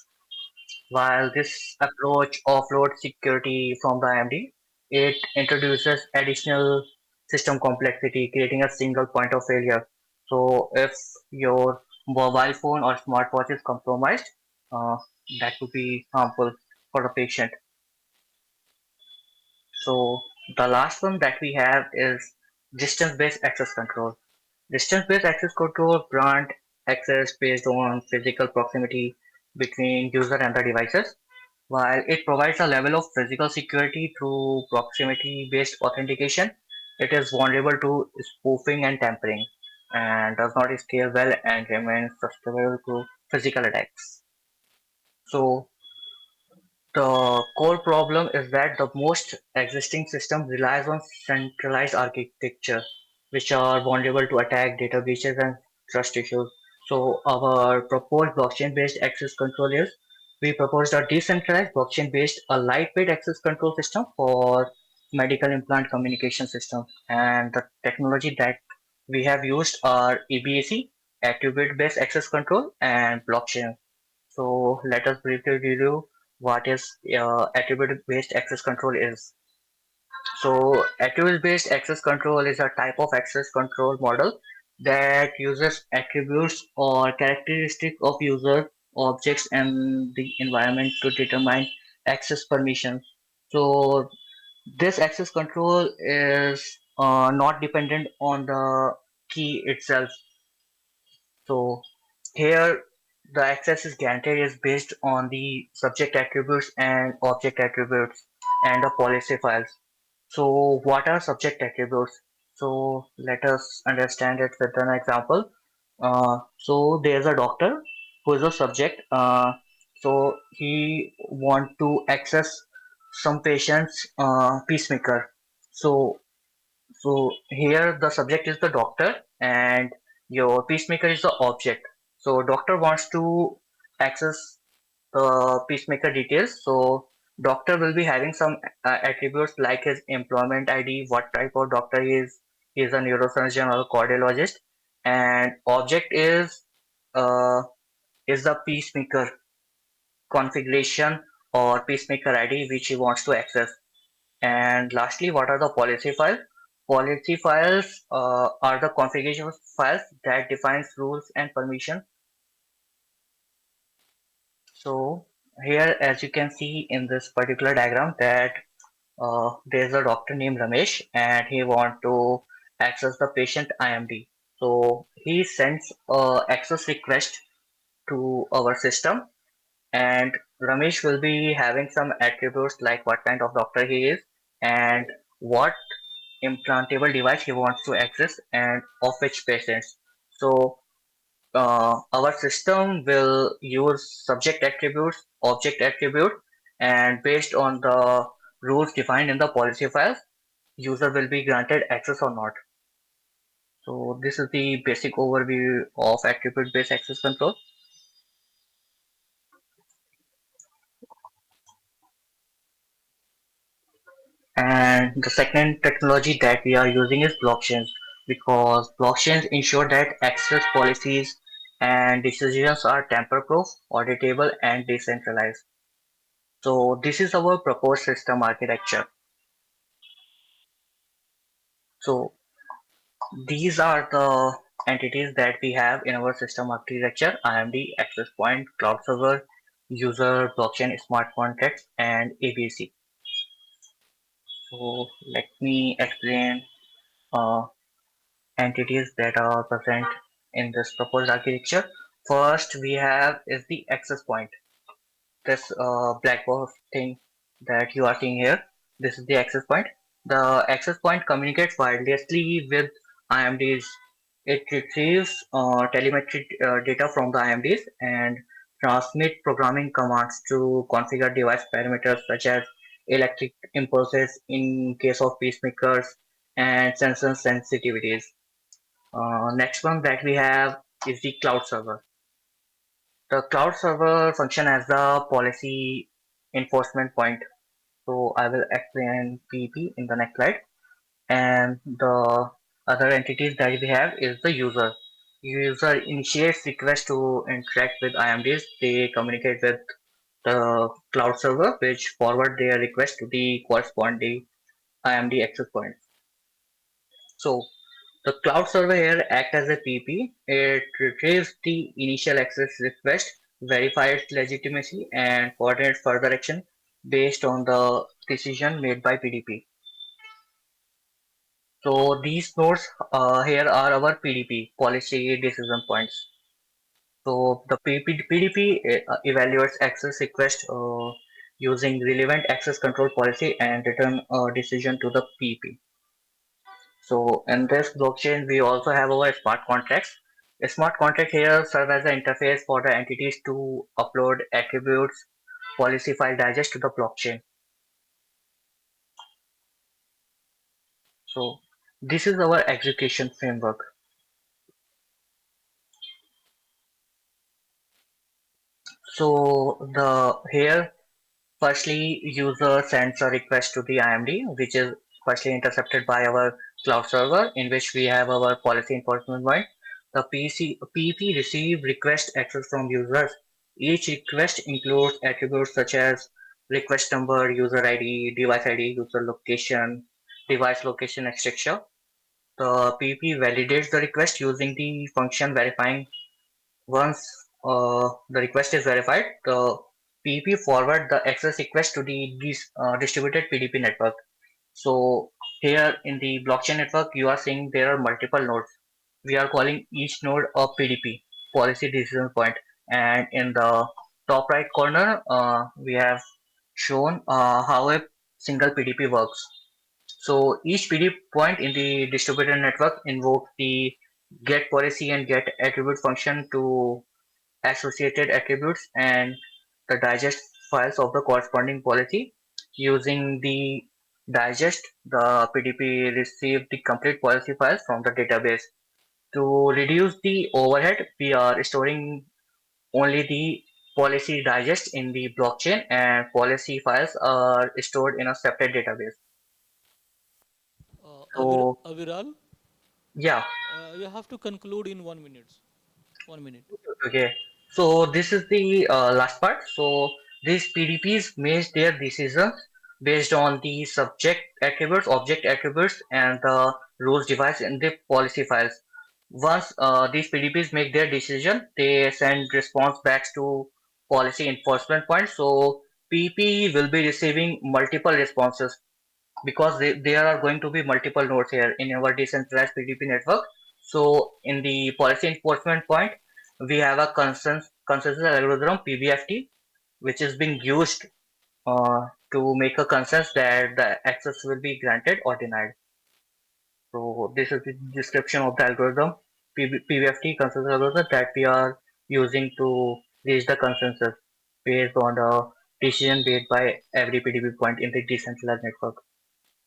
While this approach offloads security from the IMD, it introduces additional system complexity, creating a single point of failure. So if your mobile phone or smartwatch is compromised, uh, that could be harmful for the patient. So the last one that we have is distance-based access control. Distance-based access control grant access based on physical proximity between user and the devices. While it provides a level of physical security through proximity-based authentication, it is vulnerable to spoofing and tampering, and does not scale well and remains susceptible to physical attacks. So the core problem is that the most existing system relies on centralized architecture, which are vulnerable to attack, data breaches, and trust issues. So our proposed blockchain-based access control is we proposed a decentralized blockchain-based, a lightweight access control system for medical implant communication system. And the technology that we have used are EBAC, attribute-based access control, and blockchain. So let us briefly review what is attribute-based access control is. So attribute-based access control is a type of access control model that uses attributes or characteristics of user, objects, and the environment to determine access permissions. So this access control is not dependent on the key itself. So here the access is granted is based on the subject attributes and object attributes and the policy files. So what are subject attributes? So let us understand it with an example. So there's a doctor who is a subject. So he want to access some patient's pacemaker. So so here the subject is the doctor and your pacemaker is the object. So doctor wants to access the pacemaker details. So doctor will be having some attributes like his employment ID, what type of doctor he is a neurosurgeon or a cardiologist, and object uh, is the pacemaker configuration or pacemaker ID which he wants to access. And lastly, what are the policy files? Policy files are the configuration files that defines rules and permission. So here, as you can see in this particular diagram, that there's a doctor named Ramesh, and he want to access the patient IMD. So he sends a access request to our system, and Ramesh will be having some attributes like what kind of doctor he is and what implantable device he wants to access and of which patients. So our system will use subject attributes, object attribute, and based on the rules defined in the policy files, user will be granted access or not. So this is the basic overview of attribute-based access control. And the second technology that we are using is blockchains, because blockchains ensure that access policies and decisions are tamper-proof, auditable, and decentralized. So this is our proposed system architecture. So these are the entities that we have in our system architecture: IMD, access point, cloud server, user, blockchain, smart contracts, and ABC. So let me explain uh, entities that are present in this proposed architecture. First, we have is the access point. This black box thing that you are seeing here. This is the access point. The access point communicates wirelessly with IMDs. It retrieves telemetry data from the IMDs and transmit programming commands to configure device parameters such as electric impulses in case of pacemakers and sensor sensitivities. Next one that we have is the cloud server. The cloud server function as the policy enforcement point. So I will explain PEP in the next slide. And the other entities that we have is the user. User initiates request to interact with IMDs. They communicate with the cloud server, which forward their request to the corresponding IMD access point. So the cloud server here acts as a PP. It retrieves the initial access request, verifies legitimacy, and coordinates further action based on the decision made by PDP. So these nodes here are our PDP, policy decision points. So the PDP evaluates access request using relevant access control policy and return a decision to the PP. So in this blockchain, we also have our smart contracts. A smart contract here serve as an interface for the entities to upload attributes, policy file digest to the blockchain. So this is our execution framework. So the here firstly user sends a request to the IMD, which is firstly intercepted by our cloud server, in which we have our policy enforcement point. The PEP receive request access from users. Each request includes attributes such as request number, user ID, device ID, user location, device location, etc. The PEP validates the request using the function verifying. Once the request is verified, the PEP forward the access request to the distributed PDP network. So here in the blockchain network, you are seeing there are multiple nodes. We are calling each node a PDP, policy decision point. And in the top right corner, we have shown how a single PDP works. So each PDP point in the distributed network invokes the get policy and get attribute function to associated attributes and the digest files of the corresponding policy. Using the digest, the PDP received the complete policy files from the database. To reduce the overhead, we are storing only the policy digest in the blockchain, and policy files are stored in a separate database. So Aviral, yeah, you have to conclude in 1 minute. 1 minute. okay, so this is the last part. So these PDPs make their decisions based on the subject attributes, object attributes, and the rules defined in the policy files. Once these PDPs make their decision, they send response back to policy enforcement point. So PP will be receiving multiple responses because there are going to be multiple nodes here in our decentralized PDP network. So in the policy enforcement point, we have a consensus algorithm PBFT, which is being used to make a consensus that the access will be granted or denied. So this is the description of the algorithm, PBFT consensus algorithm that we are using to reach the consensus based on the decision made by every PDB point in the decentralized network.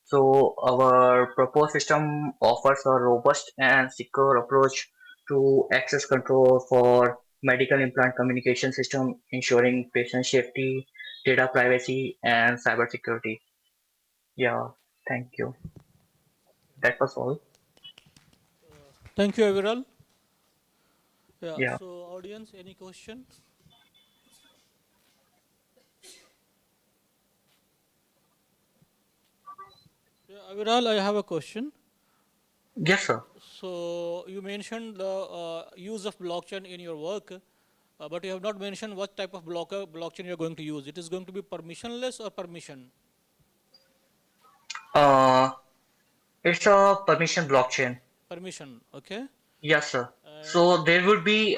So our proposed system offers a robust and secure approach to access control for medical implant communication system, ensuring patient safety, data privacy, and cybersecurity. Yeah, thank you. That was all. Thank you, Aviral. Yeah, Yeah. so audience, any question? Yeah, Aviral, I have a question. Yes, sir. So you mentioned the use of blockchain in your work, but you have not mentioned what type of blockchain you are going to use. It is going to be permissionless or permission? Uh, it's a permission blockchain. Permission, okay. Yes, sir. And So there would be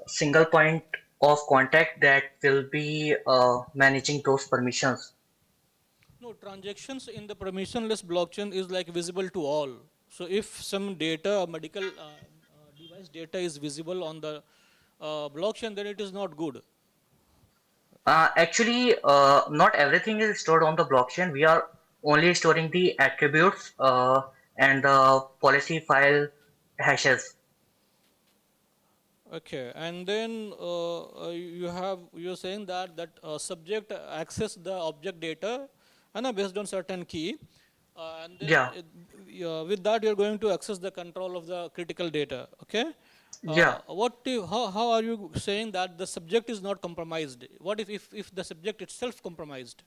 single point of contact that will be managing those permissions. no, transactions in the permissionless blockchain is like visible to all. So if some data, medical device data is visible on the blockchain, then it is not good. Actually, not everything is stored on the blockchain. We are only storing the attributes and the policy file hashes. Okay, and then you're saying that subject access the object data and based on certain key, and then Yeah, with that you're going to access the control of the critical data. Okay, yeah. how are you saying that the subject is not compromised? What if the subject itself compromised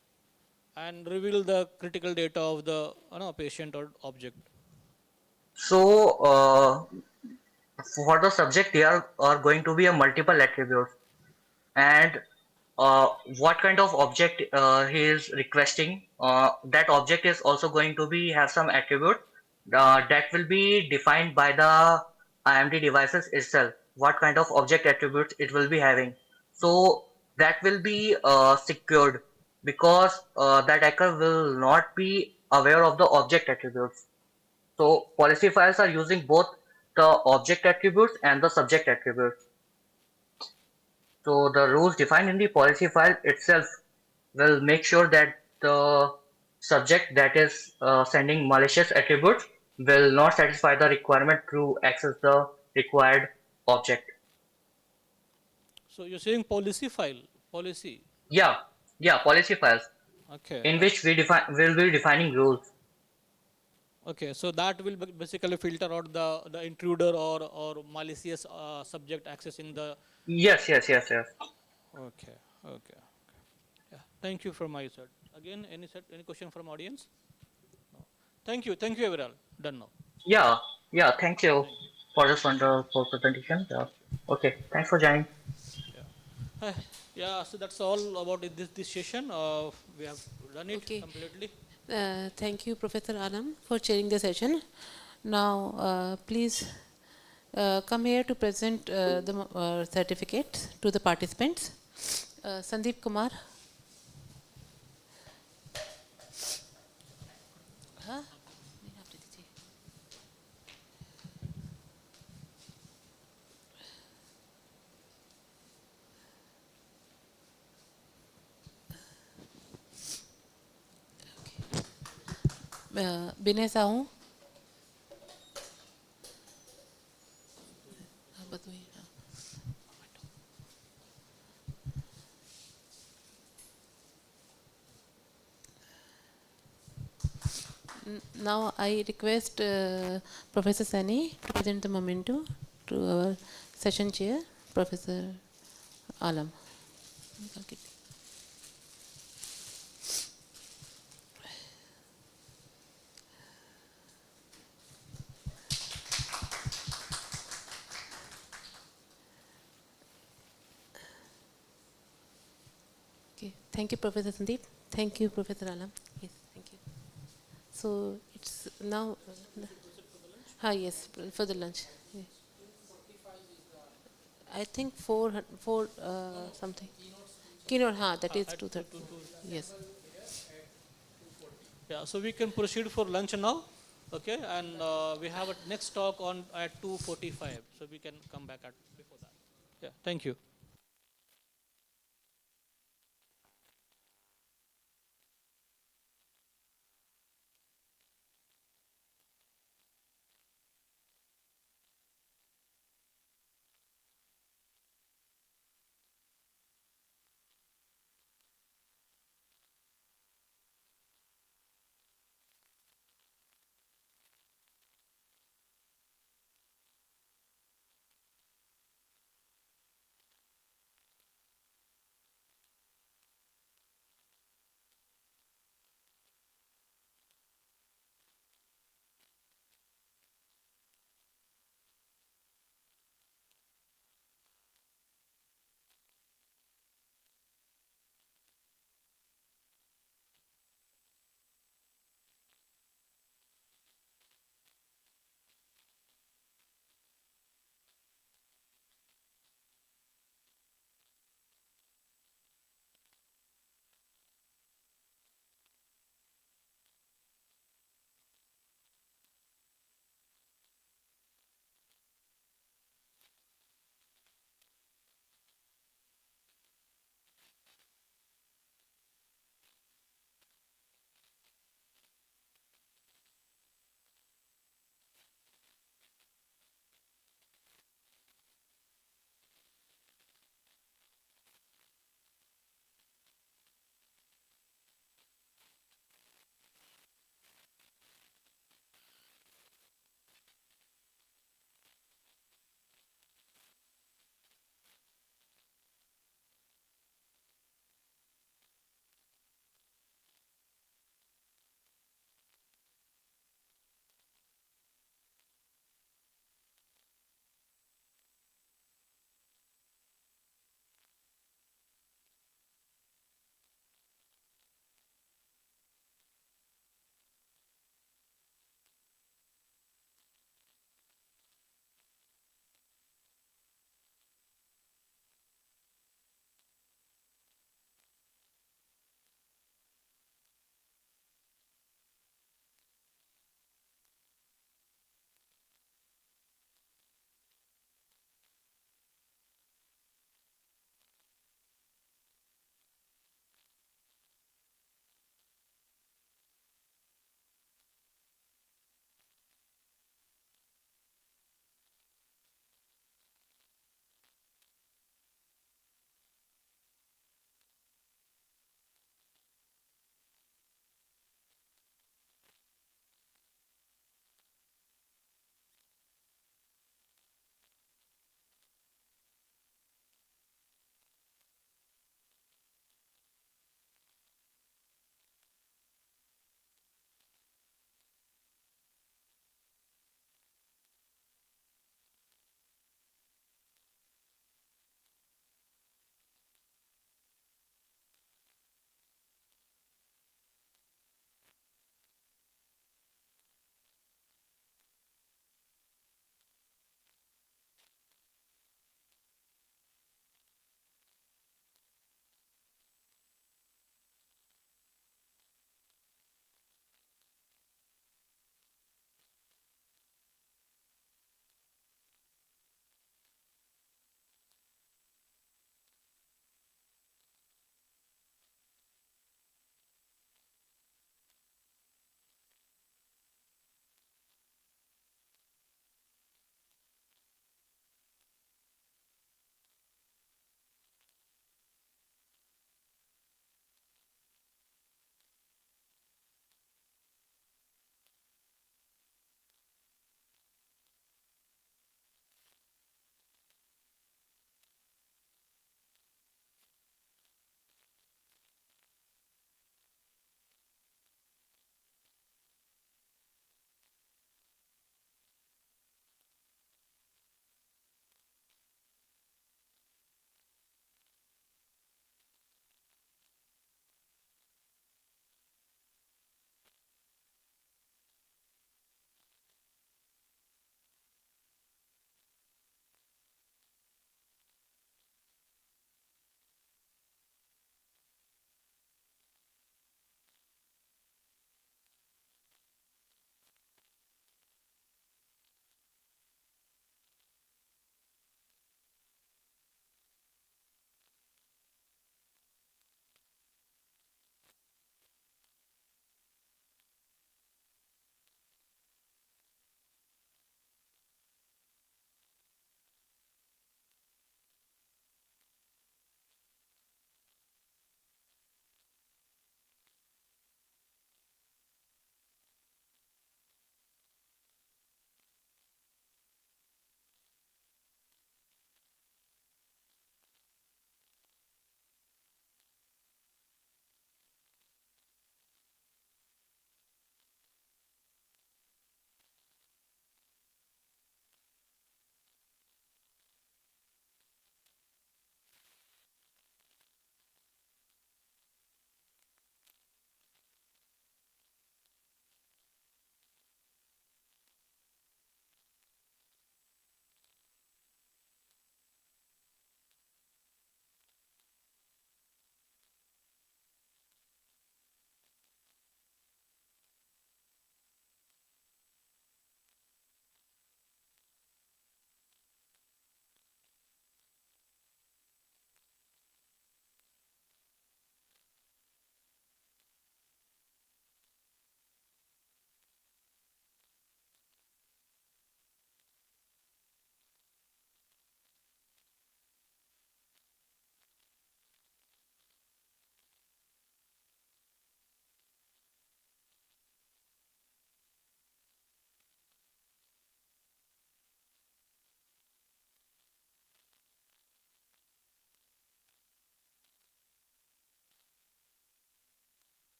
and reveal the critical data of the patient or object? So for the subject, there are going to be a multiple attributes, and what kind of object he is requesting. That object is also going to be have some attribute that will be defined by the IMD devices itself. What kind of object attributes it will be having. So that will be secured because that hacker will not be aware of the object attributes. So policy files are using both the object attributes and the subject attributes. So the rules defined in the policy file itself will make sure that the subject that is sending malicious attributes will not satisfy the requirement to access the required object. So you're saying policy file, policy. Yeah, yeah, policy files Okay. in which we define will be defining rules. Okay, so that will basically filter out the intruder or malicious subject accessing the. Yes, yes, yes, yes. Okay, okay. Yeah, thank you from my side. Again, any question from audience? No. Thank you, everyone. Done now. Yeah, yeah. Thank you Thank you. for this wonderful presentation. Yeah. Okay, thanks for joining. Yeah. Yeah, so that's all about this session. We have done it Okay. completely. Thank you, Professor Alam, for chairing the session. Now, please come here to present the certificate to the participants. Sandeep Kumar. Huh? Binay Sahu. Now I request Professor Sani to present the memento to our session chair, Professor Alam. Okay, thank you, Professor Sandeep. Thank you, Professor Alam. Yes, thank you. So it's now. Yes, for the lunch. Yeah. I think four something. Keynote, that is At 2:30. Yes. Yeah, so we can proceed for lunch now. Okay, and we have a next talk on at 2:45. So we can come back at before that. Yeah, thank you.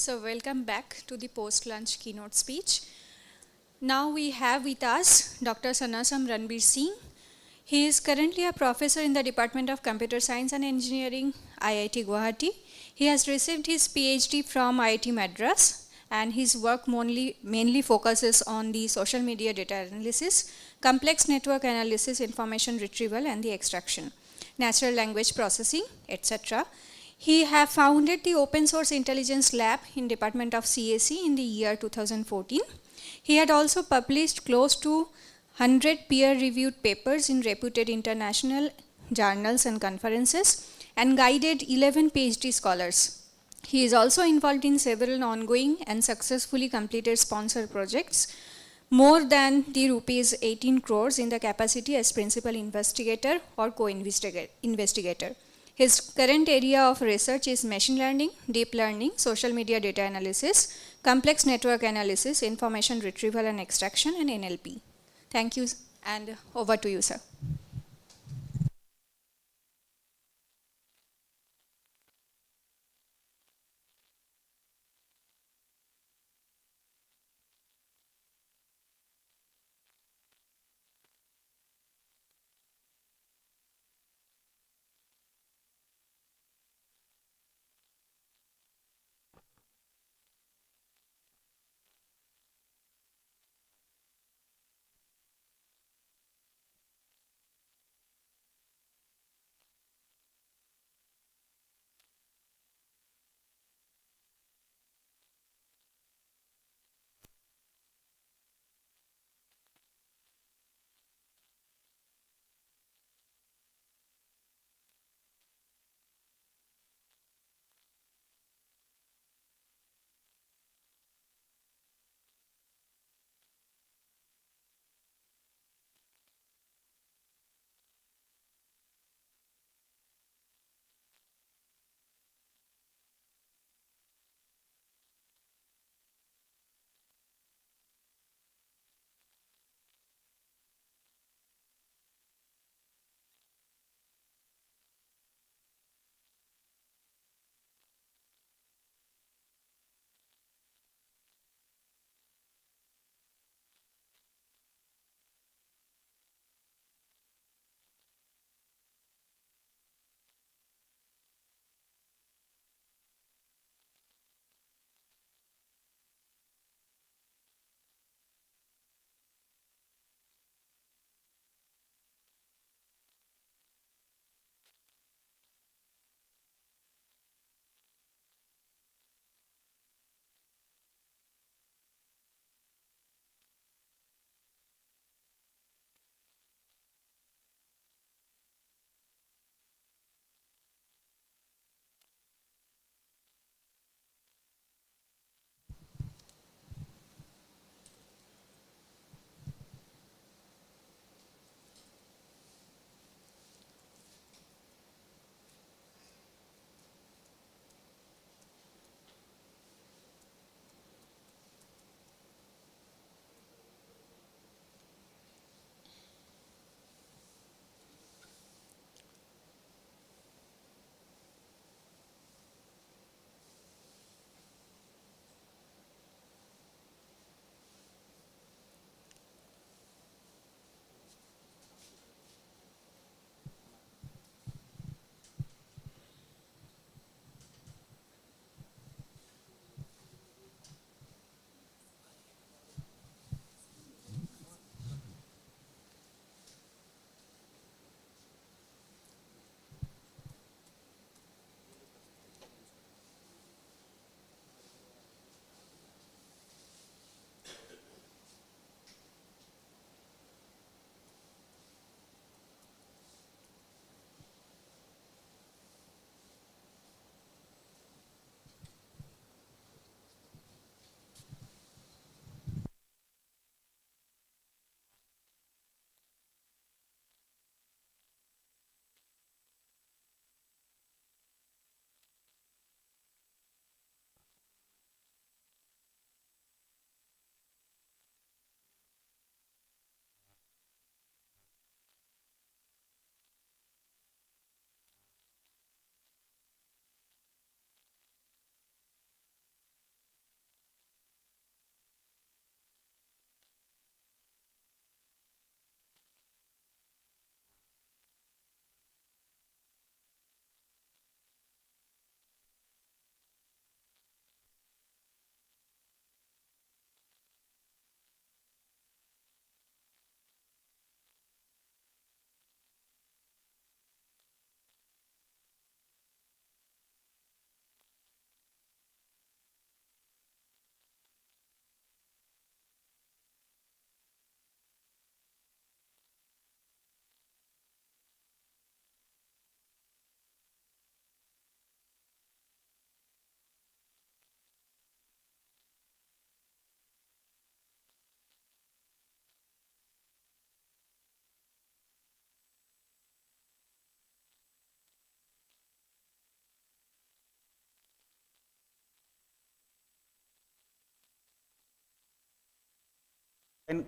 So welcome back to the post-lunch keynote speech. Now we have with us Dr. Sanasam Ranbir Singh. He is currently a professor in the Department of Computer Science and Engineering, IIT Guwahati. He has received his PhD from IIT Madras, and his work mainly focuses on the social media data analysis, complex network analysis, information retrieval and the extraction, natural language processing, etc. He have founded the Open Source Intelligence Lab in Department of CAC in the year 2014. He had also published close to 100 peer-reviewed papers in reputed international journals and conferences, and guided 11 PhD scholars. He is also involved in several ongoing and successfully completed sponsor projects, more than the rupees 18 crores in the capacity as principal investigator or co-investigator. His current area of research is machine learning, deep learning, social media data analysis, complex network analysis, information retrieval and extraction, and NLP. Thank you, and over to you, sir.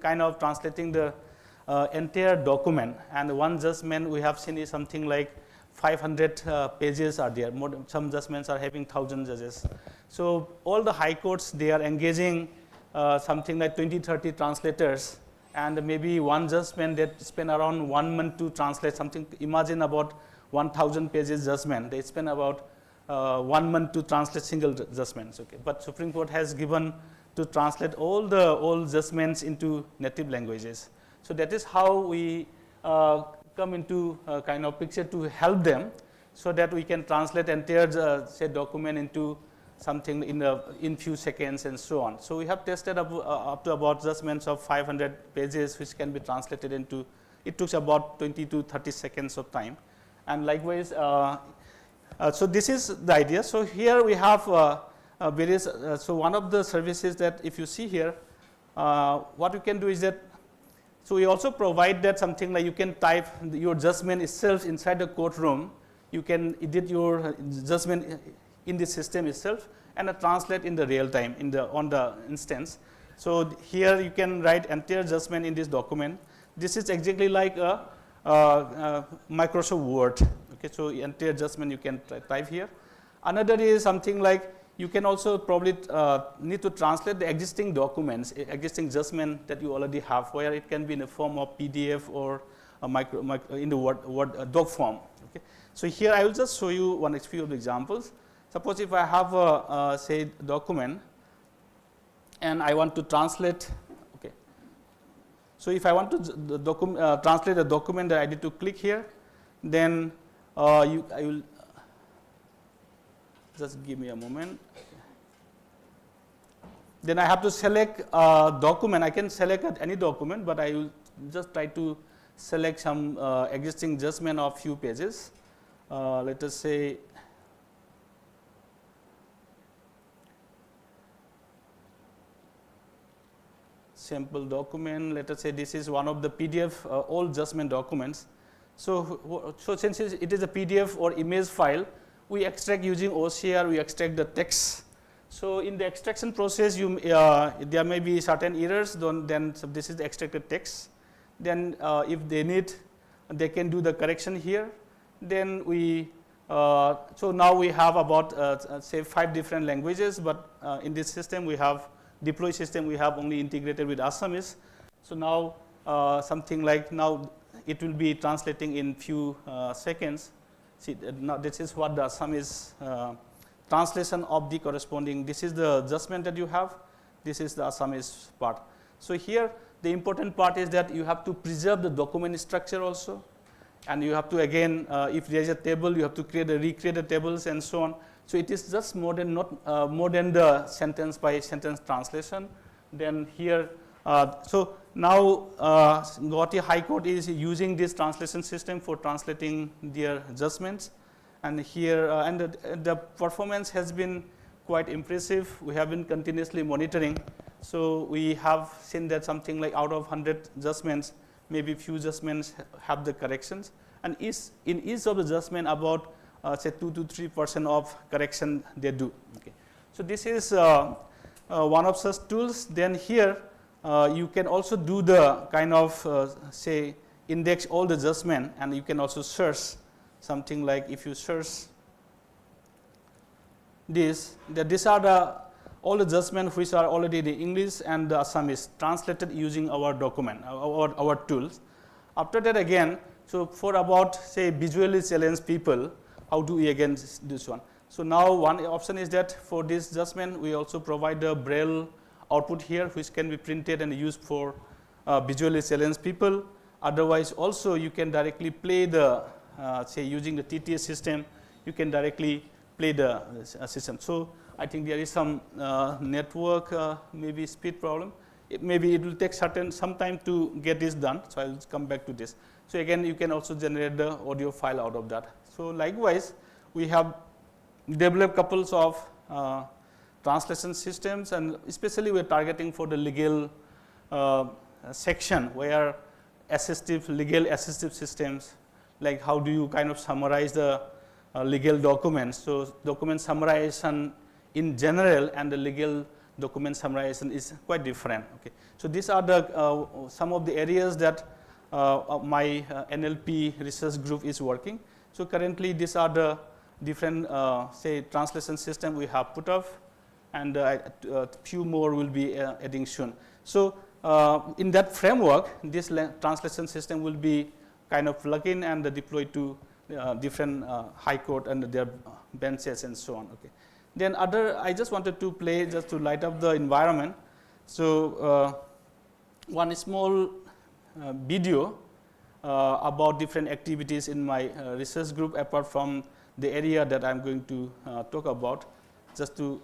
kind of translating the entire document, and one judgment we have seen is something like 500 pages are there. Some judgments are having 1,000 judges. So all the high courts, they are engaging something like 20-30 translators, and maybe one judgment that spend around 1 month to translate something. Imagine about 1,000 pages judgment. They spend about 1 month to translate single judgments. Okay, but Supreme Court has given to translate all judgments into native languages. So that is how we come into kind of picture to help them, so that we can translate entire say document into something in few seconds and so on. So we have tested up to about judgments of 500 pages, which can be translated into, it took about 20 to 30 seconds of time. And likewise, so this is the idea. So here we have various, so one of the services that if you see here, what you can do is that, so we also provide that something like you can type your judgment itself inside the courtroom. You can edit your judgment in the system itself and translate in the real time on the instance. So here you can write entire judgment in this document. This is exactly like a Microsoft Word. Okay, so entire judgment you can type here. Another is something like you can also probably need to translate the existing documents, existing judgment that you already have, where it can be in the form of PDF or in the Word doc form. Okay. So here I will just show you one few of the examples. Suppose if I have a say document and I want to translate. Okay. So if I want to translate a document, that I need to click here. Then I will just give me a moment. Then I have to select a document. I can select any document, but I will just try to select some existing judgment of few pages. Let us say sample document. Let us say this is one of the PDF all judgment documents. So since it is a PDF or image file, we extract using OCR, we extract the text. So in the extraction process, there may be certain errors, then so this is the extracted text. Then if they need, they can do the correction here. Then so now we have about say 5 different languages, but in this system we have, deploy system, we have only integrated with Assamese. So now something like now it will be translating in few seconds. See, now this is what the Assamese translation of the corresponding, this is the judgment that you have, this is the Assamese part. So here the important part is that you have to preserve the document structure also, and you have to again, if there is a table, you have to recreate the tables and so on. So it is just more than the sentence by sentence translation. Then here, so now Guwahati High Court is using this translation system for translating their judgments, and here and the performance has been quite impressive. We have been continuously monitoring. So we have seen that something like out of 100 judgments, maybe few judgments have the corrections, and in each of the judgment about say 2 to 3% of correction they do. Okay. So this is one of such tools. Then here you can also do the kind of say index all the judgment, and you can also search something like if you search this, that these are all the judgments which are already in English and the Assamese translated using our document, our tools. After that again, so for about say visually challenged people, how do we again do this one? So now one option is that for this judgment we also provide the Braille output here, which can be printed and used for visually challenged people. Otherwise also you can directly play the say using the TTS system, you can directly play the system. So I think there is some network maybe speed problem. Maybe it will take some time to get this done. So I will come back to this. So again, you can also generate the audio file out of that. So likewise, we have developed couples of translation systems, and especially we are targeting for the legal section where legal assistive systems, like how do you kind of summarize the legal documents. So document summarization in general and the legal document summarization is quite different. Okay. So these are the some of the areas that my NLP research group is working. So currently these are the different say translation system we have put up, and few more will be adding soon. So in that framework, this translation system will be kind of plug in and deployed to different high court and their benches and so on. Okay. Then I just wanted to play just to light up the environment. So one small video about different activities in my research group apart from the area that I'm going to talk about, just to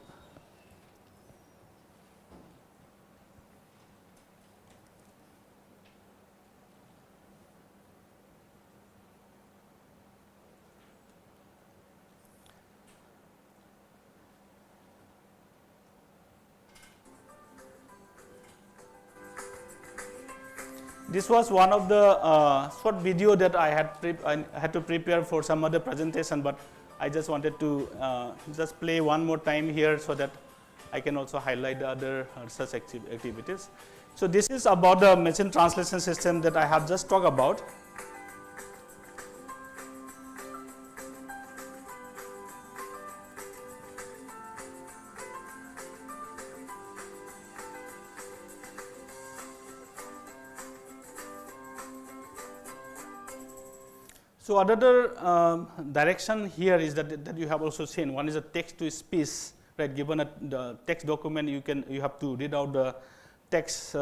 this was one of the short video that I had to prepare for some other presentation, but I just wanted to just play one more time here so that I can also highlight the other research activities. So this is about the machine translation system that I have just talked about. So another direction here is that you have also seen. One is a text to speech, right? Given the text document, you have to read out the text,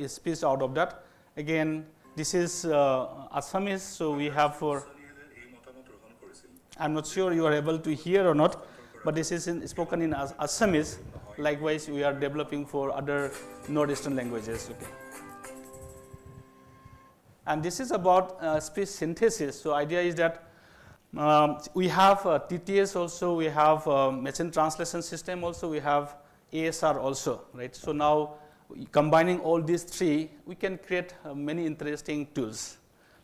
speech out of that. Again, this is Assamese, so we have for. I'm not sure you are able to hear or not, but this is spoken in Assamese. Likewise, we are developing for other northeastern languages. Okay. And this is about speech synthesis. So idea is that we have TTS also, we have machine translation system also, we have ASR also, right? So now combining all these three, we can create many interesting tools.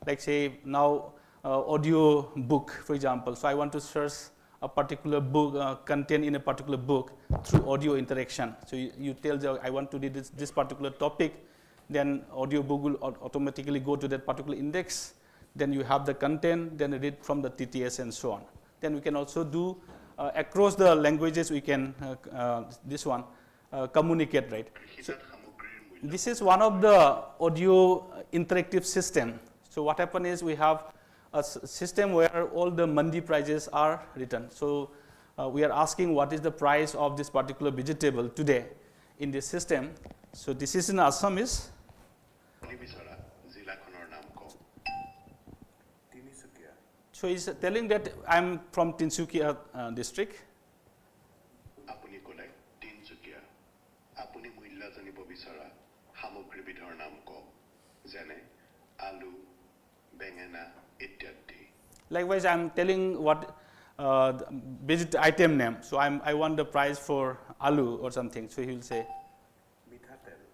Like say now audio book, for example. So I want to search a particular book, content in a particular book through audio interaction. So you tell I want to read this particular topic, then audiobook will automatically go to that particular index. Then you have the content, then read from the TTS and so on. Then we can also do across the languages. We can communicate, right? So this is one of the audio interactive system. So what happens is we have a system where all the mandi prices are written. So we are asking what is the price of this particular vegetable today in this system. So this is in Assamese. So he's telling that I'm from Tinsukia district. Likewise, I'm telling what item name. So I want the price for alu or something. So he will say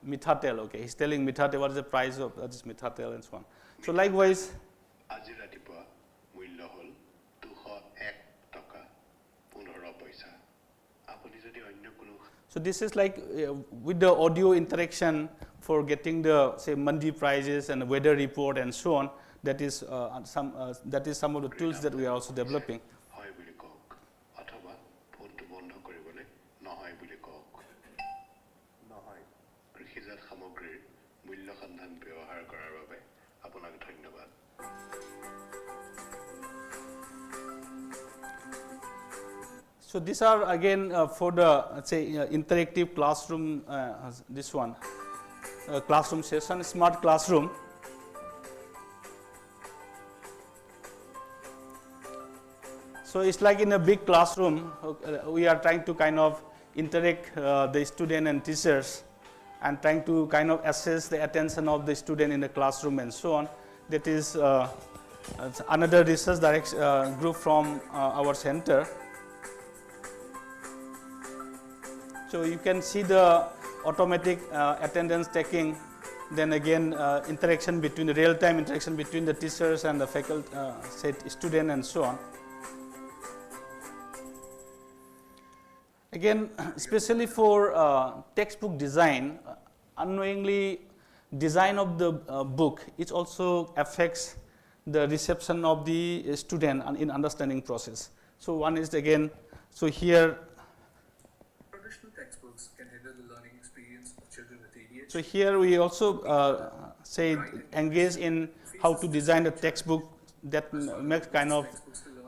mithatel. Okay, he's telling mithatel what is the price of this mithatel and so on. So likewise. So this is like with the audio interaction for getting the say mandi prices and weather report and so on. That is some of the tools that we are also developing. So these are again for the interactive classroom. This one, classroom session, smart classroom. So it's like in a big classroom. We are trying to kind of interact the student and teachers, and trying to kind of assess the attention of the student in the classroom and so on. That is another research group from our center. So you can see the automatic attendance taking, then again interaction between the real-time interaction between the teachers and the faculty, student and so on. Again, especially for textbook design, unknowingly design of the book, it also affects the reception of the student in understanding process. So one is again, so here, traditional textbooks can hinder the learning experience of children with ADHD. so here we also say engage in how to design a textbook that makes kind of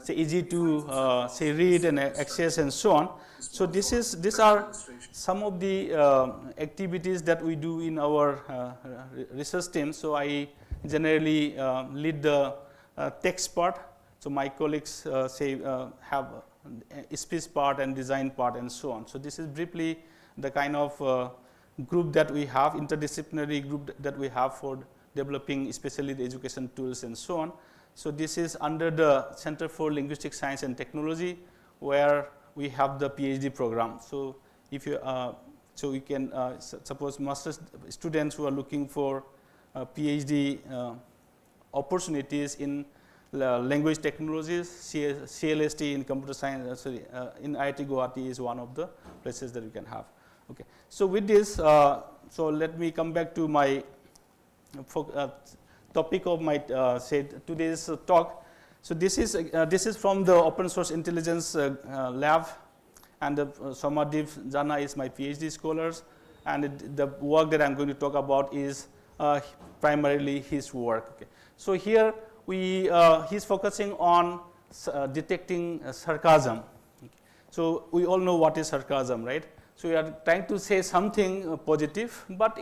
say easy to say read and access and so on. So these are some of the activities that we do in our research team. So I generally lead the text part. So my colleagues have speech part and design part and so on. So this is briefly the kind of group that we have, interdisciplinary group that we have for developing especially the education tools and so on. So this is under the Center for Linguistic Science and Technology, where we have the PhD program. So if you so we can suppose master's students who are looking for PhD opportunities in language technologies, CLST in computer science, in IIT Guwahati is one of the places that we can have. Okay. So with this, so let me come back to my topic of my today's talk. So this is from the Open Source Intelligence Lab, and Somadev Jana is my PhD scholars, and the work that I'm going to talk about is primarily his work. Okay. So here he's focusing on detecting sarcasm. Okay. So we all know what is sarcasm, right? So we are trying to say something positive, but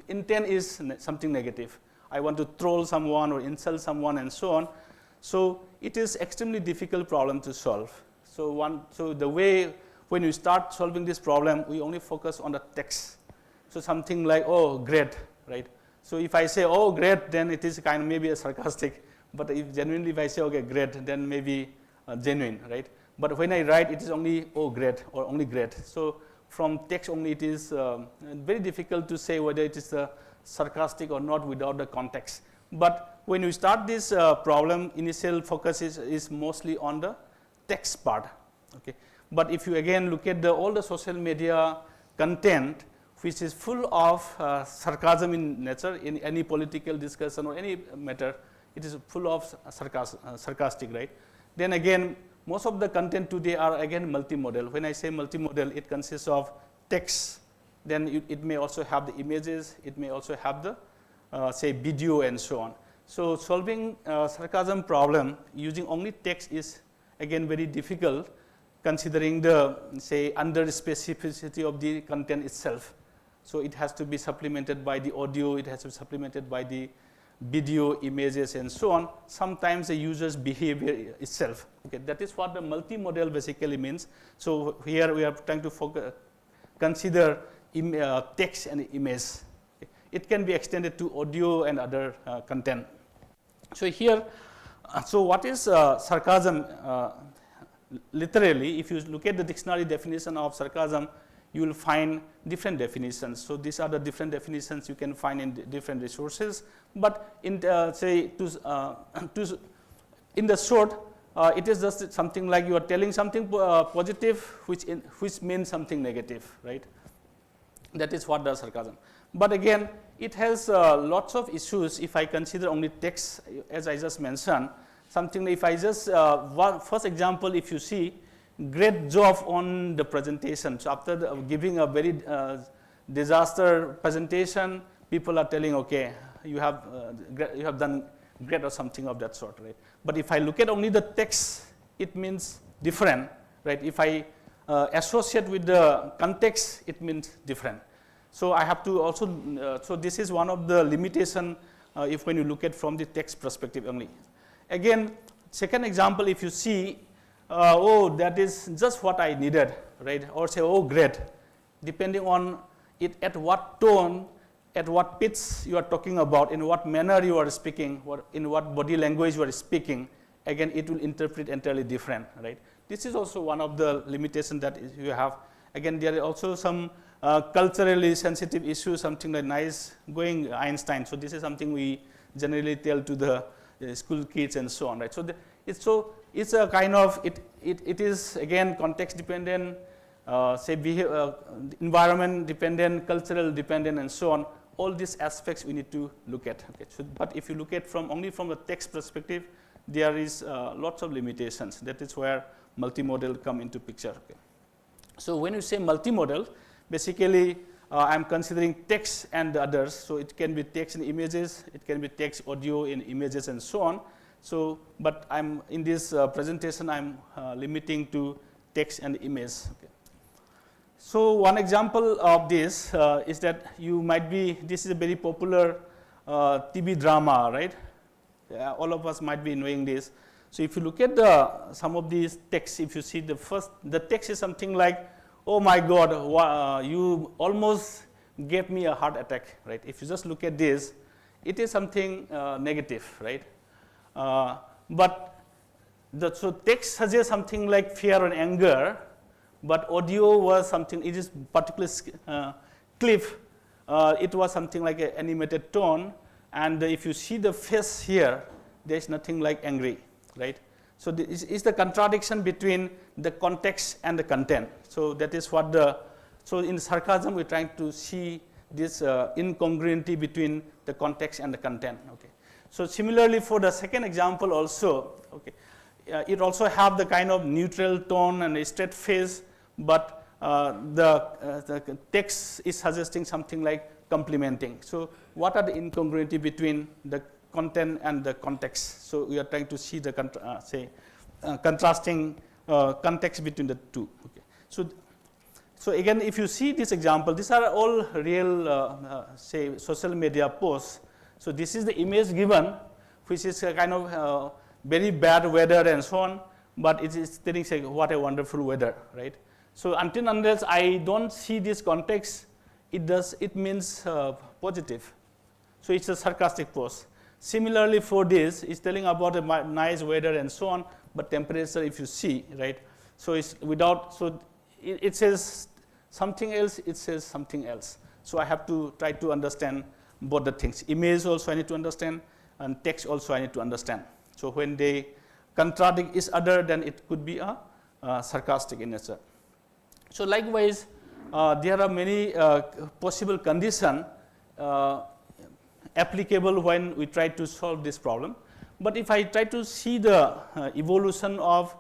intent is something negative. I want to troll someone or insult someone and so on. So it is extremely difficult problem to solve. So the way when you start solving this problem, we only focus on the text. So something like, oh, great, right? So if I say, oh, great, then it is kind of maybe a sarcastic. But if I say, okay, great, then maybe genuine, right? But when I write, it is only, oh, great, or only great. So from text only, it is very difficult to say whether it is sarcastic or not without the context. But when you start this problem, initial focus is mostly on the text part. Okay. But if you again look at all the social media content, which is full of sarcasm in nature, in any political discussion or any matter, it is full of sarcastic, right? Then again, most of the content today are again multimodal. When I say multimodal, it consists of text, then it may also have the images, it may also have the say video and so on. So solving sarcasm problem using only text is again very difficult, considering the say under specificity of the content itself. So it has to be supplemented by the audio, it has to be supplemented by the video, images and so on. Sometimes the user's behavior itself. Okay, that is what the multimodal basically means. So here we are trying to consider text and image. Okay. It can be extended to audio and other content. So here, so what is sarcasm? Literally, if you look at the dictionary definition of sarcasm, you will find different definitions. So these are the different definitions you can find in different resources. But in in the short, it is just something like you are telling something positive, which means something negative, right? That is what does sarcasm. But again, it has lots of issues. If I consider only text, as I just mentioned, something if I just first example, if you see, great job on the presentation. So after giving a very disaster presentation, people are telling, okay, you have done great or something of that sort, right? But if I look at only the text, it means different, right? If I associate with the context, it means different. So I have to also, so this is one of the limitation if when you look at from the text perspective only. Again, second example, if you see, oh, that is just what I needed, right? Or say, oh, great. Depending on it, at what tone, at what pitch you are talking about, in what manner you are speaking, in what body language you are speaking, again, it will interpret entirely different, right? This is also one of the limitations that you have. Again, there are also some culturally sensitive issues, something like nice going Einstein. So this is something we generally tell to the school kids and so on, right? So it's a kind of it is again context dependent. say environment dependent, cultural dependent, and so on. All these aspects we need to look at. Okay. So, but if you look at only from the text perspective, there is lots of limitations. That is where multimodal come into picture. Okay. So when you say multimodal, basically I'm considering text and the others. So it can be text and images, it can be text, audio, in images, and so on. So, but I'm in this presentation I'm limiting to text and image. Okay. So one example of this is that you might be, this is a very popular TV drama, right? All of us might be knowing this. So if you look at some of these texts, if you see the text is something like, oh my God, you almost gave me a heart attack, right? If you just look at this, it is something negative, right? So text suggests something like fear and anger, but audio was something, it is particular clip, it was something like an animated tone, and if you see the face here, there is nothing like angry, right? So this is the contradiction between the context and the content. So that is what so in sarcasm we're trying to see this incongruity between the context and the content. Okay. So similarly for the second example also, okay, it also have the kind of neutral tone and a straight face, but the text is suggesting something like complimenting. So what are the incongruity between the content and the context? So we are trying to see the contrasting context between the two. Okay. So again, if you see this example, these are all real say social media posts. So this is the image given, which is a kind of very bad weather and so on, but it is telling say what a wonderful weather, right? So unless I don't see this context, it means positive. So it's a sarcastic post. Similarly for this, it's telling about a nice weather and so on, but temperature if you see, right? So it's without, so it says something else, it says something else. So I have to try to understand both the things. Image also I need to understand, and text also I need to understand. So when they contradict each other, then it could be a sarcastic in nature. So likewise, there are many possible conditions applicable when we try to solve this problem. But if I try to see the evolution of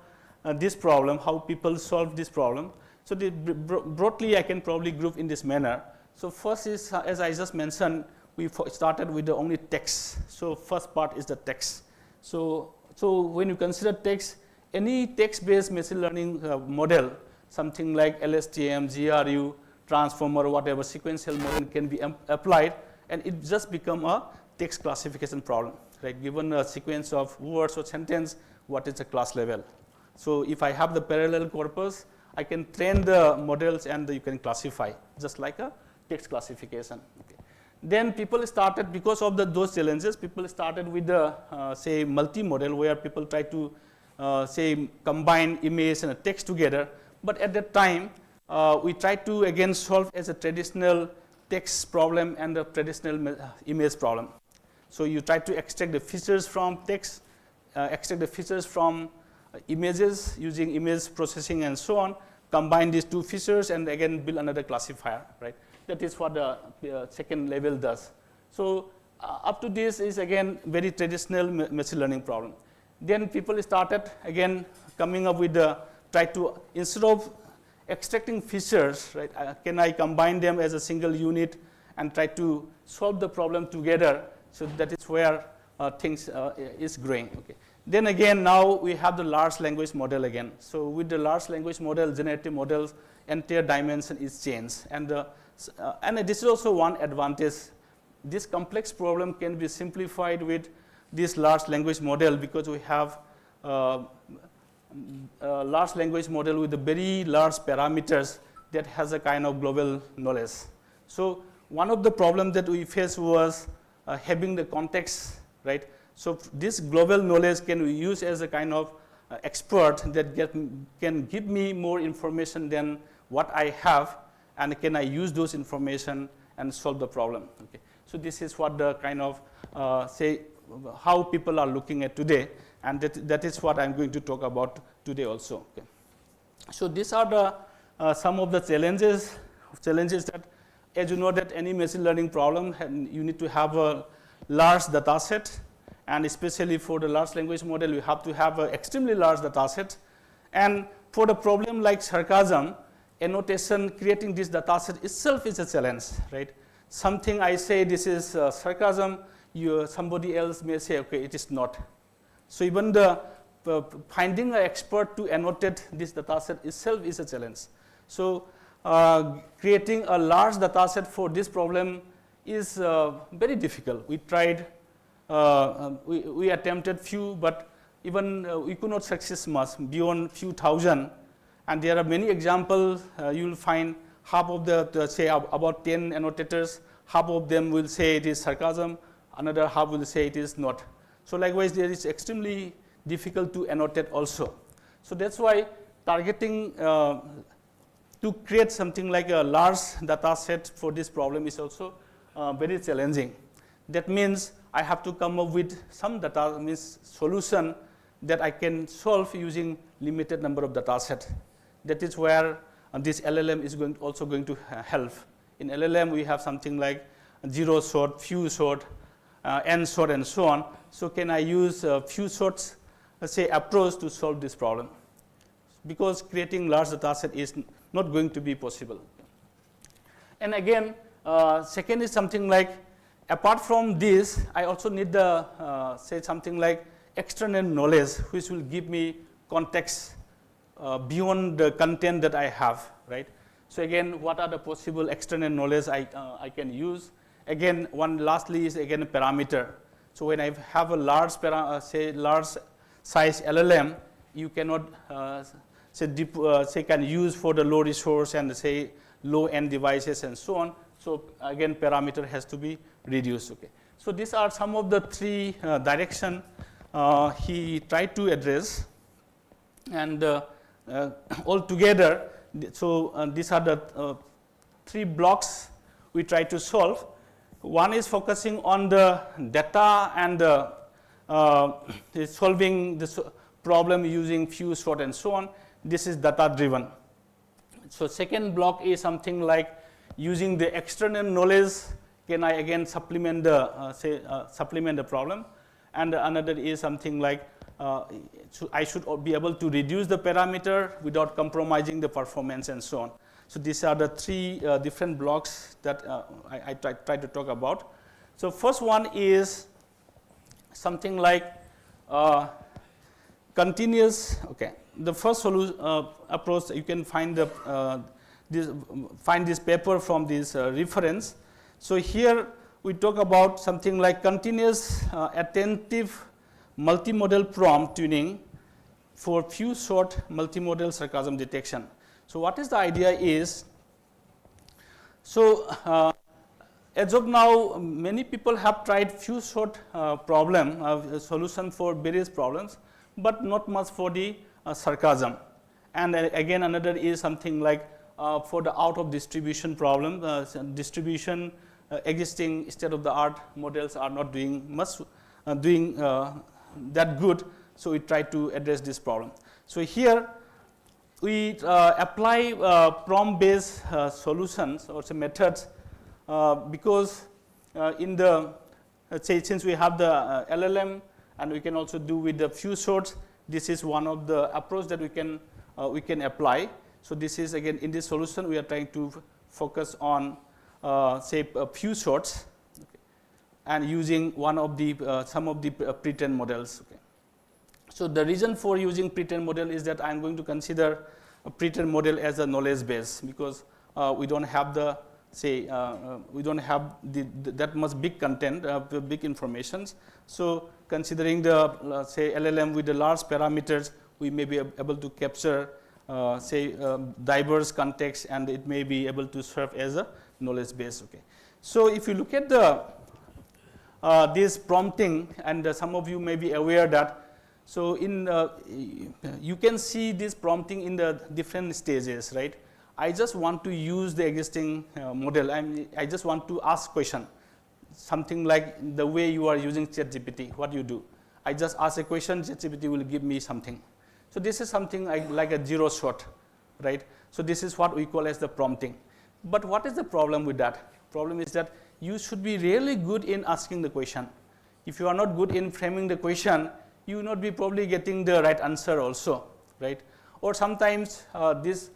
this problem, how people solve this problem, so broadly I can probably group in this manner. So first is, as I just mentioned, we started with the only text. So first part is the text. So when you consider text, any text-based machine learning model, something like LSTM, GRU, transformer, whatever sequential model can be applied, and it just become a text classification problem, right? Given a sequence of words or sentence, what is the class level? So if I have the parallel corpus, I can train the models and you can classify, just like a text classification. Okay. Then people started, because of those challenges, people started with the say multi-model, where people try to say combine image and text together. But at that time, we tried to again solve as a traditional text problem and a traditional image problem. So you try to extract the features from text, extract the features from images using image processing and so on, combine these two features and again build another classifier, right? That is what the second level does. So up to this is again very traditional machine learning problem. Then people started again coming up with the, try to, instead of extracting features, right, can I combine them as a single unit and try to solve the problem together? So that is where things is growing. Okay. Then again, now we have the large language model again. So with the large language model, generative models, entire dimension is changed. And this is also one advantage. This complex problem can be simplified with this large language model, because we have large language model with the very large parameters that has a kind of global knowledge. So one of the problems that we faced was having the context, right? So this global knowledge can be used as a kind of expert that can give me more information than what I have, and can I use those information and solve the problem. Okay. So this is what the kind of say how people are looking at today, and that is what I'm going to talk about today also. Okay. So these are the some of the challenges that, as you know, that any machine learning problem, you need to have a large data set, and especially for the large language model, you have to have an extremely large data set. And for the problem like sarcasm, annotation, creating this data set itself is a challenge, right? Something I say this is sarcasm, somebody else may say, okay, it is not. So even the finding an expert to annotate this data set itself is a challenge. So creating a large data set for this problem is very difficult. We tried, we attempted few, but even we could not succeed much beyond few thousand. And there are many examples. You will find half of the say about 10 annotators, half of them will say it is sarcasm, another half will say it is not. So likewise, there is extremely difficult to annotate also. So that's why targeting to create something like a large data set for this problem is also very challenging. That means I have to come up with some data solution that I can solve using limited number of data set. That is where this LLM is also going to help. In LLM, we have something like zero sort, few sort, n sort, and so on. So can I use a few sorts, say, approach to solve this problem? Because creating large data set is not going to be possible. And again, second is something like, apart from this, I also need the, say something like external knowledge, which will give me context beyond the content that I have, right? So again, what are the possible external knowledge I can use? Again, lastly is again a parameter. So when I have a large, say large size LLM, you cannot say can use for the low resource and say low end devices and so on. So again, parameter has to be reduced. Okay. So these are some of the three direction he tried to address, and all together. So these are the three blocks we try to solve. One is focusing on the data and solving this problem using few sort and so on. This is data driven. So second block is something like using the external knowledge. Can I again supplement the supplement the problem? And another is something like so I should be able to reduce the parameter without compromising the performance and so on. So these are the three different blocks that I try to talk about. So first one is something like continuous. Okay, the first approach, you can find this paper from this reference. So here we talk about something like continuous attentive multimodal prompt tuning for few short multimodal sarcasm detection. So what is the idea is, so as of now, many people have tried few short solution for various problems, but not much for the sarcasm. And again, another is something like for the out of distribution problem, distribution existing state-of-the-art models are not doing much, that good. So we try to address this problem. So here we apply prompt-based solutions or say methods because in the say since we have the LLM and we can also do with the few sorts. This is one of the approach that we can apply. So this is again in this solution we are trying to focus on say a few sorts, okay, and using one of the some of the pre-trained models. Okay. So the reason for using pre-trained model is that I am going to consider a pre-trained model as a knowledge base because we don't have the say we don't have that much big content, big informations. So considering the say LLM with the large parameters, we may be able to capture say diverse context, and it may be able to serve as a knowledge base. Okay. So if you look at the this prompting, and some of you may be aware that. So in you can see this prompting in the different stages, right? I just want to use the existing model. I just want to ask question, something like the way you are using ChatGPT. What you do? I just ask a question. ChatGPT will give me something. So this is something like a zero shot, right? So this is what we call as the prompting. But what is the problem with that? Problem is that you should be really good in asking the question. If you are not good in framing the question, you will not be probably getting the right answer also, right? Or sometimes this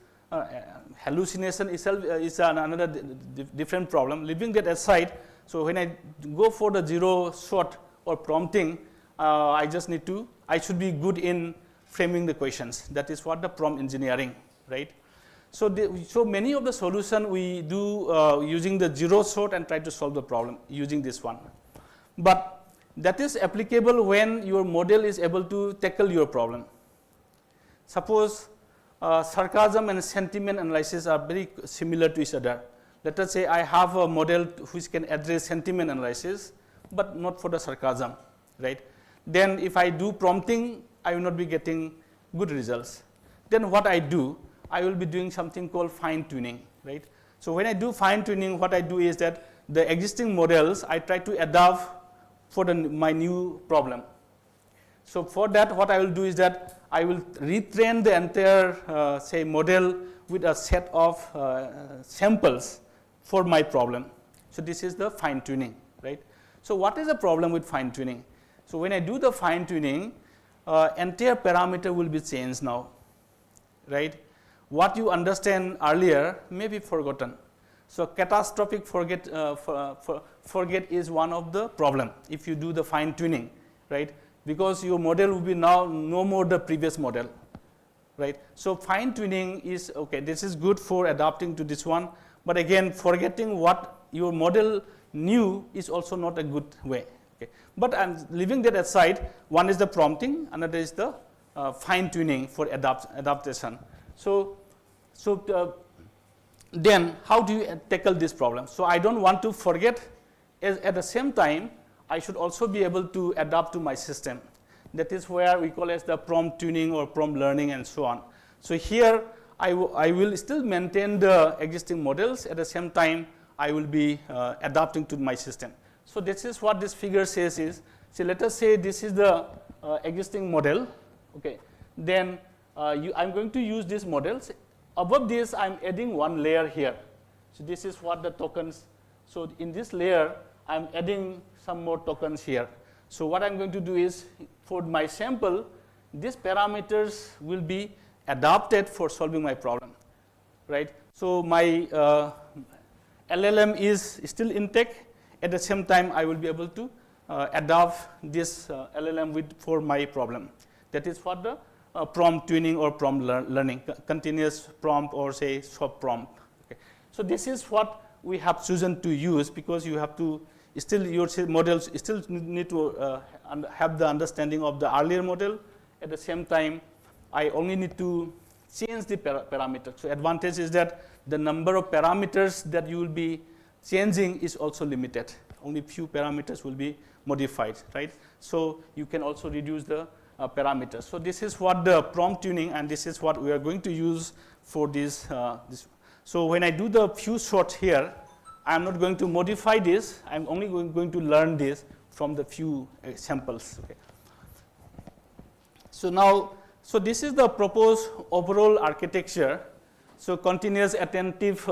hallucination itself is another different problem. Leaving that aside, so when I go for the zero shot or prompting, I should be good in framing the questions. That is what the prompt engineering, right? So, so many of the solution we do using the zero shot and try to solve the problem using this one. But that is applicable when your model is able to tackle your problem. Suppose sarcasm and sentiment analysis are very similar to each other. Let us say I have a model which can address sentiment analysis, but not for the sarcasm, right? Then if I do prompting, I will not be getting good results. Then what I do, I will be doing something called fine tuning, right? So when I do fine tuning, what I do is that the existing models I try to adapt for my new problem. So for that, what I will do is that I will retrain the entire say model with a set of samples for my problem. So this is the fine tuning, right? So what is the problem with fine tuning? So when I do the fine tuning, entire parameter will be changed now, right? What you understand earlier may be forgotten. So catastrophic forget is one of the problem if you do the fine tuning, right? Because your model will be now no more the previous model, right? So fine tuning is okay. This is good for adapting to this one, but again, forgetting what your model knew is also not a good way. Okay, but I'm leaving that aside. One is the prompting, another is the fine tuning for adaptation. So then how do you tackle this problem? So I don't want to forget. At the same time, I should also be able to adapt to my system. That is where we call as the prompt tuning or prompt learning and so on. So here I will still maintain the existing models. At the same time, I will be adapting to my system. So this is what this figure says is, so let us say this is the existing model. Okay, then I'm going to use these models. Above this, I'm adding one layer here. So this is what the tokens. So in this layer, I'm adding some more tokens here. So what I'm going to do is, for my sample, these parameters will be adapted for solving my problem, right? So my LLM is still intact. At the same time, I will be able to adapt this LLM for my problem. That is what the prompt tuning or prompt learning, continuous prompt or say sub prompt. Okay. So this is what we have chosen to use, because you have to still, your models still need to have the understanding of the earlier model. At the same time, I only need to change the parameters. So advantage is that the number of parameters that you will be changing is also limited. Only few parameters will be modified, right? So you can also reduce the parameters. So this is what the prompt tuning, and this is what we are going to use for this. So when I do the few shots here, I am not going to modify this. I am only going to learn this from the few samples. Okay. So now, so this is the proposed overall architecture. So continuous attentive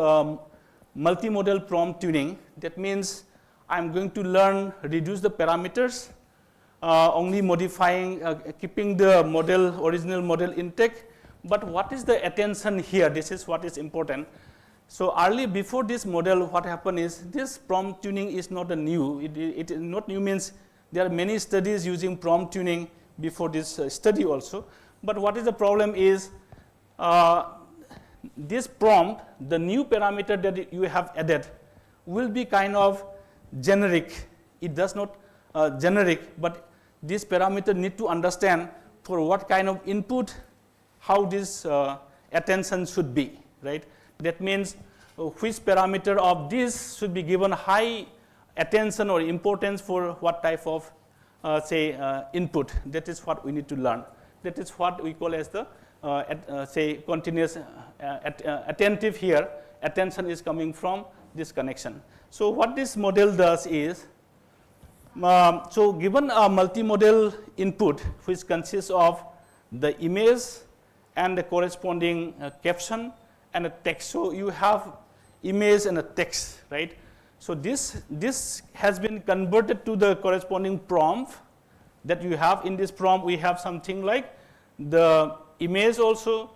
multimodal prompt tuning. That means I am going to learn, reduce the parameters, only modifying, keeping the model, original model intact. But what is the attention here? This is what is important. So early before this model, what happened is this prompt tuning is not a new. It is not new means there are many studies using prompt tuning before this study also. But what is the problem is this prompt, the new parameter that you have added will be kind of generic. It does not generic, but this parameter need to understand for what kind of input, how this attention should be, right? That means which parameter of this should be given high attention or importance for what type of say input. That is what we need to learn. That is what we call as the say continuous attentive here. Attention is coming from this connection. So what this model does is, so given a multimodal input which consists of the image and the corresponding caption and a text. So you have image and a text, right? So this has been converted to the corresponding prompt that you have. In this prompt, we have something like the image also,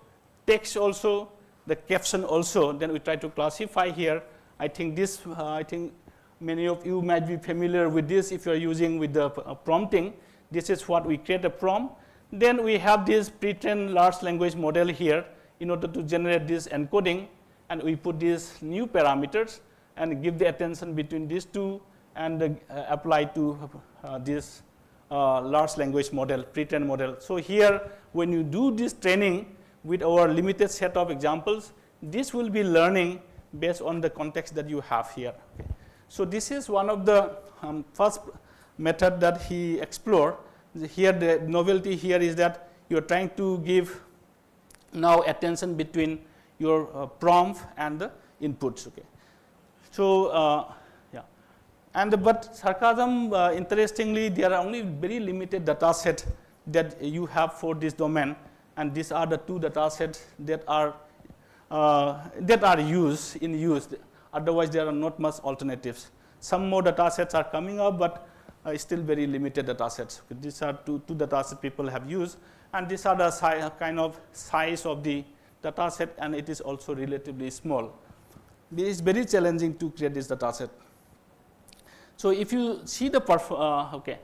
text also, the caption also. Then we try to classify here. I think this, I think many of you might be familiar with this if you are using with the prompting. This is what we create a prompt. Then we have this pre-trained large language model here in order to generate this encoding, and we put these new parameters and give the attention between these two and apply to this large language model, pre-trained model. So here, when you do this training with our limited set of examples, this will be learning based on the context that you have here. Okay. So this is one of the first method that he explored. Here the novelty here is that you're trying to give now attention between your prompt and the inputs. Okay. So yeah, and but sarcasm, interestingly, there are only very limited data set that you have for this domain, and these are the two data sets that are used. Otherwise, there are not much alternatives. Some more data sets are coming up, but still very limited data sets. Okay. These are two data sets people have used, and these are the kind of size of the data set, and it is also relatively small. It is very challenging to create this data set. So if you see the okay,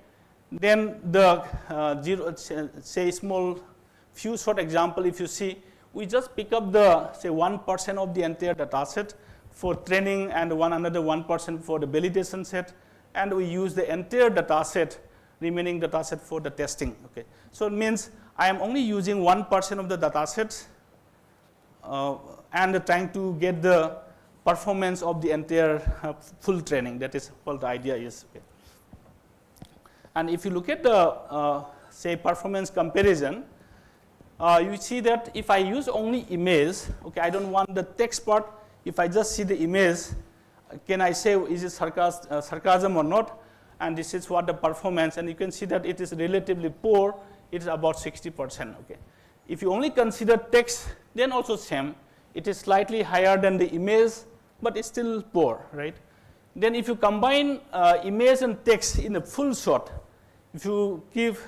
then the say small few short example, if you see, we just pick up the say 1% of the entire data set for training and another 1% for the validation set, and we use the entire data set, remaining data set for the testing. Okay. So it means I am only using 1% of the data sets and trying to get the performance of the entire full training. That is what the idea is. Okay. And if you look at the say performance comparison, you see that if I use only image, okay, I don't want the text part. If I just see the image, can I say is it sarcasm or not? And this is what the performance, and you can see that it is relatively poor. It is about 60%. Okay. If you only consider text, then also same. It is slightly higher than the image, but it's still poor, right? Then if you combine image and text in a full shot, if you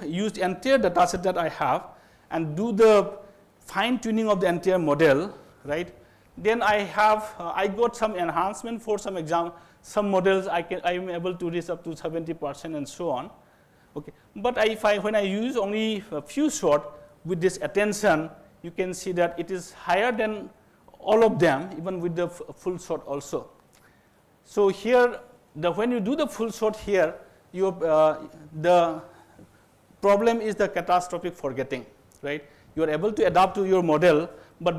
use the entire data set that I have and do the fine tuning of the entire model, right? Then I got some enhancement for some models. I am able to reach up to 70% and so on. Okay. But when I use only a few shot with this attention, you can see that it is higher than all of them, even with the full shot also. So here, when you do the full shot here, the problem is the catastrophic forgetting, right? You are able to adapt to your model, but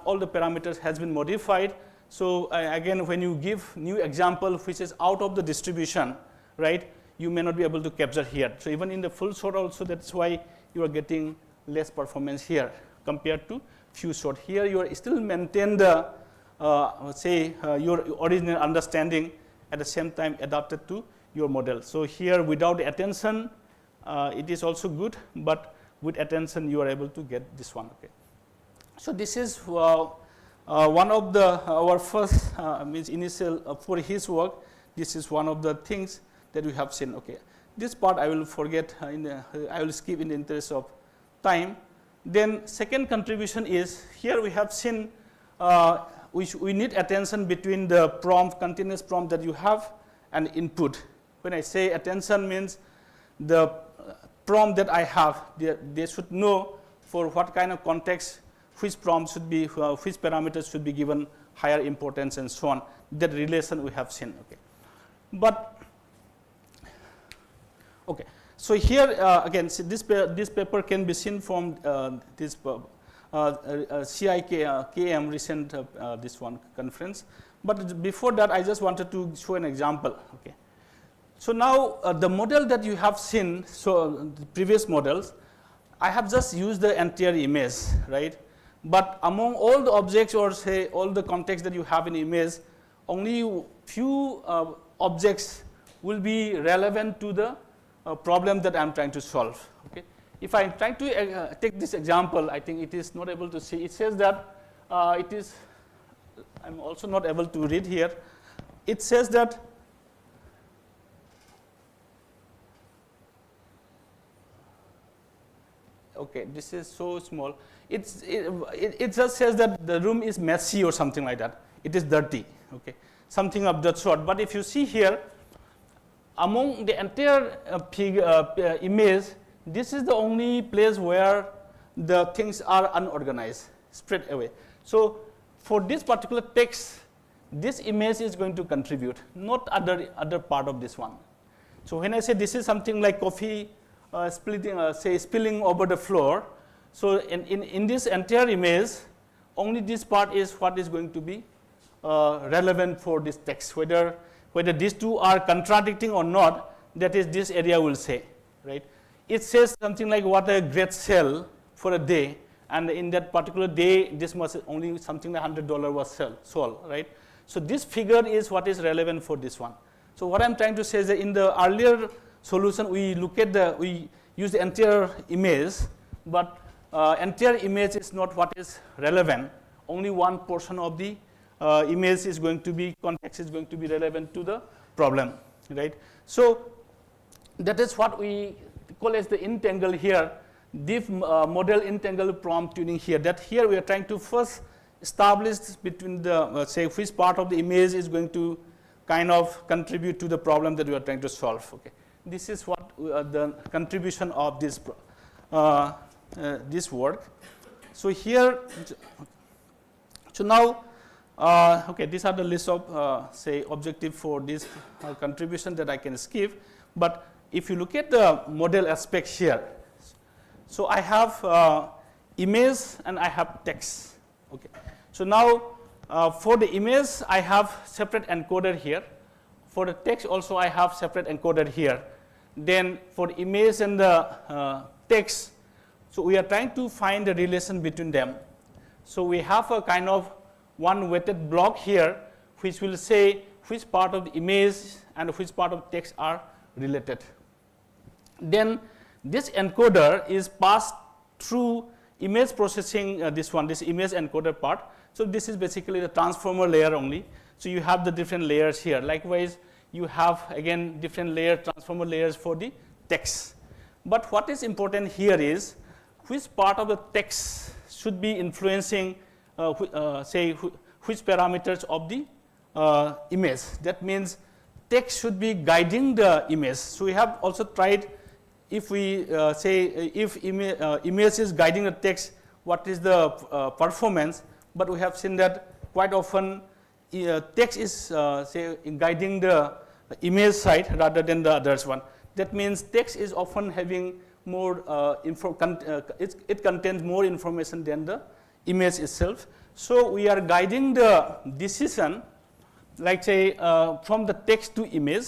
all the parameters has been modified. So again, when you give new example which is out of the distribution, right, you may not be able to capture here. So even in the full shot also, that's why you are getting less performance here compared to few shot. Here you are still maintain the your original understanding, at the same time adapted to your model. So here without attention, it is also good, but with attention you are able to get this one. Okay. So this is one of our first means initial for his work. This is one of the things that we have seen. Okay, this part I will forget. I will skip in the interest of time. Then second contribution is here we have seen we need attention between the prompt, continuous prompt that you have and input. When I say attention means the prompt that I have, they should know for what kind of context, which prompt should be, which parameters should be given higher importance and so on. That relation we have seen. Okay, but okay. So here again, see this paper can be seen from this CIKM recent this one conference. But before that, I just wanted to show an example. Okay. So now the model that you have seen, so the previous models, I have just used the entire image, right? But among all the objects, or say all the context that you have in image, only few objects will be relevant to the problem that I'm trying to solve. Okay. if I try to take this example, I think it is not able to see. It says that it is, I'm also not able to read here. It says that okay, this is so small. It just says that the room is messy or something like that. It is dirty, okay, something of that sort. But if you see here, among the entire image, this is the only place where the things are unorganized, spread away. So for this particular text, this image is going to contribute, not other part of this one. So when I say this is something like coffee spilling over the floor, so in this entire image, only this part is what is going to be relevant for this text. Whether these two are contradicting or not, that is this area will say, right? It says something like what a great sale for a day, and in that particular day, this must only something like $100 was sold, right? So this figure is what is relevant for this one. So what I'm trying to say is that in the earlier solution, we use the entire image, but entire image is not what is relevant. Only one portion of the image is going to be, context is going to be relevant to the problem, right? So that is what we call as the entangle here, deep model entangle prompt tuning here. That here we are trying to first establish between the, say, which part of the image is going to kind of contribute to the problem that we are trying to solve, okay. This is what the contribution of this this work. So here, so now, okay, these are the list of say objective for this contribution that I can skip. But if you look at the model aspect here, so I have image and I have text. Okay, so now for the image I have separate encoder here. For the text also I have separate encoder here. Then for the image and the text, so we are trying to find the relation between them. So we have a kind of one weighted block here which will say which part of the image and which part of text are related. Then this encoder is passed through image processing, this image encoder part. So this is basically the transformer layer only. So you have the different layers here. Likewise, you have again different transformer layers for the text. But what is important here is which part of the text should be influencing, say, which parameters of the image. That means text should be guiding the image. So we have also tried, if we say if image is guiding the text, what is the performance? But we have seen that quite often text is say guiding the image side rather than the others one. That means text is often having more it contains more information than the image itself. So we are guiding the decision, like say from the text to image,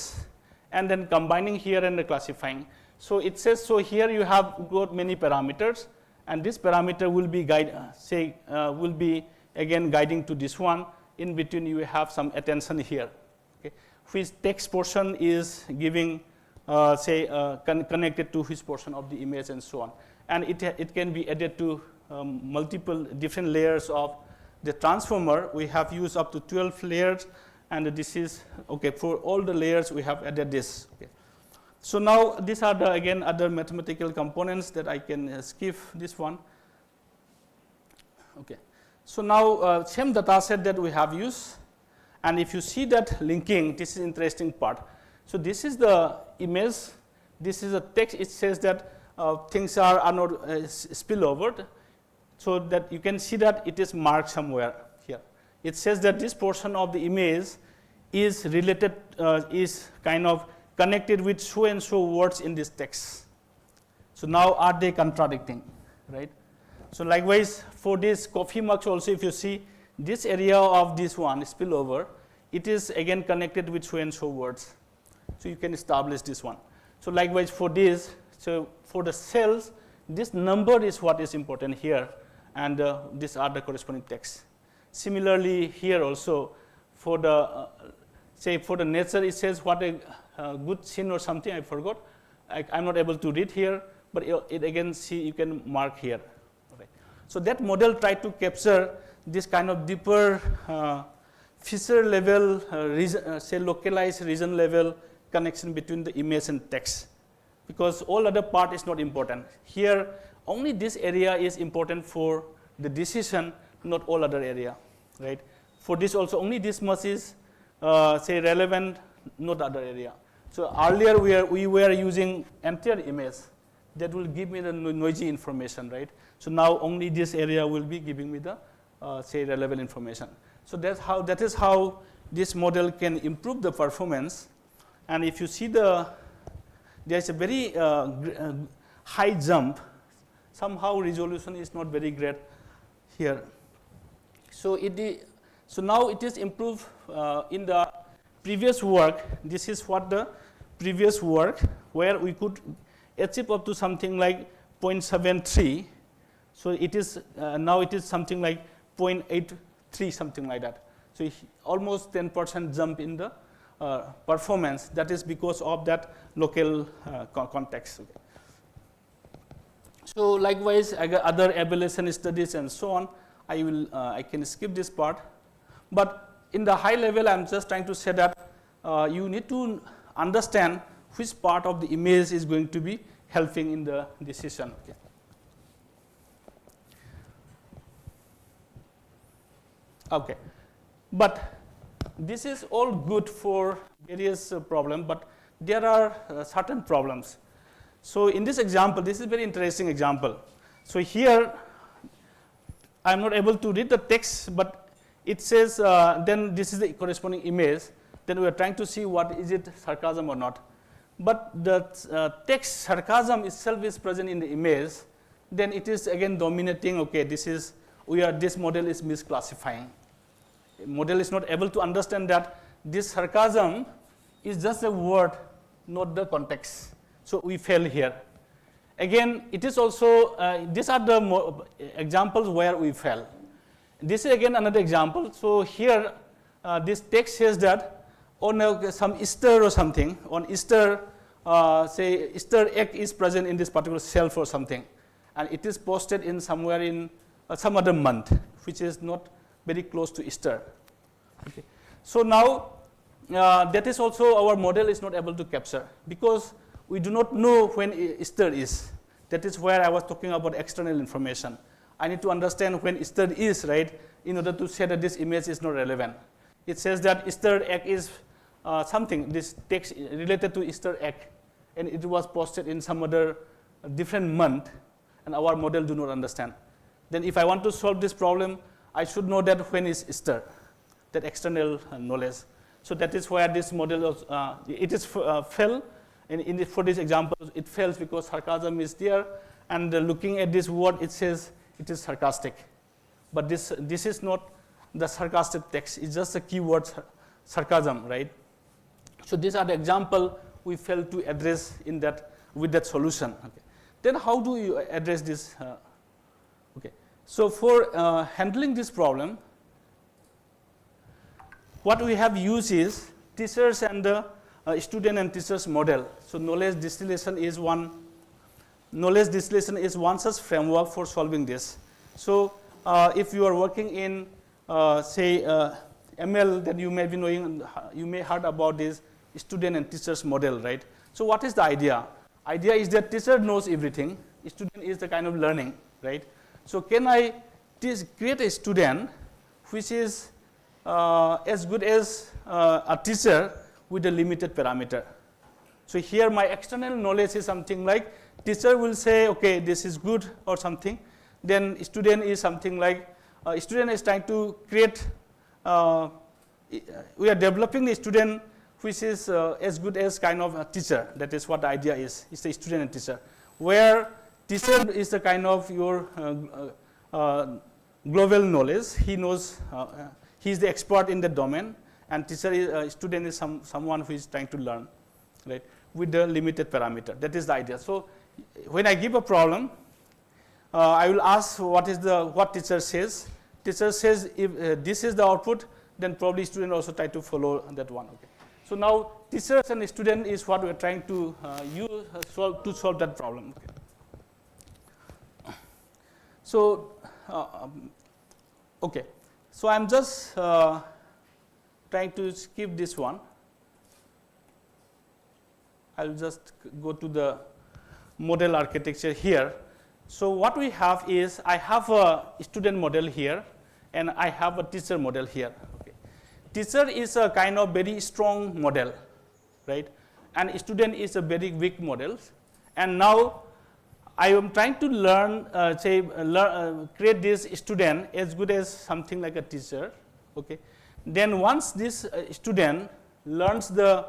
and then combining here and classifying. So it says, so here you have got many parameters, and this parameter will be will be again guiding to this one. In between you have some attention here, okay, which text portion is giving connected to which portion of the image and so on. And it can be added to multiple different layers of the transformer. We have used up to 12 layers, and this is okay for all the layers we have added this. Okay. So now these are the again other mathematical components that I can skip this one. Okay. So now same data set that we have used, and if you see that linking, this is interesting part. So this is the image, this is a text. It says that things are not spillover, so that you can see that it is marked somewhere here. It says that this portion of the image is related, is kind of connected with so and so words in this text. So now are they contradicting, right? So likewise for this coffee mugs also, if you see this area of this one spillover, it is again connected with so and so words. So you can establish this one. So likewise for this, so for the cells, this number is what is important here, and these are the corresponding texts. Similarly here also for the say for the nature, it says what a good sin or something, I forgot. I'm not able to read here, but it again see you can mark here. Right. So that model tried to capture this kind of deeper feature level, say localized region level connection between the image and text, because all other part is not important. Here only this area is important for the decision, not all other area, right? For this also only this much is say relevant, not other area. So earlier we were using entire image that will give me the noisy information, right? So now only this area will be giving me the say relevant information. So that is how this model can improve the performance. And if you see there's a very high jump. Somehow resolution is not very great here. So now it is improved in the previous work. This is what the previous work where we could achieve up to something like 0.73. So it is now it is something like 0.83, something like that. So almost 10% jump in the performance. That is because of that local context. Okay. So likewise, other evaluation studies and so on. I can skip this part. But in the high level, I'm just trying to say that you need to understand which part of the image is going to be helping in the decision. Okay. Okay, but this is all good for various problems, but there are certain problems. So in this example, this is a very interesting example. So here, I'm not able to read the text, but it says then this is the corresponding image. Then we are trying to see what is it sarcasm or not. But the text sarcasm itself is present in the image. Then it is again dominating. Okay, this model is misclassifying. Model is not able to understand that this sarcasm is just a word, not the context. So we fail here. Again, it is also, these are the examples where we fail. This is again another example. So here, this text says that on some Easter or something, on Easter, say Easter egg is present in this particular shelf or something, and it is posted in somewhere in some other month, which is not very close to Easter. Okay. So now that is also our model is not able to capture because we do not know when Easter is. That is where I was talking about external information. I need to understand when Easter is, right, in order to say that this image is not relevant. It says that Easter egg is something, this text related to Easter egg, and it was posted in some other different month, and our model do not understand. Then if I want to solve this problem, I should know that when is Easter, that external knowledge. So that is where this model it is fail. And for this example, it fails because sarcasm is there, and looking at this word, it says it is sarcastic. But this is not the sarcastic text. It's just a keyword sarcasm, right? So these are the example we fail to address in that with that solution. Okay. Then how do you address this? Okay. So for handling this problem, what we have used is teachers and the student and teachers model. So knowledge distillation is one such framework for solving this. So if you are working in say ML, then you may be knowing, you may heard about this student and teachers model, right? So what is the idea? Idea is that teacher knows everything, student is the kind of learning, right? So can I create a student which is as good as a teacher with a limited parameter? So here my external knowledge is something like teacher will say, okay, this is good or something. Then student is something like, student is trying to create, we are developing the student which is as good as kind of a teacher. That is what the idea is. It's the student and teacher. Where teacher is the kind of your global knowledge. He knows, he is the expert in the domain, and teacher is, student is someone who is trying to learn, right, with the limited parameter. That is the idea. So when I give a problem, I will ask what teacher says. Teacher says if this is the output, then probably student also try to follow that one. Okay. So now teachers and student is what we are trying to use to solve that problem. Okay. So, okay. So, I am just trying to skip this one. I will just go to the model architecture here. So, what we have is I have a student model here and I have a teacher model here. Okay. Teacher is a kind of very strong model, right, and student is a very weak model. And now I am trying to learn, create this student as good as something like a teacher. Okay. Then once this student learns the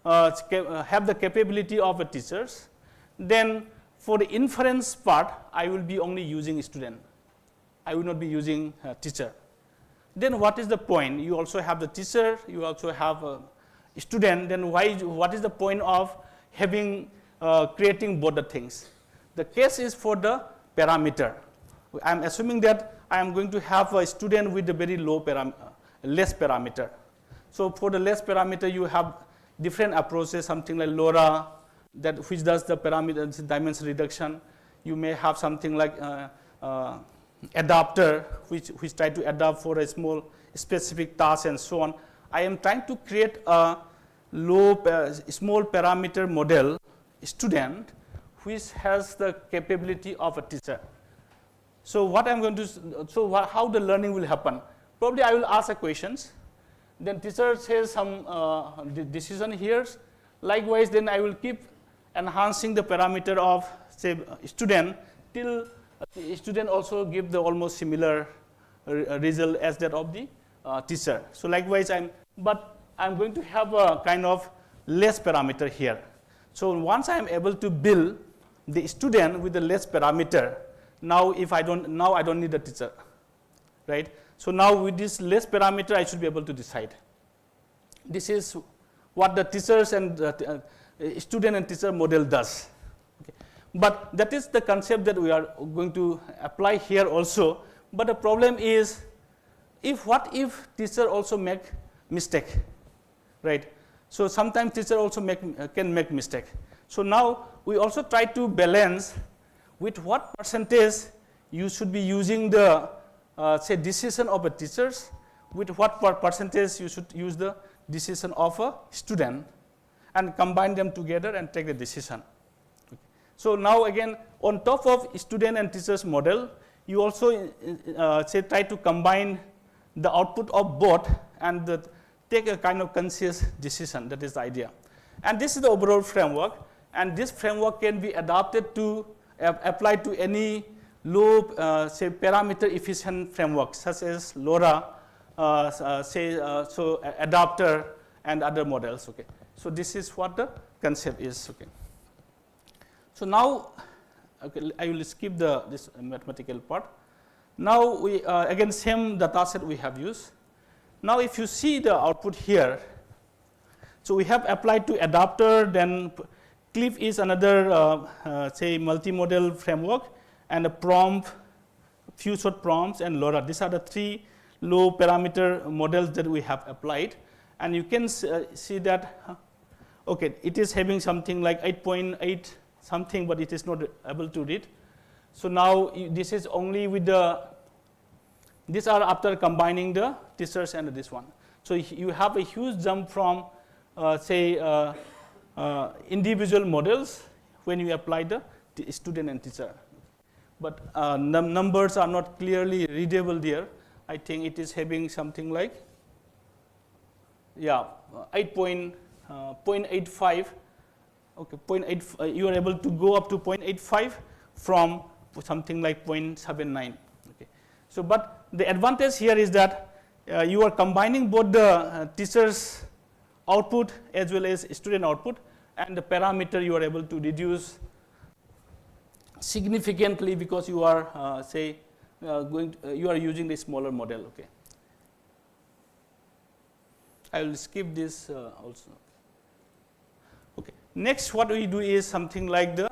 have the capability of a teacher, then for the inference part, I will be only using student. I will not be using teacher. Then what is the point? You also have the teacher, you also have a student. Then what is the point of having creating both the things? The case is for the parameter. I am assuming that I am going to have a student with a very less parameter. So for the less parameter, you have different approaches, something like LoRa, which does the parameter dimension reduction. You may have something like adapter, which try to adapt for a small specific task and so on. I am trying to create a small parameter model student which has the capability of a teacher. So what I'm going to, how the learning will happen? Probably I will ask a questions. Then teacher says some decision here. Likewise, then I will keep enhancing the parameter of say student till the student also give the almost similar result as that of the teacher. So likewise, but I'm going to have a kind of less parameter here. So once I am able to build the student with the less parameter, now I don't need the teacher, right? So now with this less parameter, I should be able to decide. This is what the teachers and student and teacher model does. Okay. But that is the concept that we are going to apply here also. But the problem is, what if teacher also make mistake, right? So sometimes teacher also can make mistake. So now we also try to balance with what percentage you should be using the say decision of a teachers, with what percentage you should use the decision of a student, and combine them together and take the decision. Okay. So now again, on top of student and teachers model, you also say try to combine the output of both and take a kind of conscious decision. That is the idea. And this is the overall framework, and this framework can be adapted to applied to any low say parameter efficient framework such as LoRa, adapter and other models. Okay. So this is what the concept is. Okay. So now, okay, I will skip this mathematical part. Now we again same data set we have used. Now if you see the output here, so we have applied to adapter, then CLIF is another say multimodal framework, and a prompt, few short prompts, and LoRa. These are the three low parameter models that we have applied. And you can see that, okay, it is having something like 8.8 something, but it is not able to read. So now this is only with these are after combining the teachers and this one. So you have a huge jump from say individual models when you apply the student and teacher. But numbers are not clearly readable there. I think it is having something like 0.85. Okay, 0.8. You are able to go up to 0.85 from something like 0.79. Okay. So, but the advantage here is that you are combining both the teacher's output as well as student output, and the parameter you are able to reduce significantly because you are you are using the smaller model. Okay. I will skip this also. Okay. Next, what we do is something like the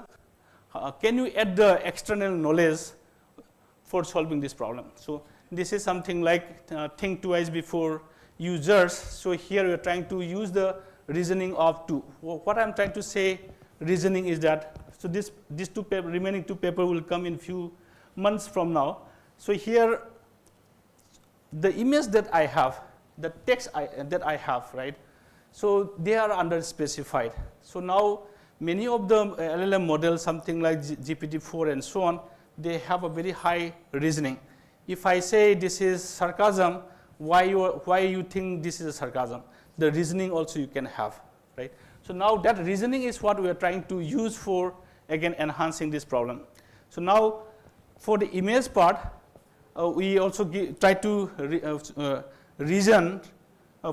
can you add the external knowledge for solving this problem? So this is something like think twice before users. So here we are trying to use the reasoning of two. What I am trying to say reasoning is that, so these remaining two papers will come in few months from now. So here, the image that I have, the text that I have, right? So they are under specified. So now many of the LLM models, something like GPT-4 and so on, they have a very high reasoning. If I say this is sarcasm, why you think this is a sarcasm? The reasoning also you can have, right? So now that reasoning is what we are trying to use for, again, enhancing this problem. So now for the image part, we also try to reason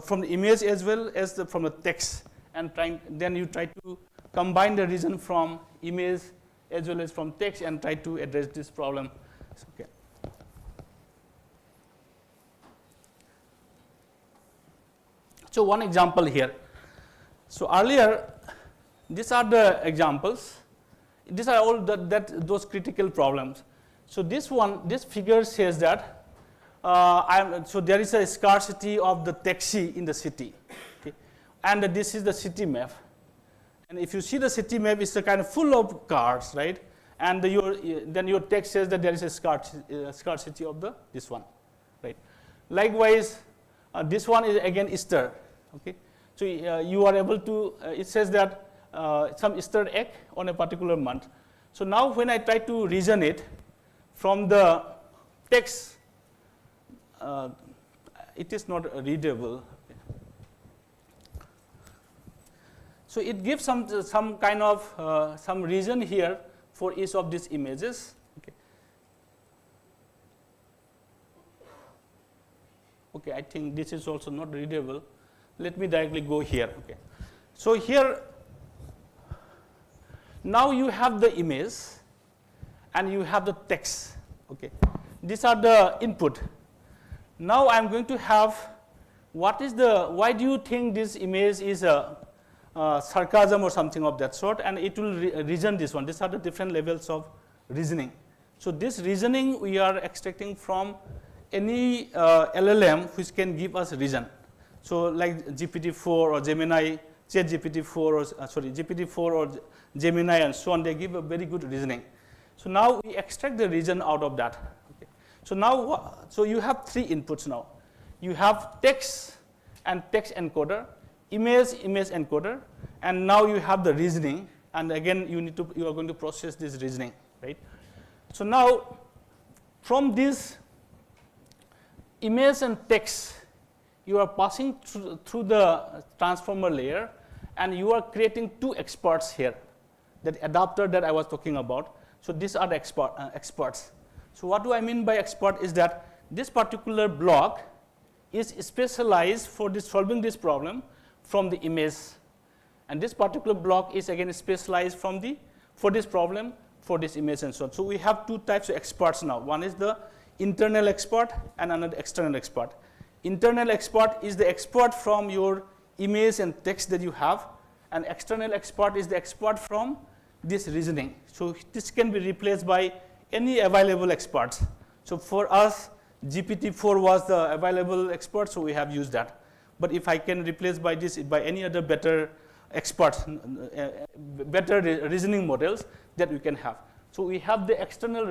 from the image as well as from the text, and then you try to combine the reason from image as well as from text and try to address this problem. Okay. So one example here. So earlier, these are the examples. These are all those critical problems. So this figure says that so there is a scarcity of the taxi in the city, okay? And this is the city map. And if you see the city map, it's a kind of full of cars, right? And then your text says that there is a scarcity of this one, right? Likewise, this one is again Easter, okay? So you are able to, it says that some Easter egg on a particular month. So now when I try to reason it from the text, it is not readable. So it gives some kind of some reason here for each of these images. Okay. Okay, I think this is also not readable. Let me directly go here. Okay. So here, now you have the image and you have the text. Okay. These are the input. Now I am going to have why do you think this image is a sarcasm or something of that sort, and it will reason this one. These are the different levels of reasoning. So this reasoning we are extracting from any LLM which can give us reason. So like GPT-4 or Gemini, GPT-4 or GPT-4 or Gemini and so on, they give a very good reasoning. So now we extract the reason out of that. Okay. So now, so you have three inputs now. You have text and text encoder, image encoder, and now you have the reasoning. And again, you are going to process this reasoning, right? So now, from this image and text, you are passing through the transformer layer, and you are creating two experts here. That adapter that I was talking about. So these are the experts. So what do I mean by expert is that this particular block is specialized for solving this problem from the image, and this particular block is again specialized for this problem for this image and so on. So we have two types of experts now. One is the internal expert and another external expert. Internal expert is the expert from your image and text that you have, and external expert is the expert from this reasoning. So this can be replaced by any available experts. So for us, GPT-4 was the available expert, so we have used that. But if I can replace by any other better experts, better reasoning models that we can have. So we have the external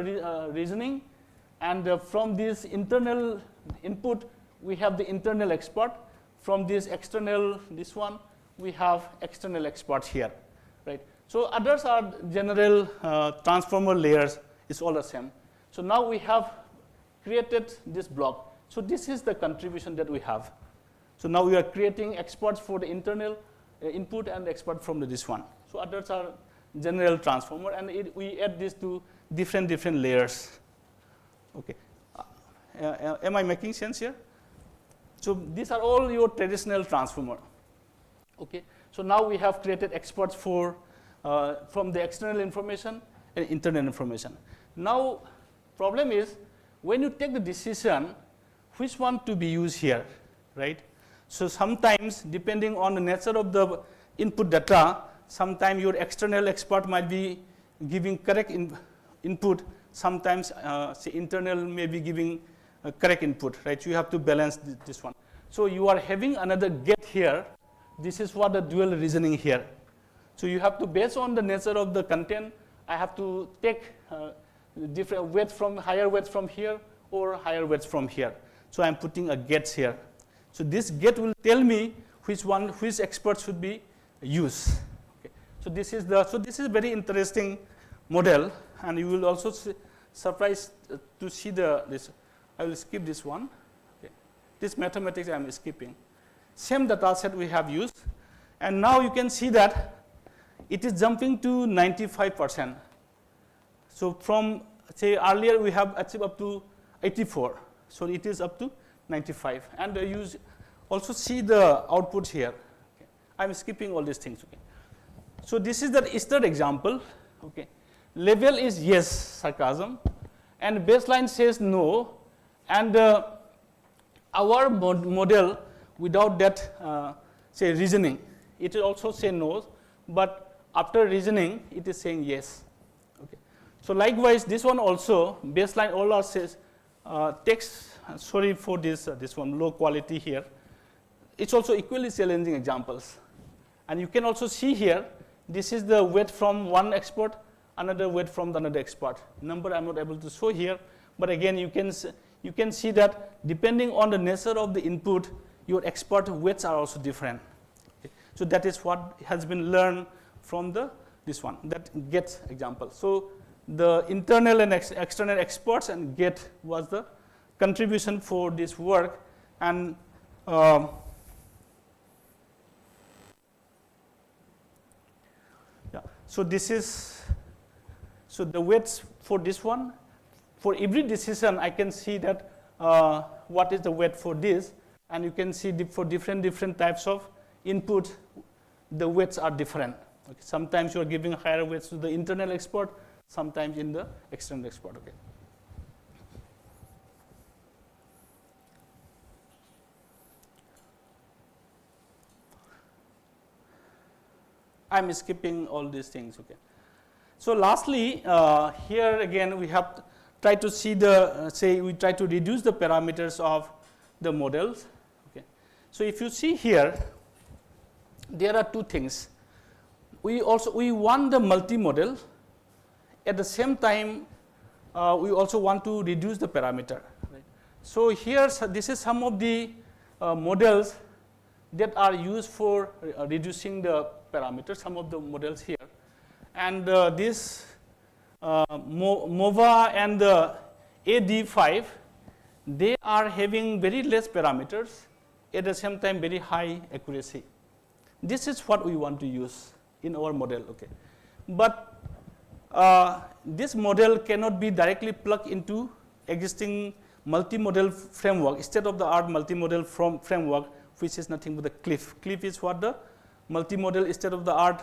reasoning, and from this internal input, we have the internal expert. From this external, this one, we have external experts here, right? So others are general transformer layers, it's all the same. So now we have created this block. So this is the contribution that we have. So now we are creating experts for the internal input and expert from this one. So others are general transformer, and we add this to different layers. Okay. Am I making sense here? So these are all your traditional transformer. Okay. So now we have created experts for from the external information and internal information. Now, problem is when you take the decision which one to be used here, right? So sometimes, depending on the nature of the input data, sometimes your external expert might be giving correct input. Sometimes, say internal may be giving correct input, right? You have to balance this one. So you are having another get here. This is what the dual reasoning here. So you have to, based on the nature of the content, I have to take different weight from higher weights from here or higher weights from here. So I'm putting a gates here. So this gate will tell me which expert should be used. Okay. So this is a very interesting model, and you will also surprised to see this. I will skip this one. Okay. This mathematics I am skipping. Same data set we have used, and now you can see that it is jumping to 95%. So from, say, earlier we have achieved up to 84. So it is up to 95. And you also see the output here. Okay. I'm skipping all these things. Okay. So this is the third example. Okay. Level is yes, sarcasm, and baseline says no. And our model, without that, say, reasoning, it will also say no, but after reasoning, it is saying yes. Okay. So likewise, this one also, baseline all are says text. Sorry for this one low quality here. It's also equally challenging examples, and you can also see here. This is the weight from one expert, another weight from another expert. Number I'm not able to show here, but again you can see that depending on the nature of the input, your expert weights are also different. Okay. So that is what has been learned from this one, that GET example. So the internal and external experts and GET was the contribution for this work, and so this is, so the weights for this one, for every decision I can see that what is the weight for this, and you can see for different types of input, the weights are different. Okay. Sometimes you are giving higher weights to the internal expert, sometimes in the external expert. Okay. I'm skipping all these things. Okay. So lastly, here again we have tried to see we try to reduce the parameters of the models. Okay. So if you see here, there are two things. We want the multi-model. At the same time, we also want to reduce the parameter. Right? So here, this is some of the models that are used for reducing the parameters, some of the models here. And this MOVA and the AD5, they are having very less parameters, at the same time very high accuracy. This is what we want to use in our model. Okay. But this model cannot be directly plugged into existing multi-model framework, state-of-the-art multi-model framework, which is nothing but the CLIF. CLIF is what the multi-model state-of-the-art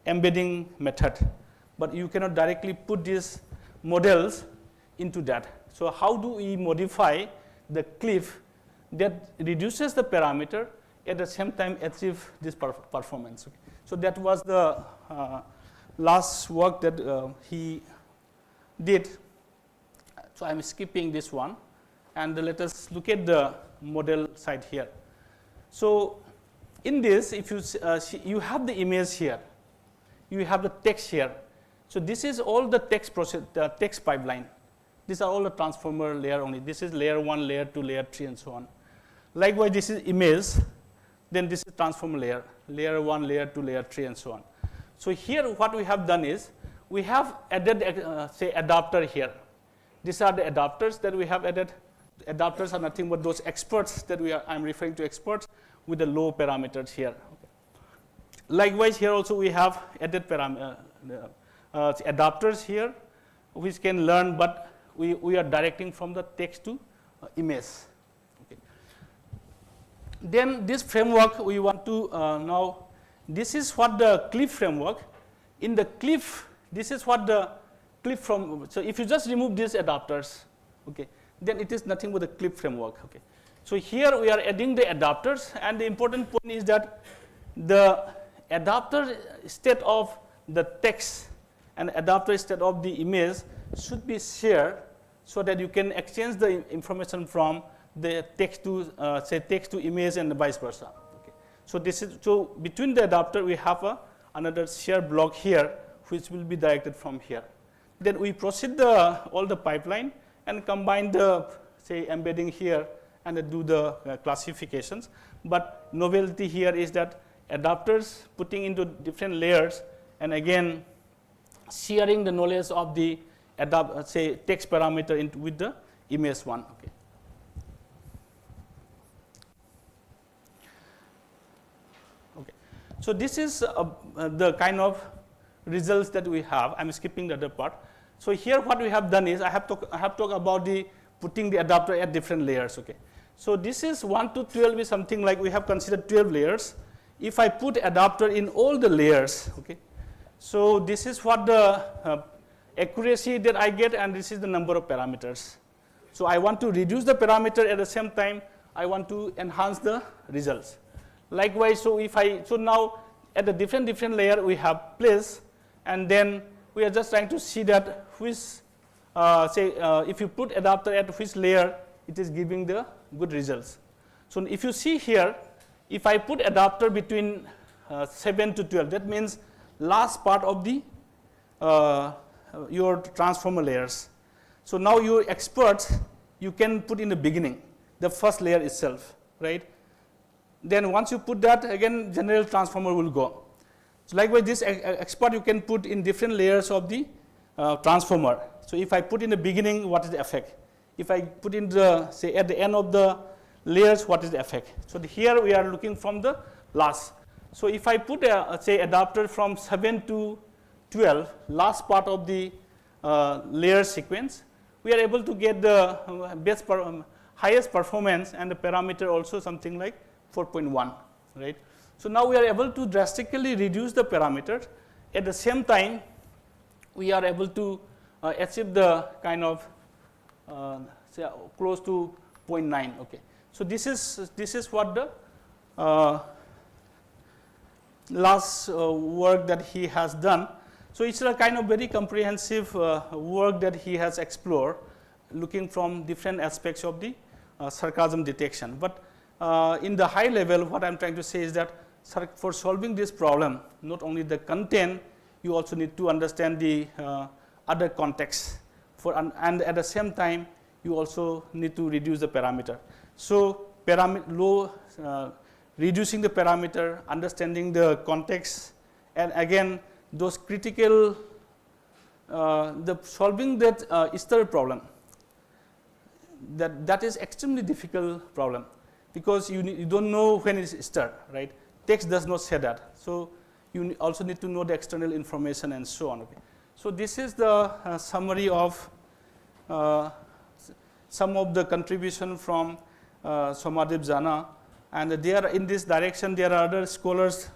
embedding method. But you cannot directly put these models into that. So how do we modify the CLIF that reduces the parameter, at the same time achieve this performance? Okay. So that was the last work that he did. So I'm skipping this one, and let us look at the model side here. So in this, if you see, you have the image here, you have the text here. So this is all the text process, the text pipeline. These are all the transformer layer only. This is layer 1, layer 2, layer 3, and so on. Likewise, this is image. Then this is transformer layer, layer 1, layer 2, layer 3, and so on. So here what we have done is, we have added say adapter here. These are the adapters that we have added. Adapters are nothing but those experts that I'm referring to, experts with the low parameters here. Okay. Likewise, here also we have added adapters here, which can learn, but we are directing from the text to image. Then this framework we want to now, this is what the CLIF framework. In the CLIF, this is what the CLIF from, so if you just remove these adapters, okay, then it is nothing but the CLIF framework. Okay. So here we are adding the adapters, and the important point is that the adapter state of the text and adapter state of the image should be shared, so that you can exchange the information from the text to say text to image and vice versa. Okay. So this is, so between the adapter we have another share block here, which will be directed from here. then we proceed all the pipeline and combine the, say, embedding here and do the classifications. But novelty here is that adapters putting into different layers and again sharing the knowledge of the say text parameter into with the image one. Okay. Okay. So this is the kind of results that we have. I'm skipping the other part. So here what we have done is I have talked about the putting the adapter at different layers. Okay. So this is 1 to 12 is something like we have considered 12 layers. If I put adapter in all the layers, okay, so this is what the accuracy that I get, and this is the number of parameters. So I want to reduce the parameter, at the same time I want to enhance the results. Likewise, so if so now at the different layer we have place, and then we are just trying to see that which if you put adapter at which layer it is giving the good results. So if you see here, if I put adapter between 7 to 12, that means last part of the your transformer layers. So now your experts, you can put in the beginning, the first layer itself, right? Then once you put that, again general transformer will go. So likewise, this expert you can put in different layers of the transformer. So if I put in the beginning, what is the effect? If I put in the, say, at the end of the layers, what is the effect? So here we are looking from the last. So if I put say adapter from 7 to 12, last part of the layer sequence, we are able to get the highest performance, and the parameter also something like 4.1, right? So now we are able to drastically reduce the parameter. At the same time, we are able to achieve the kind of say close to 0.9. Okay. So this is what the last work that he has done. So it's a kind of very comprehensive work that he has explored, looking from different aspects of the sarcasm detection. But in the high level, what I'm trying to say is that for solving this problem, not only the content, you also need to understand the other context. And at the same time, you also need to reduce the parameter. So reducing the parameter, understanding the context, and again those critical, solving that stir problem. That is extremely difficult problem, because you don't know when it's stirred, right? Text does not say that. So you also need to know the external information and so on. Okay. So this is the summary of some of the contribution from Somadev Jana, and there in this direction there are other scholars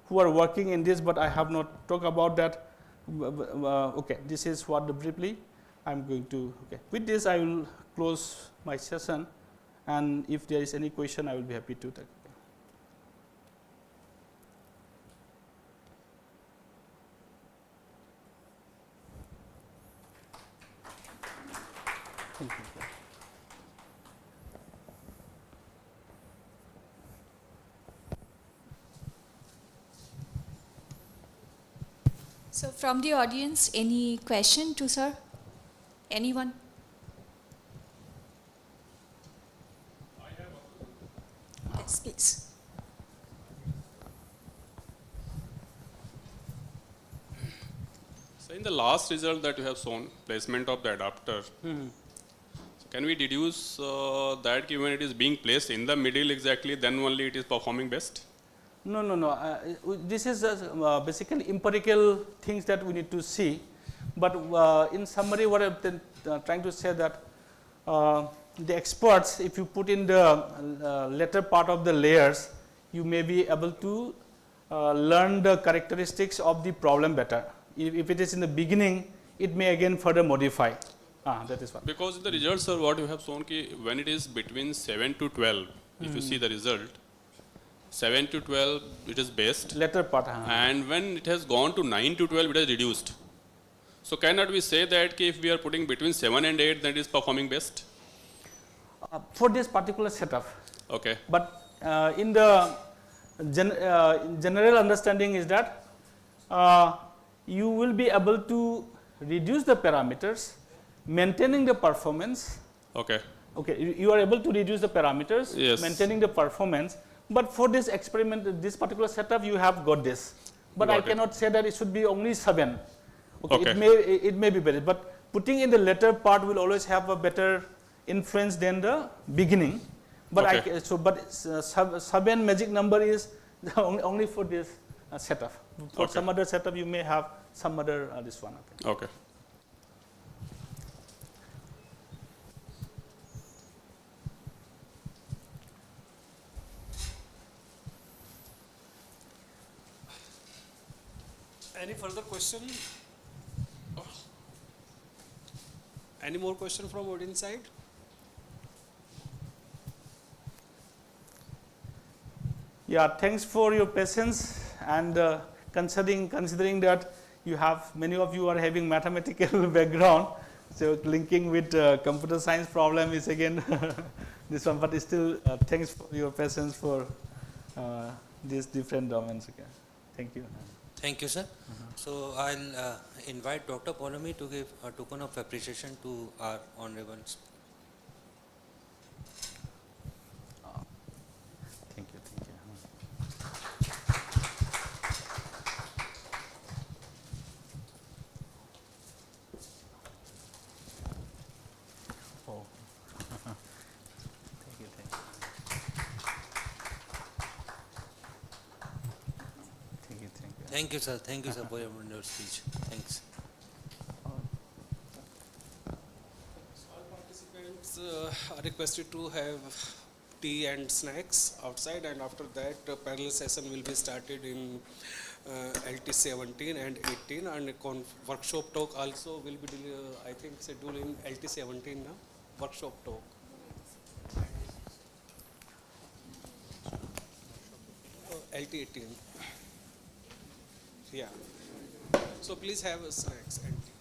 who are working in this, but I have not talked about that. Okay, this is what briefly I'm going to. Okay, with this I will close my session, and if there is any question, I will be happy to take. Thank you. So from the audience, any question to sir? Anyone? Yes, please. So in the last result that you have shown, placement of the adapter, so can we deduce that when it is being placed in the middle exactly, then only it is performing best? No. This is basically empirical things that we need to see. But in summary, what I'm trying to say that the experts, if you put in the latter part of the layers, you may be able to learn the characteristics of the problem better. If it is in the beginning, it may again further modify. That is what. Because in the results, sir, what you have shown, when it is between 7 to 12, if you see the result, 7 to 12, it is best. Latter part. And when it has gone to 9 to 12, it has reduced. So cannot we say that if we are putting between 7 and 8, then it is performing best? For this particular setup. Okay. But in the general understanding is that you will be able to reduce the parameters, maintaining the performance. Okay. Okay, you are able to reduce the parameters, Yes. maintaining the performance, but for this experiment, this particular setup, you have got this. But I Got it. cannot say that it should be only 7. Okay, Okay. it may be better, but putting in the later part will always have a better influence than the beginning. But Okay. but 7 magic number is only for this setup. For Okay. some other setup, you may have some other this one. Okay. Any further question? Any more question from audience side? Yeah, thanks for your patience and considering that you have many of you are having mathematical background, so linking with computer science problem is again this one. But still, thanks for your patience for these different domains. Okay, thank you. Thank you, sir. So I'll invite Dr. Polomi to give a token of appreciation to our honorable. Thank you. Thank you. Oh. Thank you. Thank you. Thank you. Thank you. Thank you, sir. Thank you, sir, for your wonderful speech. Thanks. All participants are requested to have tea and snacks outside, and after that parallel session will be started in LT 17 and 18, and workshop talk also will be I think scheduled in LT 17 now, workshop talk. LT 18. Yeah. So please have snacks and tea.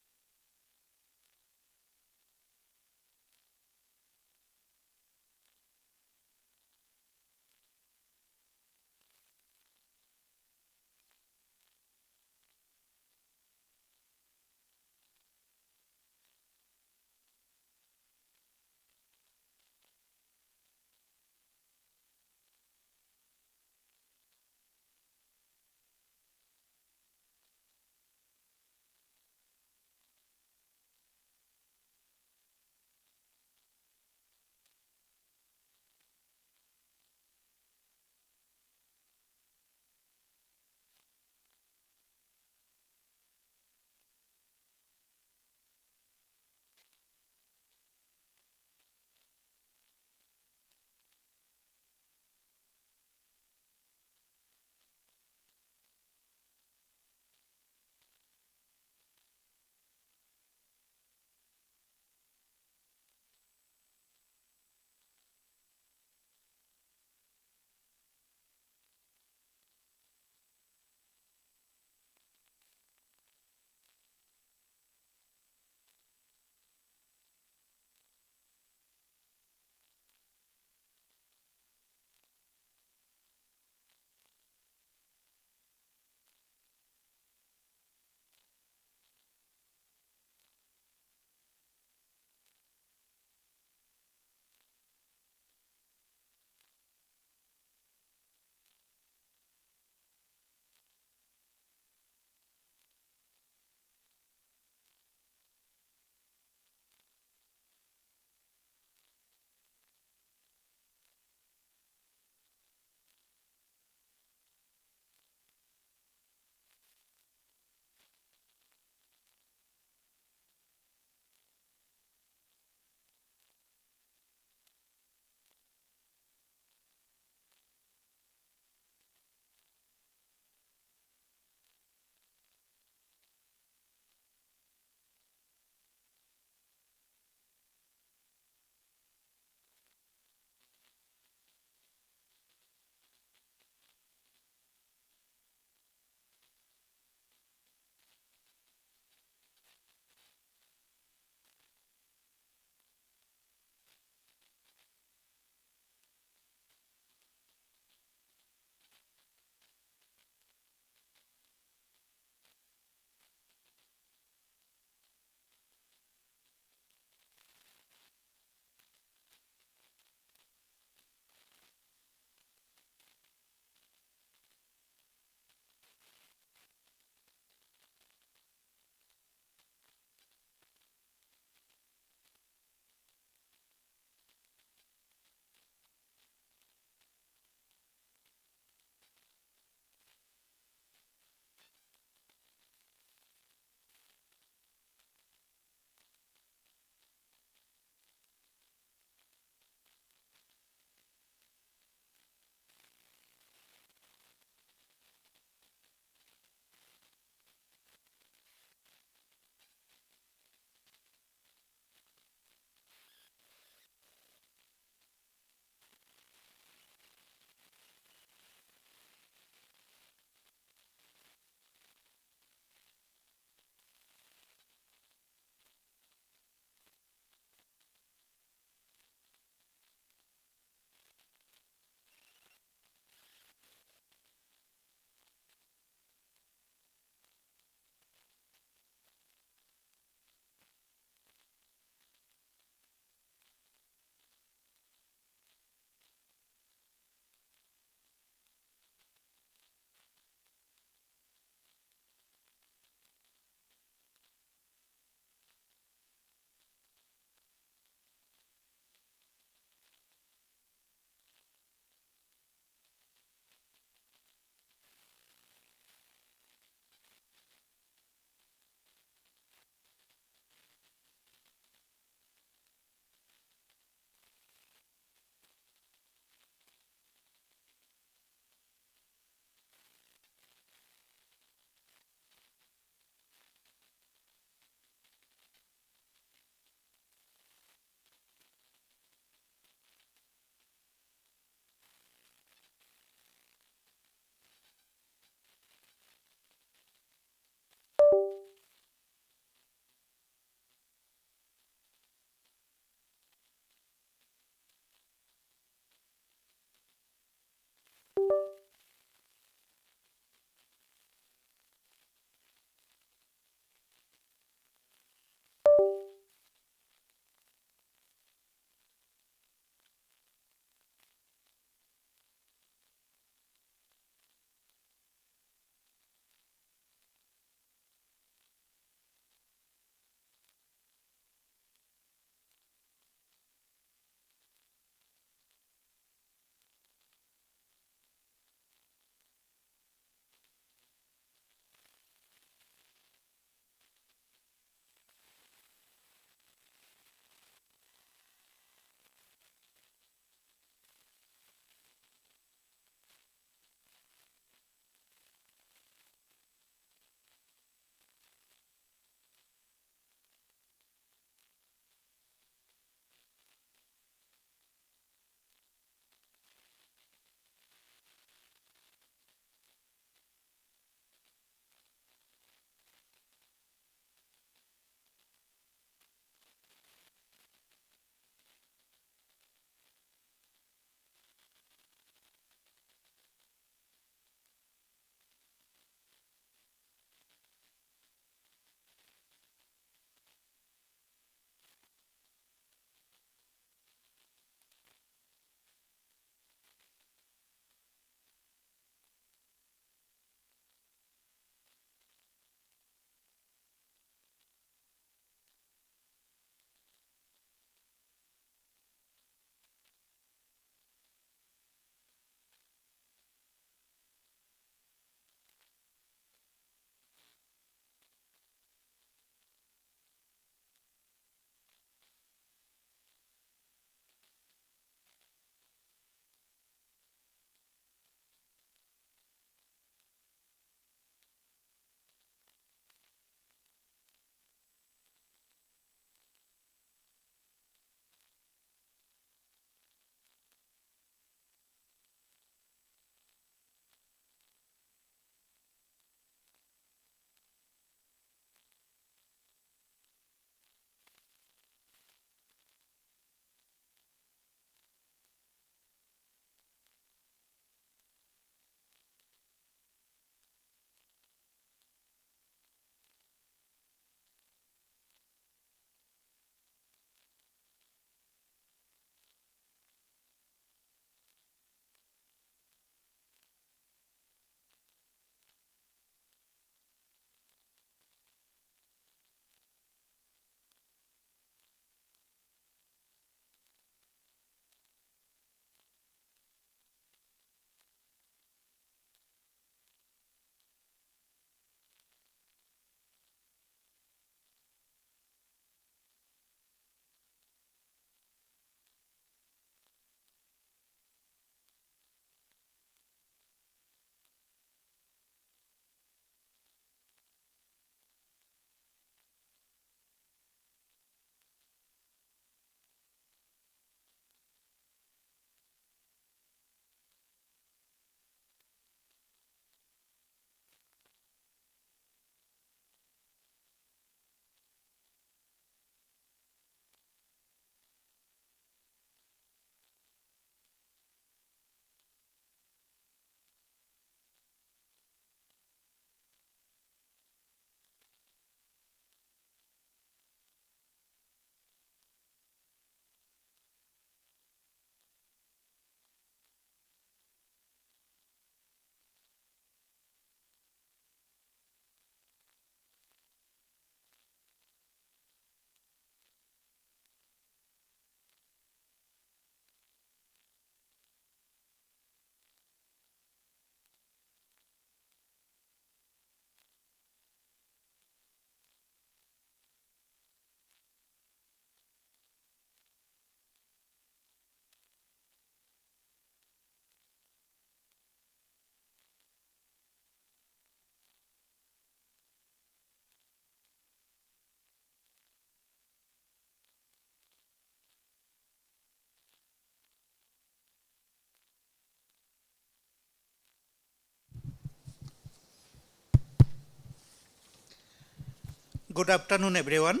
Good afternoon, everyone.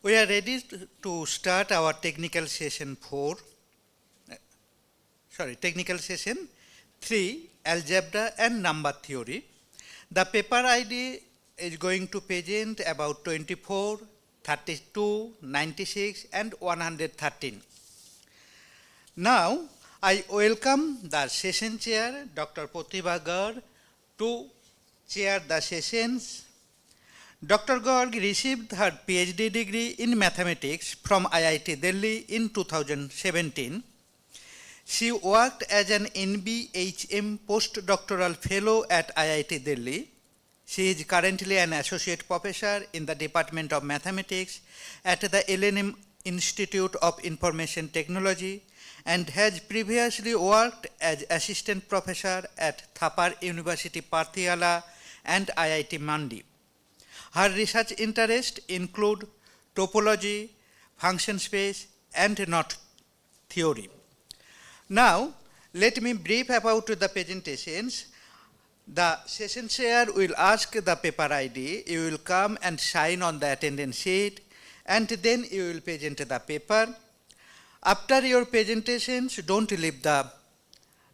We are ready to start our technical session 3, Algebra and Number Theory. The paper ID is going to present about 24, 32, 96 and 113. Now, I welcome the session chair, Dr. Pratibha Garg, to chair the sessions. Dr. Garg received her PhD degree in mathematics from IIT Delhi in 2017. She worked as an NBHM postdoctoral fellow at IIT Delhi. She is currently an associate professor in the Department of Mathematics at the LNM Institute of Information Technology and has previously worked as assistant professor at Thapar University Patiala and IIT Mandi. Her research interests include topology, function space, and knot theory. Now, let me brief about the presentations. The session chair will ask the paper ID. You will come and sign on the attendance sheet, and then you will present the paper. After your presentations, don't leave the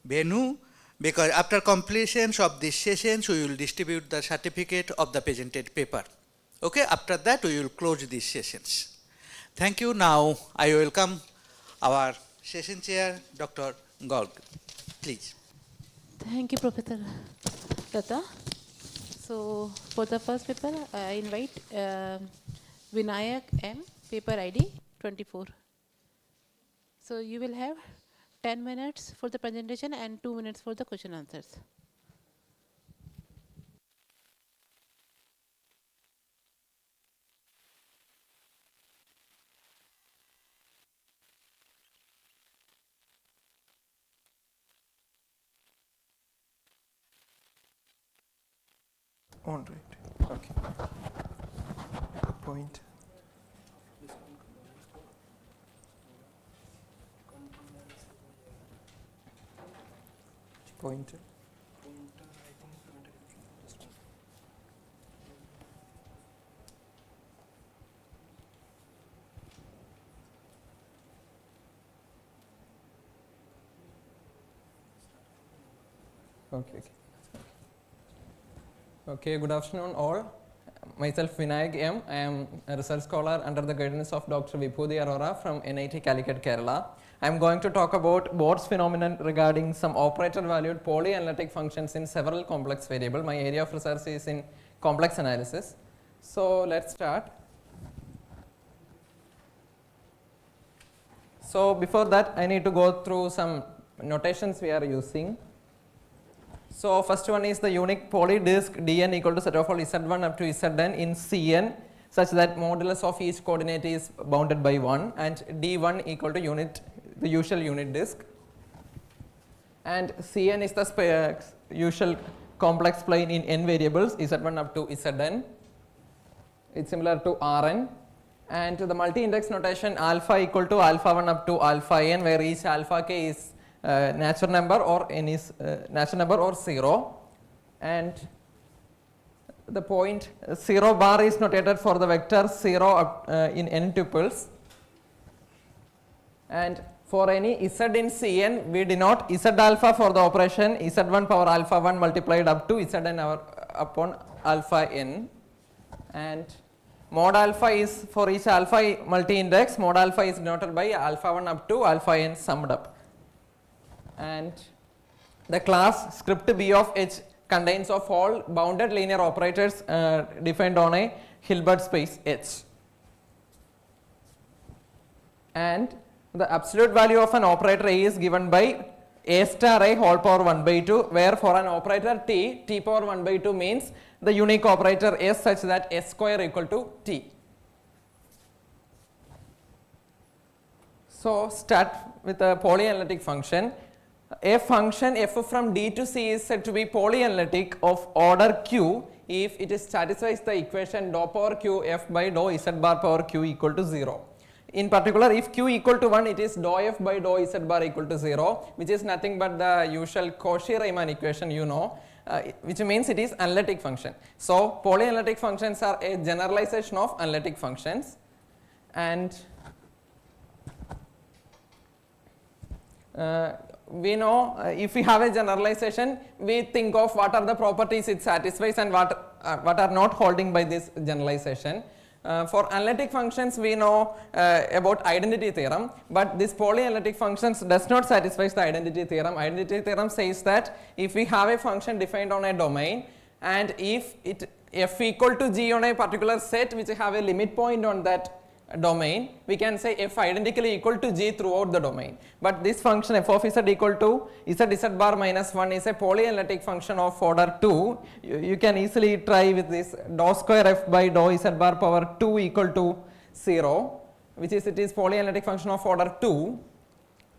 venue, because after completion of these sessions, we will distribute the certificate of the presented paper. Okay, after that, we will close these sessions. Thank you. Now, I welcome our session chair, Dr. Garg. Please. Thank you, Professor Datta. So, for the first paper, I invite Vinayak M, paper ID 24. So, you will have 10 minutes for the presentation and 2 minutes for the question answers. On right. Okay. Point. Pointer. Okay. Okay, good afternoon all. Myself Vinayak M. I am a research scholar under the guidance of Dr. Vibhuti Arora from NIT Calicut, Kerala. I am going to talk about Bor's phenomenon regarding some operator valued polyanalytic functions in several complex variables. My area of research is in complex analysis. So let's start. So before that, I need to go through some notations we are using. So first one is the unique poly disk Dn equal to set of all Z1 up to Zn in Cn such that modulus of each coordinate is bounded by 1 and D1 equal to the usual unit disk, and Cn is the usual complex plane in n variables Z1 up to Zn. It's similar to Rn, and the multi-index notation alpha equal to alpha 1 up to alpha n, where each alpha k is natural number or n is natural number or 0, and the point 0 bar is notated for the vector 0 up, in n tuples, and for any z in Cn we denote z alpha for the operation z1 power alpha 1 multiplied up to zn upon alpha n, and mod alpha is for each alpha multi-index, mod alpha is denoted by alpha 1 up to alpha n summed up. And the class script B of H contains of all bounded linear operators defined on a Hilbert space H. And the absolute value of an operator A is given by A star A whole power 1 by 2, where for an operator T, T power 1 by 2 means the unique operator S such that S square equal to T. So start with a polyanalytic function. A function f from D to C is said to be polyanalytic of order q if it satisfies the equation dou power q f by dou z bar power q equal to 0. In particular, if q equal to 1, it is dou f by dou z bar equal to 0, which is nothing but the usual Cauchy-Riemann equation, you know. which means it is analytic function. So polyanalytic functions are a generalization of analytic functions, and we know if we have a generalization, we think of what are the properties it satisfies and what are not holding by this generalization. For analytic functions, we know about identity theorem, but this polyanalytic functions does not satisfy the identity theorem. Identity theorem says that if we have a function defined on a domain, and if f equal to g on a particular set which have a limit point on that domain, we can say f identically equal to g throughout the domain. But this function f of z equal to z bar minus 1 is a polyanalytic function of order 2. You can easily try with this dou square f by dou z bar power 2 equal to 0, which is it is polyanalytic function of order 2.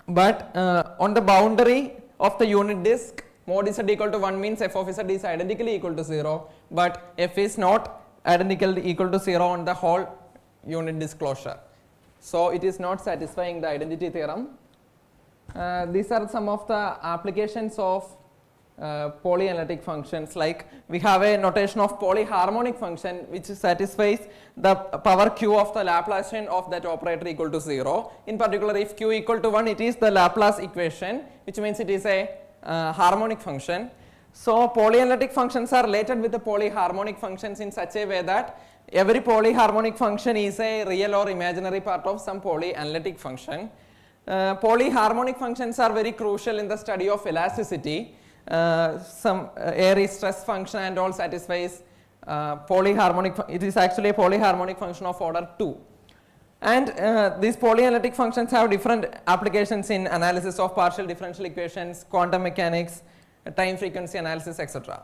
But on the boundary of the unit disk, mod z equal to 1 means f of z is identically equal to 0, but f is not identically equal to 0 on the whole unit disclosure. So it is not satisfying the identity theorem. These are some of the applications of polyanalytic functions. Like we have a notation of polyharmonic function which satisfies the power q of the Laplacian of that operator equal to 0. In particular, if q equal to 1, it is the Laplace equation, which means it is a harmonic function. So polyanalytic functions are related with the polyharmonic functions in such a way that every polyharmonic function is a real or imaginary part of some polyanalytic function. Polyharmonic functions are very crucial in the study of elasticity. Some Airy stress function and all satisfies polyharmonic. It is actually a polyharmonic function of order 2. And these polyanalytic functions have different applications in analysis of partial differential equations, quantum mechanics, time frequency analysis, etc.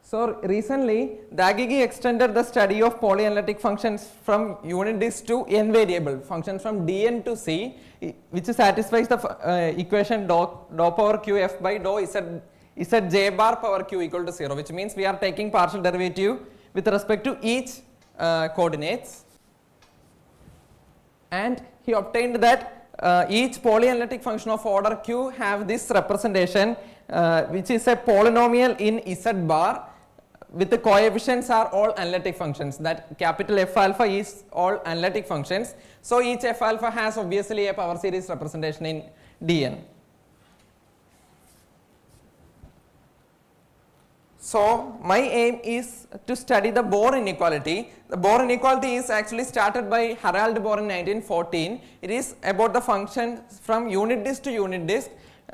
So recently, Dagigi extended the study of polyanalytic functions from unit disk to n variable functions from dn to c, which satisfies the equation dou power q f by dou zj bar power q equal to 0, which means we are taking partial derivative with respect to each coordinates. And he obtained that each polyanalytic function of order q have this representation, which is a polynomial in z bar with the coefficients are all analytic functions, that capital F alpha is all analytic functions. So each F alpha has obviously a power series representation in Dn. So my aim is to study the Bohr inequality. The Bohr inequality is actually started by Harald Bohr in 1914. It is about the function from unit disk to unit disk,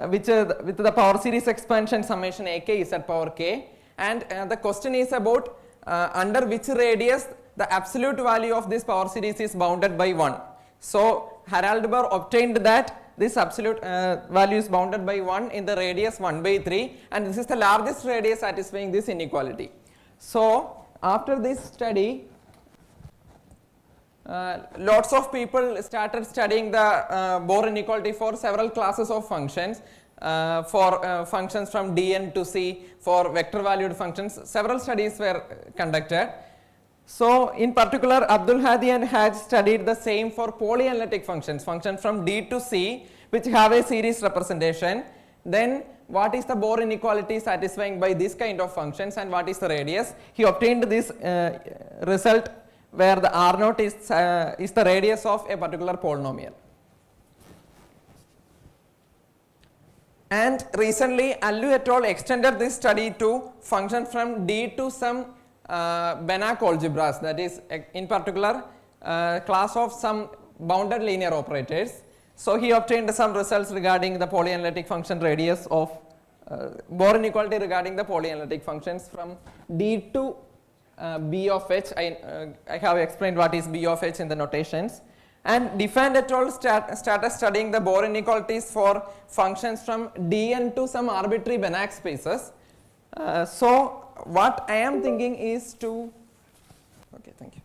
which with the power series expansion summation ak z power k. And the question is about under which radius the absolute value of this power series is bounded by 1. So Harald Bohr obtained that this absolute value is bounded by 1 in the radius 1 by 3, and this is the largest radius satisfying this inequality. So after this study, lots of people started studying the Bohr inequality for several classes of functions. For functions from Dn to C, for vector valued functions, several studies were conducted. So in particular, Abdul Hadi and Haj studied the same for polyanalytic functions, functions from D to C which have a series representation. Then what is the Bohr inequality satisfying by this kind of functions and what is the radius? He obtained this result where the R0 is the radius of a particular polynomial. And recently, Allu et al. Extended this study to functions from D to some Banach algebras, that is in particular class of some bounded linear operators. So he obtained some results regarding the polyanalytic function radius of Bohr inequality regarding the polyanalytic functions from D to B of h. I have explained what is B of h in the notations. And Defend et al. Started studying the Bohr inequalities for functions from Dn to some arbitrary Banach spaces. So what I am thinking is to, okay, thank you.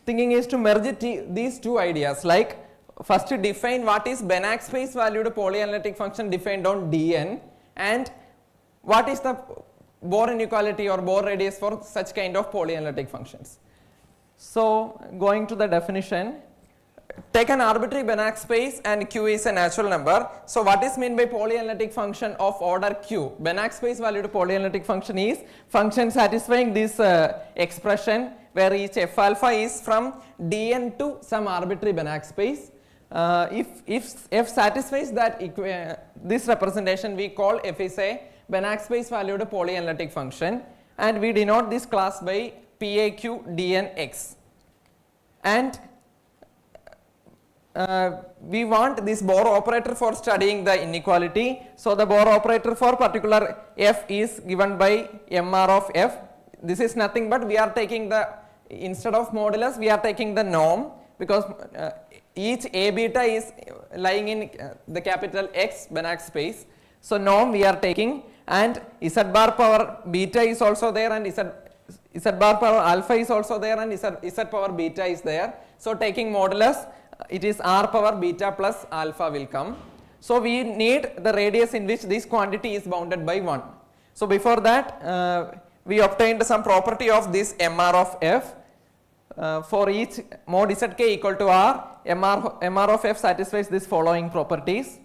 Thinking is to merge these two ideas, like first to define what is Banach space valued polyanalytic function defined on Dn, and what is the Bohr inequality or Bohr radius for such kind of polyanalytic functions. So going to the definition, take an arbitrary Banach space and Q is a natural number. So what is meant by polyanalytic function of order Q? Banach space valued polyanalytic function is function satisfying this expression where each f alpha is from Dn to some arbitrary Banach space. If f satisfies that this representation, we call f is a Banach space valued polyanalytic function, and we denote this class by PAQ dnx. And we want this Bohr operator for studying the inequality. So the Bohr operator for particular f is given by MR of f. This is nothing but we are taking the, instead of modulus, we are taking the norm, because each A beta is lying in the capital X Banach space. So norm we are taking, and Z bar power beta is also there, and Z bar power alpha is also there, and Z power beta is there. So taking modulus, it is R power beta plus alpha will come. So we need the radius in which this quantity is bounded by 1. So before that we obtained some property of this MR of f. For each mod Zk equal to R, MR of f satisfies this following properties.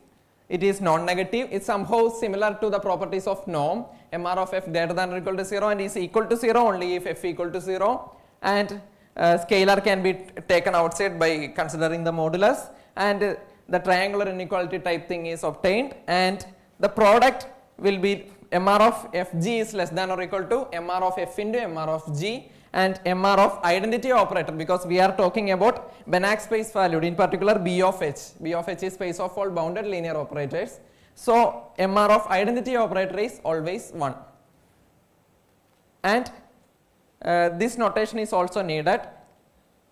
It is non-negative, it is somehow similar to the properties of norm. MR of f greater than or equal to 0 and is equal to 0 only if f equal to 0, and scalar can be taken outside by considering the modulus, and the triangular inequality type thing is obtained, and the product will be MR of fg is less than or equal to MR of f into MR of g, and MR of identity operator, because we are talking about Banach space valued, in particular B of h. B of h is space of all bounded linear operators. So MR of identity operator is always 1. And this notation is also needed.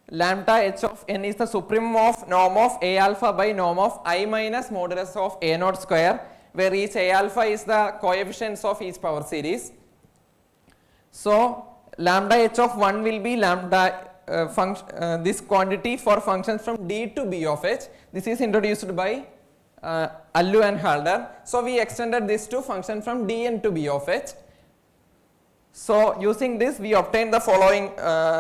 Lambda h of n is the supremum of norm of A alpha by norm of I minus modulus of A naught square, where each A alpha is the coefficients of each power series. So lambda h of 1 will be lambda this quantity for functions from D to B of h. This is introduced by Allu and Halder. So we extended this to function from Dn to B of h. So using this we obtained the following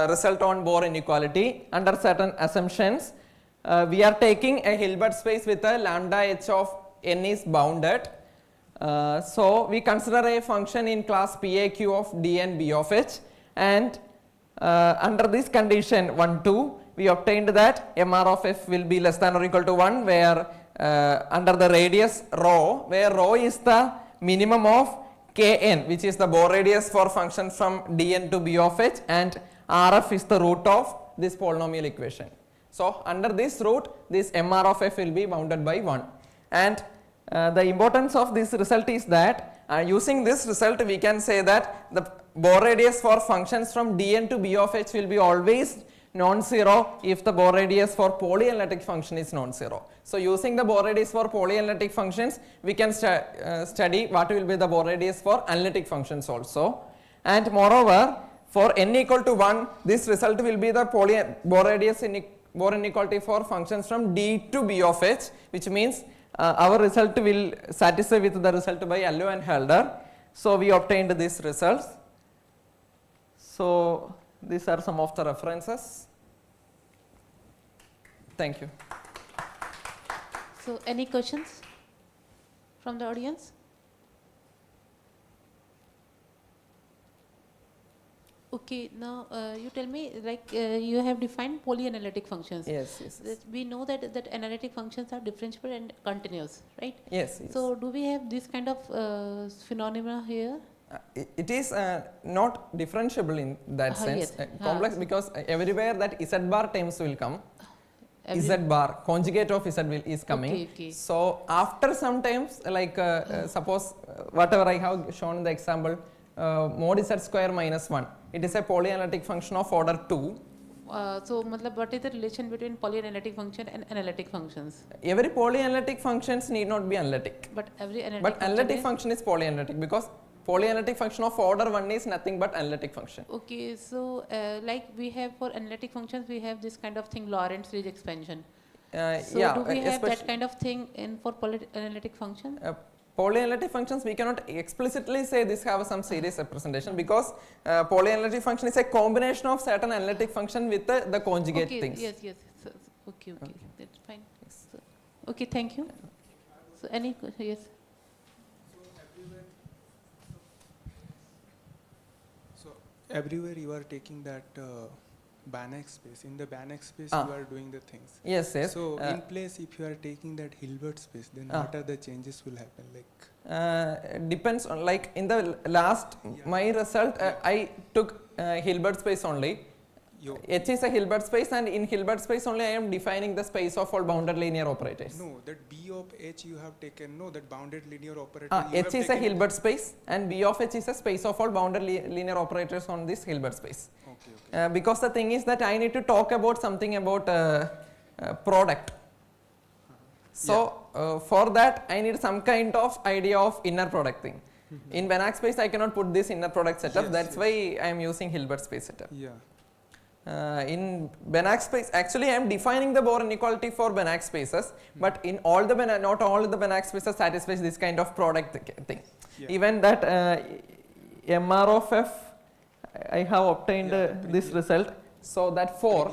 result on Bohr inequality under certain assumptions. We are taking a Hilbert space with a lambda h of n is bounded. So we consider a function in class PAQ of Dn B of h, and under this condition 1, 2, we obtained that MR of f will be less than or equal to 1, where under the radius rho, where rho is the minimum of Kn, which is the Bohr radius for function from Dn to B of h, and Rf is the root of this polynomial equation. So under this root, this MR of f will be bounded by 1. And the importance of this result is that using this result we can say that the Bohr radius for functions from Dn to B of h will be always non-zero if the Bohr radius for polyanalytic function is non-zero. So using the Bohr radius for polyanalytic functions, we can study what will be the Bohr radius for analytic functions also. And moreover, for n equal to 1, this result will be the Bohr radius Bohr inequality for functions from D to B of h, which means our result will satisfy with the result by Allu and Halder. So we obtained these results. So these are some of the references. Thank you. So any questions from the audience? Okay, now you tell me, like you have defined polyanalytic functions. Yes, yes. We know that analytic functions are differentiable and continuous, right? Yes, yes. So do we have this kind of phenomena here? It is not differentiable in that sense, complex, because everywhere that Z bar terms will come. Z bar, conjugate of Z is coming. Okay, okay. So after some times, like suppose whatever I have shown in the example, mod Z square minus 1, it is a polyanalytic function of order 2. So what is the relation between polyanalytic function and analytic functions? Every polyanalytic functions need not be analytic. But every analytic function is polyanalytic, because polyanalytic function of order 1 is nothing but analytic function. Okay, so like we have for analytic functions, we have this kind of thing, Lorentz series expansion. So yeah, do we have that kind of thing in for polyanalytic functions? Polyanalytic functions, we cannot explicitly say this have some series representation, because polyanalytic function is a combination of certain analytic function with the conjugate things. Yes, yes. So, Okay, okay, that's fine. So, okay, thank you. So any question? Yes. So everywhere you are taking that Banach space. In the Banach space, Ah. you are doing the things. Yes, yes. So in place, if you are taking that Hilbert space, then what are the changes will happen? Like Depends on, like in the last my result, I took Hilbert space only. H is a Hilbert space, and in Hilbert space only I am defining the space of all bounded linear operators. no, that B of H you have taken. No, that bounded linear operator. You H have is a taken Hilbert space, and B of H is a space of all bounded linear operators on this Hilbert space. Okay, Because the thing is that I need to talk about something about product. So for that I need some kind of idea of inner product thing. In Banach space I cannot put this inner product setup. Yes, That's why I am using Hilbert space setup. Yeah. In Banach space, actually I am defining the Bohr inequality for Banach spaces, but in all the not all the Banach spaces satisfies this kind of product thing. Yeah. Even that MR of F, I have obtained this result. So that for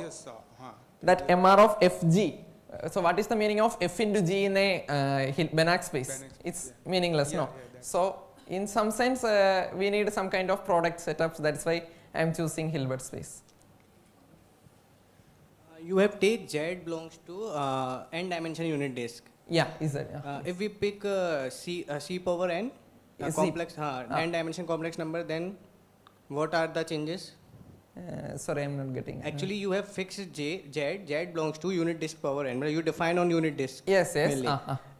that MR of Fg. So what is the meaning of F into G in a Banach space? It's meaningless, no? So in some sense we need some kind of product setups. That's why I am choosing Hilbert space. You have take Z belongs to n dimension unit disk. Yeah, is that? Yeah. If we pick C power n complex n dimension complex number, then what are the changes? Sorry, I'm not getting. Actually, you have fixed Z belongs to unit disk power n. But you define on unit disk. Yes, yes.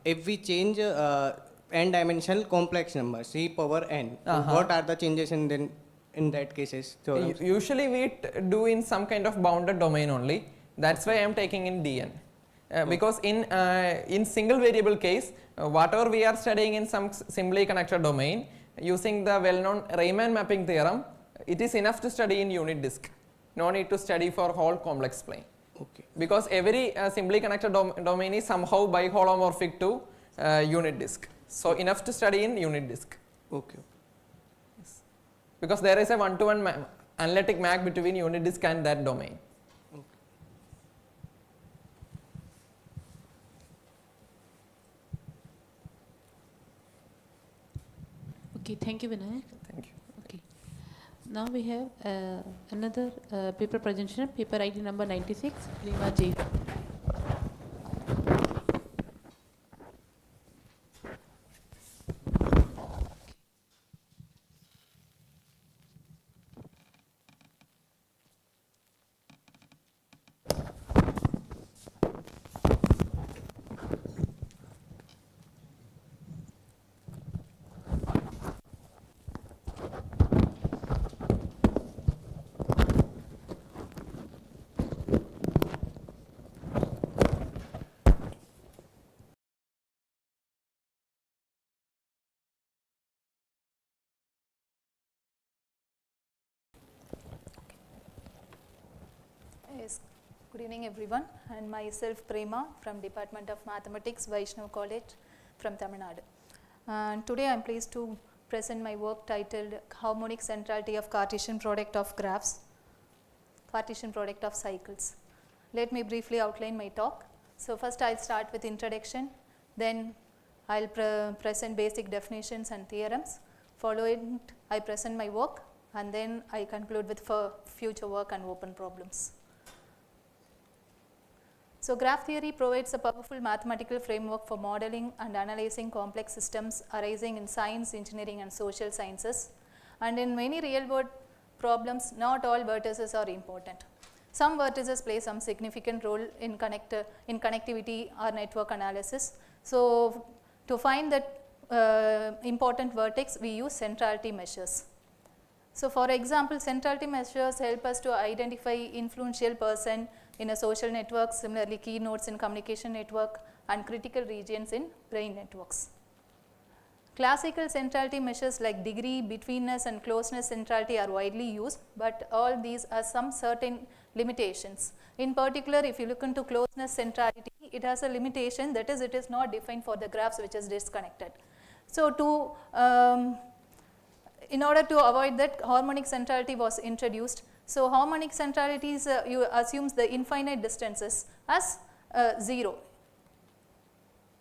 If we change n dimensional complex number C power n, what are the changes in that cases? Usually we do in some kind of bounded domain only. That's why I am taking in Dn. Because in single variable case, whatever we are studying in some simply connected domain, using the well-known Riemann mapping theorem, it is enough to study in unit disk. No need to study for whole complex plane. Okay. Because every simply connected domain is somehow biholomorphic to unit disk. So enough to study in unit disk. Okay. Yes. Because there is a one-to-one analytic map between unit disk and that domain. Okay, thank you, Vinayak. Thank you. Okay. Now we have another paper presentation, paper ID number 96, Lima J. Yes, good evening everyone, and myself Prema from Department of Mathematics, Vaishnav College from Tamil Nadu. And today I am pleased to present my work titled Harmonic Centrality of Cartesian Product of Graphs, Cartesian Product of Cycles. Let me briefly outline my talk. So first I will start with introduction, then I will present basic definitions and theorems. Following I present my work, and then I conclude with future work and open problems. So graph theory provides a powerful mathematical framework for modeling and analyzing complex systems arising in science, engineering and social sciences. And in many real world problems, not all vertices are important. Some vertices play some significant role in connectivity or network analysis. So to find that important vertex, we use centrality measures. So for example, centrality measures help us to identify influential person in a social network, similarly key nodes in communication network and critical regions in brain networks. Classical centrality measures like degree, betweenness and closeness centrality are widely used, but all these are some certain limitations. In particular, if you look into closeness centrality, it has a limitation, that is, it is not defined for the graphs which is disconnected. So in order to avoid that, harmonic centrality was introduced. So harmonic centrality assumes the infinite distances as 0.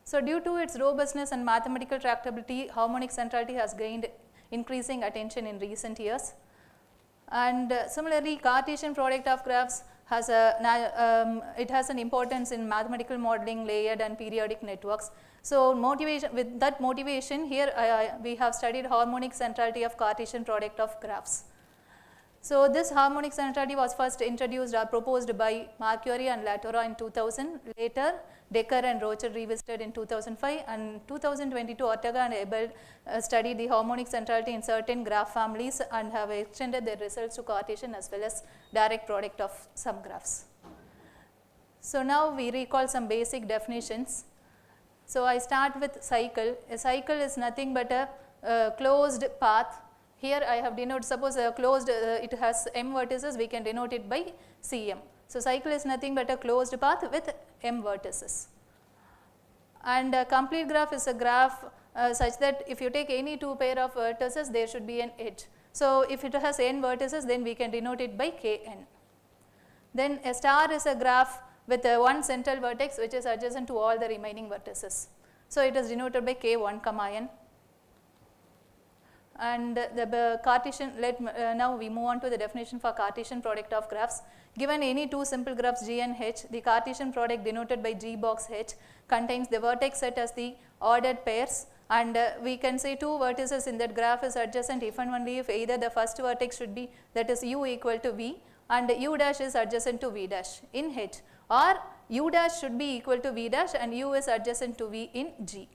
So due to its robustness and mathematical tractability, harmonic centrality has gained increasing attention in recent years. And similarly, Cartesian product of graphs has it has an importance in mathematical modeling, layered and periodic networks. So with that motivation, here we have studied harmonic centrality of Cartesian product of graphs. So this harmonic centrality was first introduced or proposed by Mercury and Latour in 2000. Later, Decker and Rocher revisited in 2005, and 2022 Ortega and Abel studied the harmonic centrality in certain graph families and have extended their results to Cartesian as well as direct product of some graphs. So now we recall some basic definitions. So I start with cycle. A cycle is nothing but a closed path. Here I have denoted, suppose a closed, it has m vertices, we can denote it by Cm. So cycle is nothing but a closed path with m vertices. And a complete graph is a graph such that if you take any two pair of vertices, there should be an edge. So if it has n vertices, then we can denote it by Kn. Then a star is a graph with one central vertex which is adjacent to all the remaining vertices. So it is denoted by K1, n. And the Cartesian, now we move on to the definition for Cartesian product of graphs. Given any two simple graphs G and H, the Cartesian product denoted by G box H contains the vertex set as the ordered pairs, and we can say two vertices in that graph is adjacent if and only if either the first vertex should be, that is u equal to v, and u dash is adjacent to v dash in H, or u dash should be equal to v dash and u is adjacent to v in G.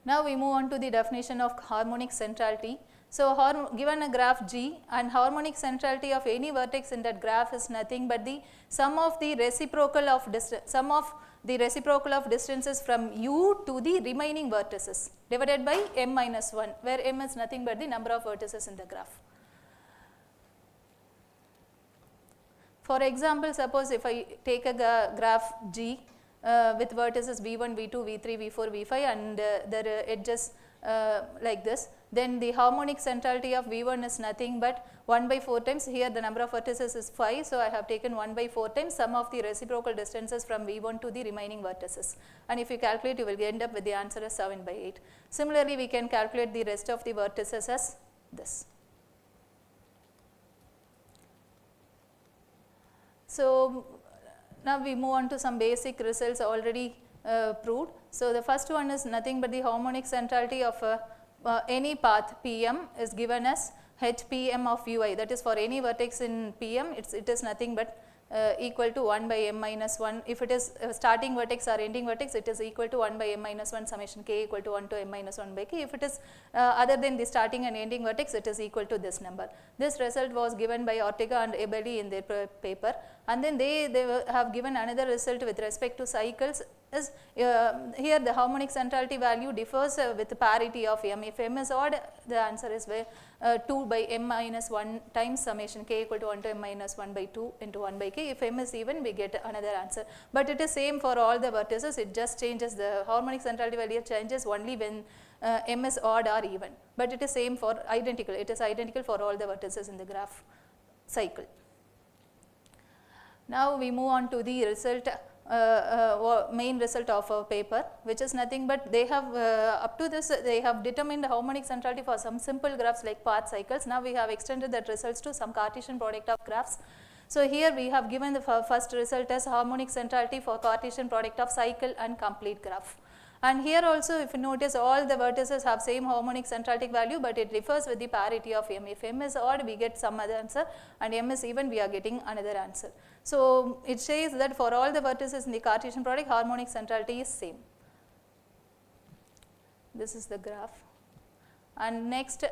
Now we move on to the definition of harmonic centrality. So given a graph G, and harmonic centrality of any vertex in that graph is nothing but the sum of the reciprocal of distances from u to the remaining vertices divided by m minus 1, where m is nothing but the number of vertices in the graph. For example, suppose if I take a graph G with vertices v1, v2, v3, v4, v5 and their edges like this, then the harmonic centrality of v1 is nothing but 1 by 4 times, here the number of vertices is 5, so I have taken 1 by 4 times sum of the reciprocal distances from v1 to the remaining vertices, and if you calculate you will end up with the answer as 7 by 8. Similarly, we can calculate the rest of the vertices as this. So now we move on to some basic results already proved. So the first one is nothing but the harmonic centrality of any path Pm is given as Hpm of ui, that is for any vertex in Pm it is nothing but equal to 1 by m minus 1. If it is starting vertex or ending vertex, it is equal to 1 by m minus 1 summation k equal to 1 to m minus 1 by k. If it is other than the starting and ending vertex, it is equal to this number. This result was given by Ortega and Abeli in their paper, and then they have given another result with respect to cycles. Is here the harmonic centrality value differs with parity of m. If m is odd, the answer is 2 by m minus 1 times summation k equal to 1 to m minus 1 by 2 into 1 by k. If m is even, we get another answer. But it is same for all the vertices, it just changes, the harmonic centrality value changes only when m is odd or even. But it is same for identical, it is identical for all the vertices in the graph cycle. Now we move on to the result. Main result of a paper, which is nothing but they have up to this they have determined the harmonic centrality for some simple graphs like path cycles. Now we have extended that results to some Cartesian product of graphs. So here we have given the first result as harmonic centrality for Cartesian product of cycle and complete graph. And here also, if you notice, all the vertices have same harmonic centrality value, but it differs with the parity of m. If m is odd, we get some other answer, and m is even, we are getting another answer. So it says that for all the vertices in the Cartesian product, harmonic centrality is same. This is the graph. And next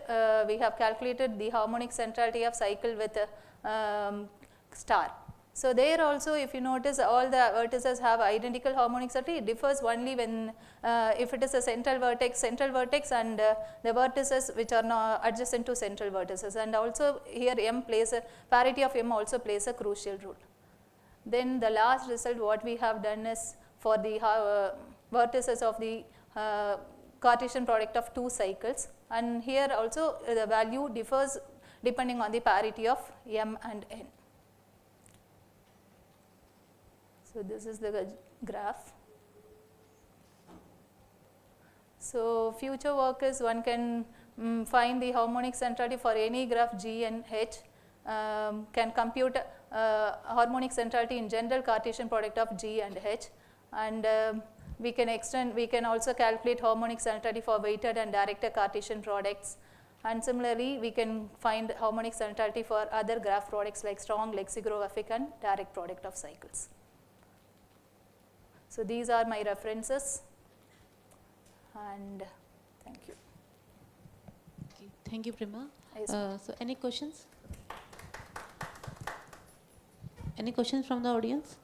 we have calculated the harmonic centrality of cycle with a star. So there also, if you notice, all the vertices have identical harmonic centrality. It differs only when if it is a central vertex and the vertices which are not adjacent to central vertices, and also here m plays a parity of m also plays a crucial role. Then the last result what we have done is for the vertices of the Cartesian product of two cycles, and here also the value differs depending on the parity of m and n. So this is the graph. So future work is one can find the harmonic centrality for any graph G and H, can compute harmonic centrality in general Cartesian product of G and H, and we can also calculate harmonic centrality for weighted and directed Cartesian products, and similarly we can find harmonic centrality for other graph products like strong lexicographic and direct product of cycles. So these are my references, and thank you. Okay, thank you, Prima. Yes, so any questions? Any questions from the audience?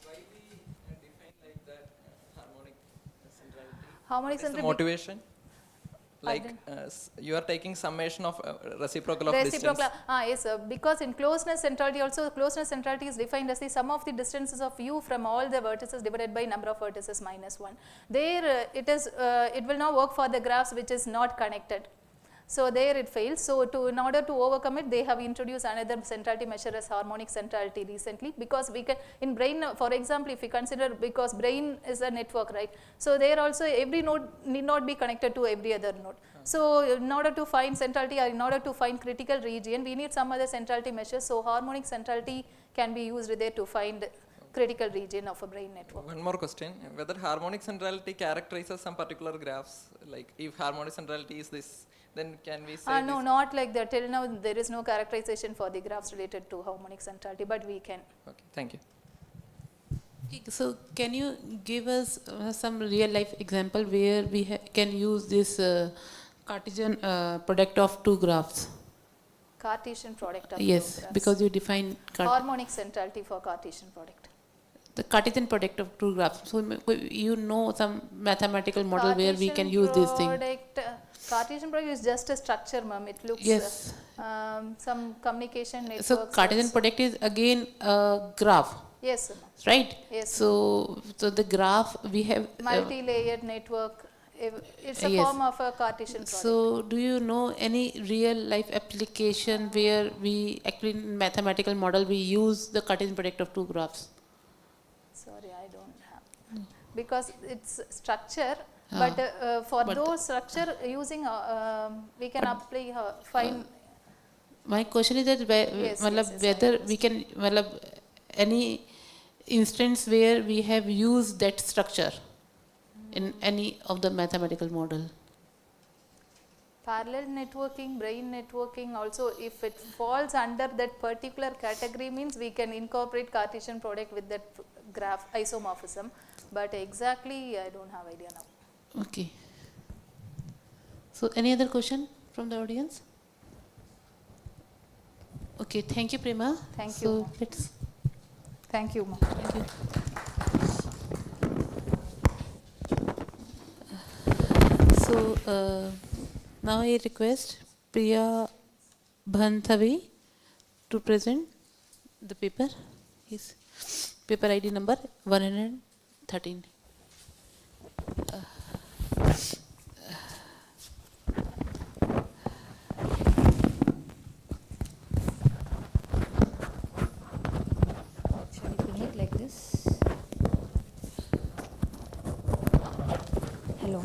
Why we define like that harmonic centrality? Harmonic What is the centrality. motivation? Like you are taking summation of reciprocal of Reciprocal, distance. yes sir, because in closeness centrality also, closeness centrality is defined as the sum of the distances of u from all the vertices divided by number of vertices minus 1. There it will not work for the graphs which is not connected. So there it fails. So in order to overcome it, they have introduced another centrality measure as harmonic centrality recently, because we can in brain, for example, if we consider, because brain is a network, right? So there also every node need not be connected to every other node. So in order to find centrality or in order to find critical region, we need some other centrality measures. So harmonic centrality can be used there to find critical region of a brain network. One more question, whether harmonic centrality characterizes some particular graphs, like if harmonic centrality is this, then can we say no, not like that. Till now there is no characterization for the graphs related to harmonic centrality, but we can. Okay, thank you. Okay, so can you give us some real life example where we can use this Cartesian product of two graphs? Cartesian product of yes, two graphs. because you define harmonic centrality for Cartesian product. The Cartesian product of two graphs. So you know some mathematical model Cartesian where we can use this thing. Cartesian product is just a structure, ma'am. It looks yes. Some communication networks. So Cartesian product is again a graph. Yes, ma'am. Right. Yes. So the graph we have multi-layered network. It's a yes. form of a Cartesian product. So do you know any real life application where we actually in mathematical model we use the Cartesian product of two graphs? Sorry, I don't have. Because it's structure, but for those structure using we can apply find. My question is that whether we can any instance where we have used that structure in any of the mathematical model. Parallel networking, brain networking also, if it falls under that particular category, means we can incorporate Cartesian product with that graph isomorphism, but exactly I don't have idea now. Okay. So any other question from the audience? Okay, thank you, Prima. Thank you. Let's. Thank you, Ma. Thank you. So now I request Priya Bhanthavi to present the paper. His paper ID number 113. Shall we bring it like this? Hello.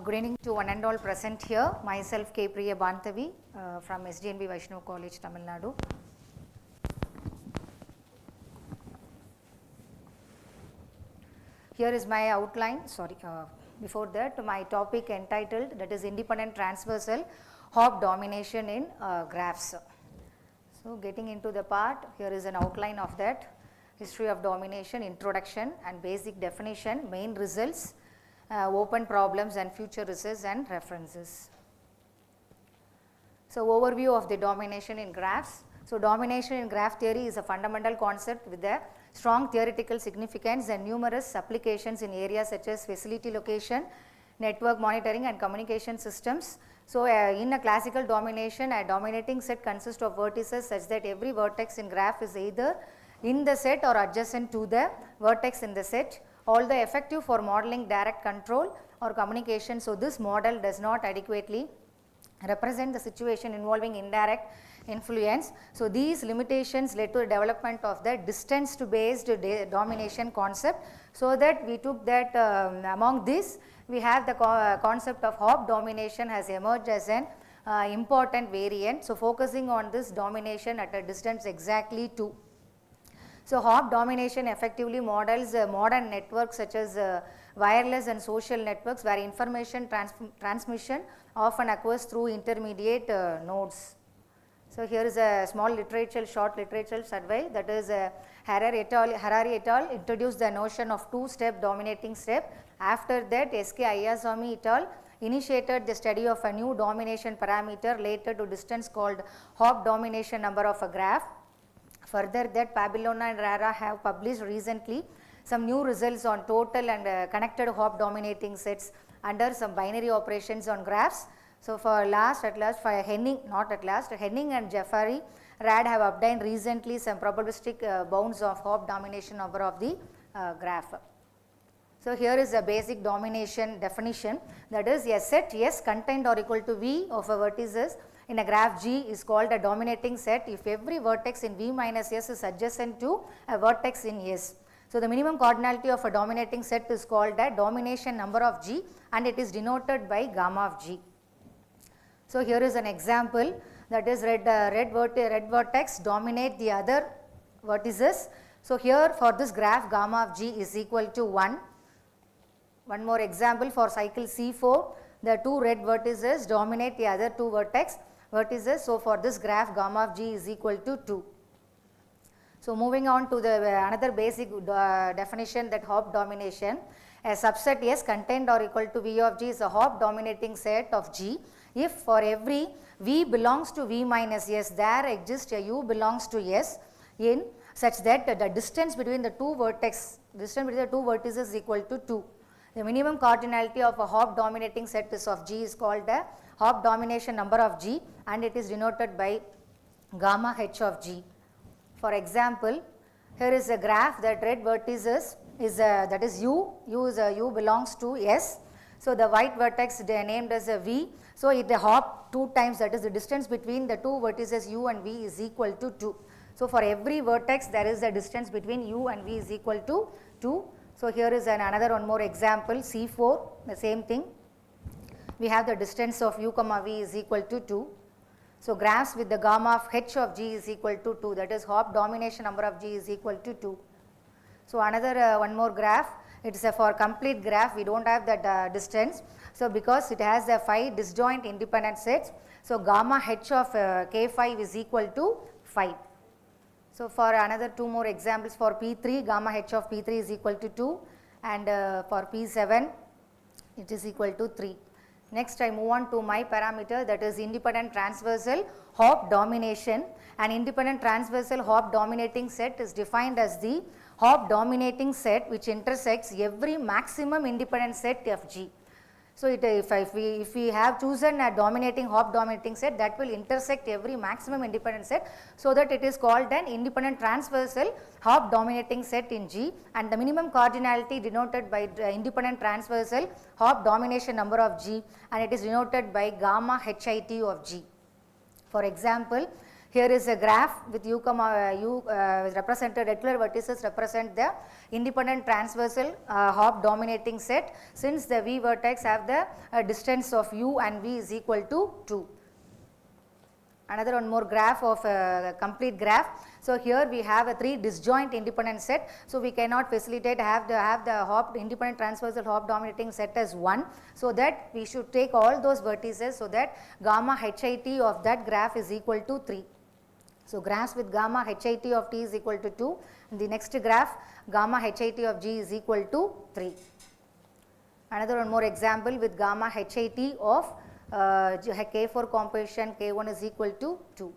Good evening to one and all present here. Myself K. Priya Bhanthavi from SDNB Vaishnav College, Tamil Nadu. Here is my outline. Sorry, before that, my topic entitled, that is independent transversal Hopf domination in graphs. So getting into the part, here is an outline of that. History of domination, introduction and basic definition, main results, open problems and future results and references. So overview of the domination in graphs. So domination in graph theory is a fundamental concept with a strong theoretical significance and numerous applications in areas such as facility location, network monitoring and communication systems. So in a classical domination, a dominating set consists of vertices such that every vertex in graph is either in the set or adjacent to the vertex in the set, although effective for modeling direct control or communication. So this model does not adequately represent the situation involving indirect influence. So these limitations led to the development of the distance to based domination concept, so that we took that among this we have the concept of Hop domination has emerged as an important variant. So focusing on this domination at a distance exactly 2. So Hop domination effectively models modern networks such as wireless and social networks, where information transmission often occurs through intermediate nodes. So here is a small literature, short literature survey, that is Harari et al. Introduced the notion of two-step dominating step. After that, S.K. Ayasami et al. Initiated the study of a new domination parameter later to distance called Hop domination number of a graph. Further that, Pabellona and Rara have published recently some new results on total and connected Hop dominating sets under some binary operations on graphs. So for Henning and Jafari, Rad have obtained recently some probabilistic bounds of Hop domination number of the graph. So here is a basic domination definition, that is a set S contained or equal to V of a vertices in a graph G is called a dominating set if every vertex in V minus S is adjacent to a vertex in S. So the minimum cardinality of a dominating set is called a domination number of G, and it is denoted by gamma of G. So here is an example, that is red vertex dominate the other vertices. So here for this graph gamma of G is equal to 1. One more example, for cycle C4, the two red vertices dominate the other two vertices. So for this graph gamma of G is equal to 2. So moving on to the another basic definition, that Hop domination. A subset S contained or equal to V of G is a Hop dominating set of G if for every V belongs to V minus S there exists a U belongs to S in such that the distance between the two vertices is equal to 2. The minimum cardinality of a Hop dominating set of G is called a Hop domination number of G, and it is denoted by gamma H of G. For example, here is a graph that red vertices is that is U belongs to S. So the white vertex named as a V. So it hop 2 times, that is the distance between the two vertices U and V is equal to 2. So for every vertex there is a distance between U and V is equal to 2. So here is another one more example, C4, the same thing. We have the distance of U comma V is equal to 2. So graphs with the gamma of H of G is equal to 2, that is Hop domination number of G is equal to 2. So another one more graph, it is for complete graph, we do not have that distance. So because it has the 5 disjoint independent sets, so gamma H of K5 is equal to 5. So for another 2 more examples, for P3 gamma H of P3 is equal to 2, and for P7 it is equal to 3. Next I move on to my parameter, that is independent transversal Hop domination. An independent transversal Hop dominating set is defined as the Hop dominating set which intersects every maximum independent set of G. So if we have chosen a dominating Hop dominating set, that will intersect every maximum independent set, so that it is called an independent transversal Hop dominating set in G, and the minimum cardinality denoted by independent transversal Hop domination number of G, and it is denoted by gamma HIT of G. For example, here is a graph with U represented regular vertices represent the independent transversal Hop dominating set, since the V vertex have the distance of U and V is equal to 2. Another one more graph of complete graph. So here we have a 3 disjoint independent set. So we cannot facilitate have the Hop independent transversal Hop dominating set as 1. So that we should take all those vertices, so that gamma HIT of that graph is equal to 3. So graphs with gamma HIT of T is equal to 2. In the next graph, gamma HIT of G is equal to 3. Another one more example with gamma HIT of K4 composition K1 is equal to 2.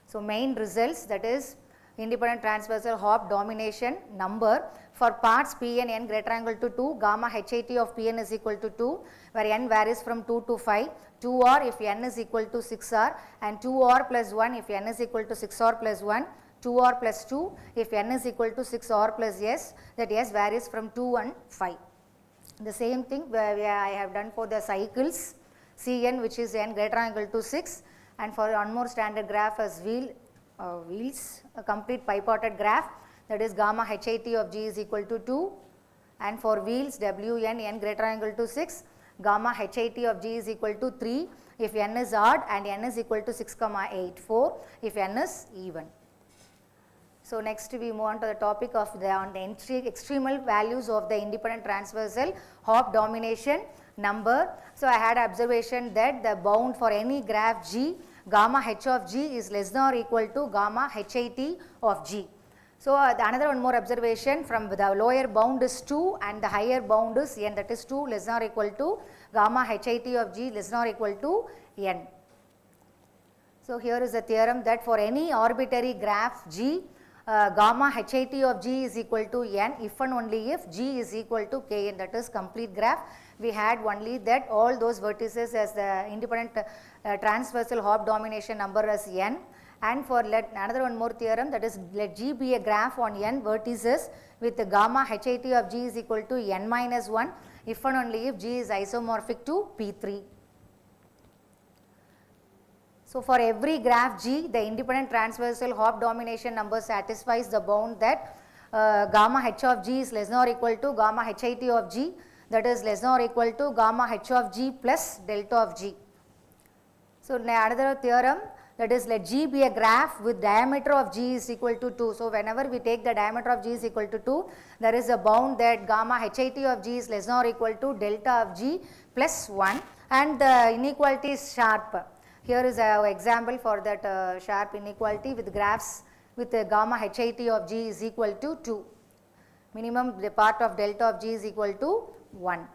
So main results, that is independent transversal Hop domination number for parts Pn n greater than or equal to 2, gamma HIT of Pn is equal to 2, where n varies from 2 to 5, 2r if n is equal to 6r, and 2r plus 1 if n is equal to 6r plus 1, 2r plus 2 if n is equal to 6r plus s, that s varies from 2 and 5. The same thing where I have done for the cycles Cn, which is n greater than or equal to 6, And for one more standard graph as wheels, a complete bipartite graph, that is gamma hat of g is equal to 2, and for wheels wn n greater or equal to 6, gamma hat of g is equal to 3 if n is odd and n is equal to 6,84 if n is even. So next we move on to the topic of the extremal values of the independent transversal Hopf domination number. So I had observation that the bound for any graph G, gamma h of g is less than or equal to gamma hat of g. So another one more observation, from the lower bound is 2 and the higher bound is n, that is 2 less than or equal to gamma hat of g less than or equal to n. So here is a theorem that for any arbitrary graph G, gamma hat of g is equal to n if and only if g is equal to kn, that is complete graph. We had only that all those vertices as the independent transversal Hopf domination number as n, and for another one more theorem, that is let G be a graph on n vertices with the gamma hat of g is equal to n minus 1 if and only if G is isomorphic to P3. So for every graph G, the independent transversal Hopf domination number satisfies the bound that gamma h of g is less than or equal to gamma hat of g, that is less than or equal to gamma h of g plus delta of g. So another theorem, that is let G be a graph with diameter of g is equal to 2. So whenever we take the diameter of g is equal to 2, there is a bound that gamma hat of g is less than or equal to delta of g plus 1, and the inequality is sharp. Here is an example for that sharp inequality with graphs with the gamma hat of g is equal to 2. Minimum the part of delta of g is equal to 1.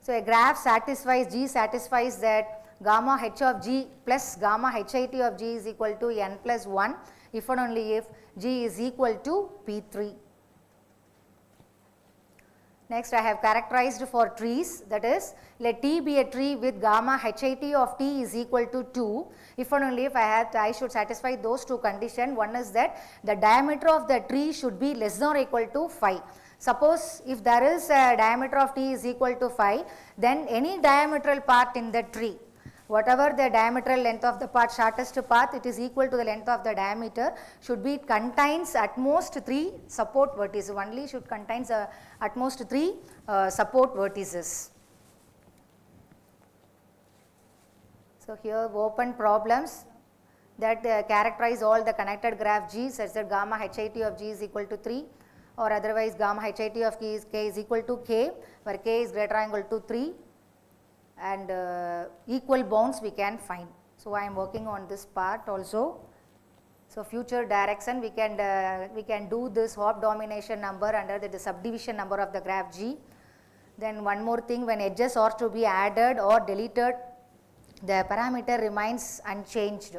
So a graph satisfies, G satisfies that gamma h of g plus gamma hat of g is equal to n plus 1 if and only if g is equal to P3. Next I have characterized for trees, that is let T be a tree with gamma hat of t is equal to 2 if and only if I should satisfy those two conditions. One is that the diameter of the tree should be less than or equal to 5. Suppose if there is a diameter of t is equal to 5, then any diametral part in the tree, whatever the diametral length of the part, shortest path, it is equal to the length of the diameter, should be contains at most 3 support vertices, only should contains at most 3 support vertices. So here open problems that characterize all the connected graph G such that gamma hat of g is equal to 3, or otherwise gamma hat of k is equal to k, where k is greater or equal to 3, and equal bounds we can find. So I am working on this part also. So future direction we can do this Hopf domination number under the subdivision number of the graph G. Then one more thing, when edges are to be added or deleted, the parameter remains unchanged.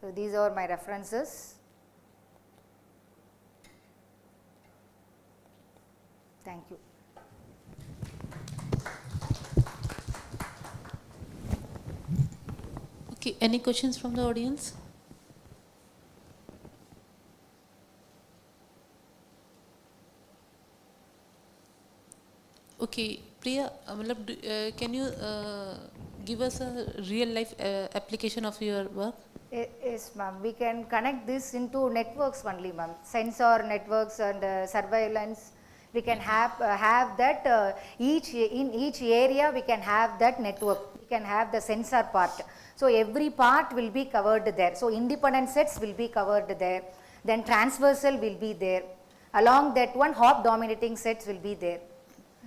So these are my references. Thank you. Okay, any questions from the audience? Okay, Priya, can you give us a real life application of your work? Yes ma'am, we can connect this into networks only ma'am, sensor networks and surveillance. We can have that in each area we can have that network, we can have the sensor part. So every part will be covered there. So independent sets will be covered there, then transversal will be there. Along that one Hopf dominating sets will be there.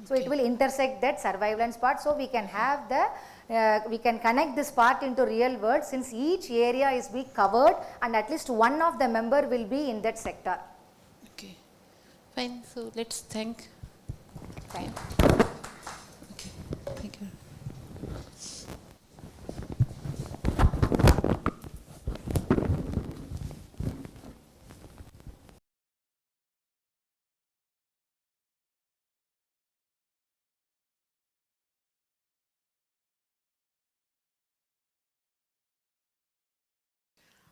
So it will intersect that surveillance part. So we can have we can connect this part into real world, since each area is be covered and at least one of the member will be in that sector. Okay, fine. So let's thank. Fine. Okay, thank you.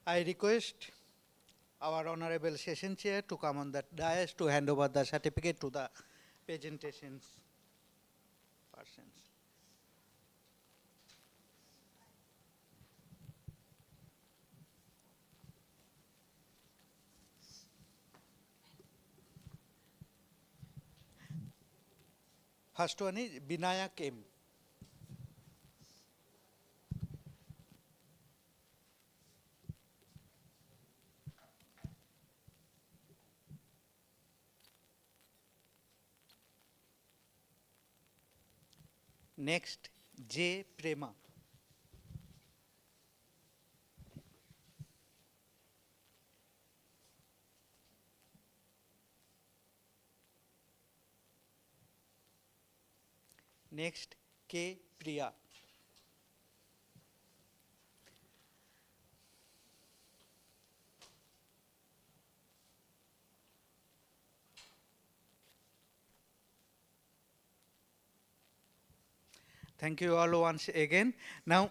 I request our Honorable Session Chair to come on the dais to hand over the certificate to the presentations persons. First one is Binayak M. Next, J. Prema. Next, K. Priya. Thank you all once again. Now,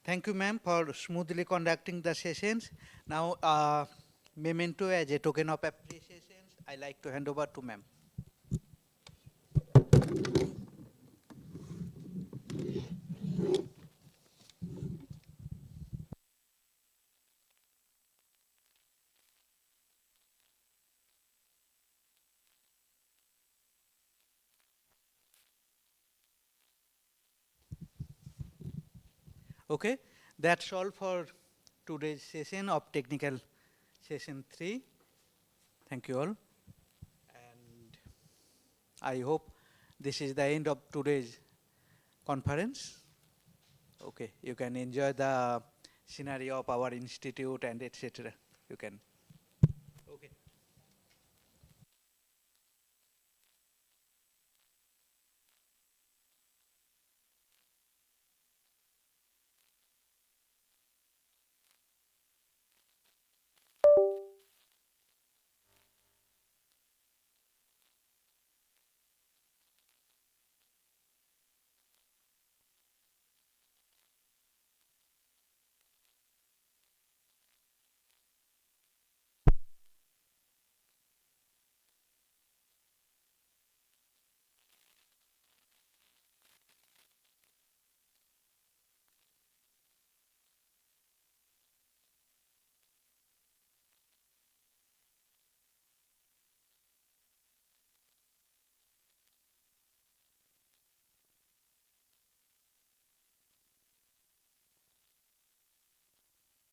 thank you, ma'am, for smoothly conducting the sessions. Now, memento as a token of appreciation, I like to hand over to ma'am. Okay, that's all for today's session of technical session 3. Thank you all. And I hope this is the end of today's conference. Okay, you can enjoy the scenery of our institute and etc. You can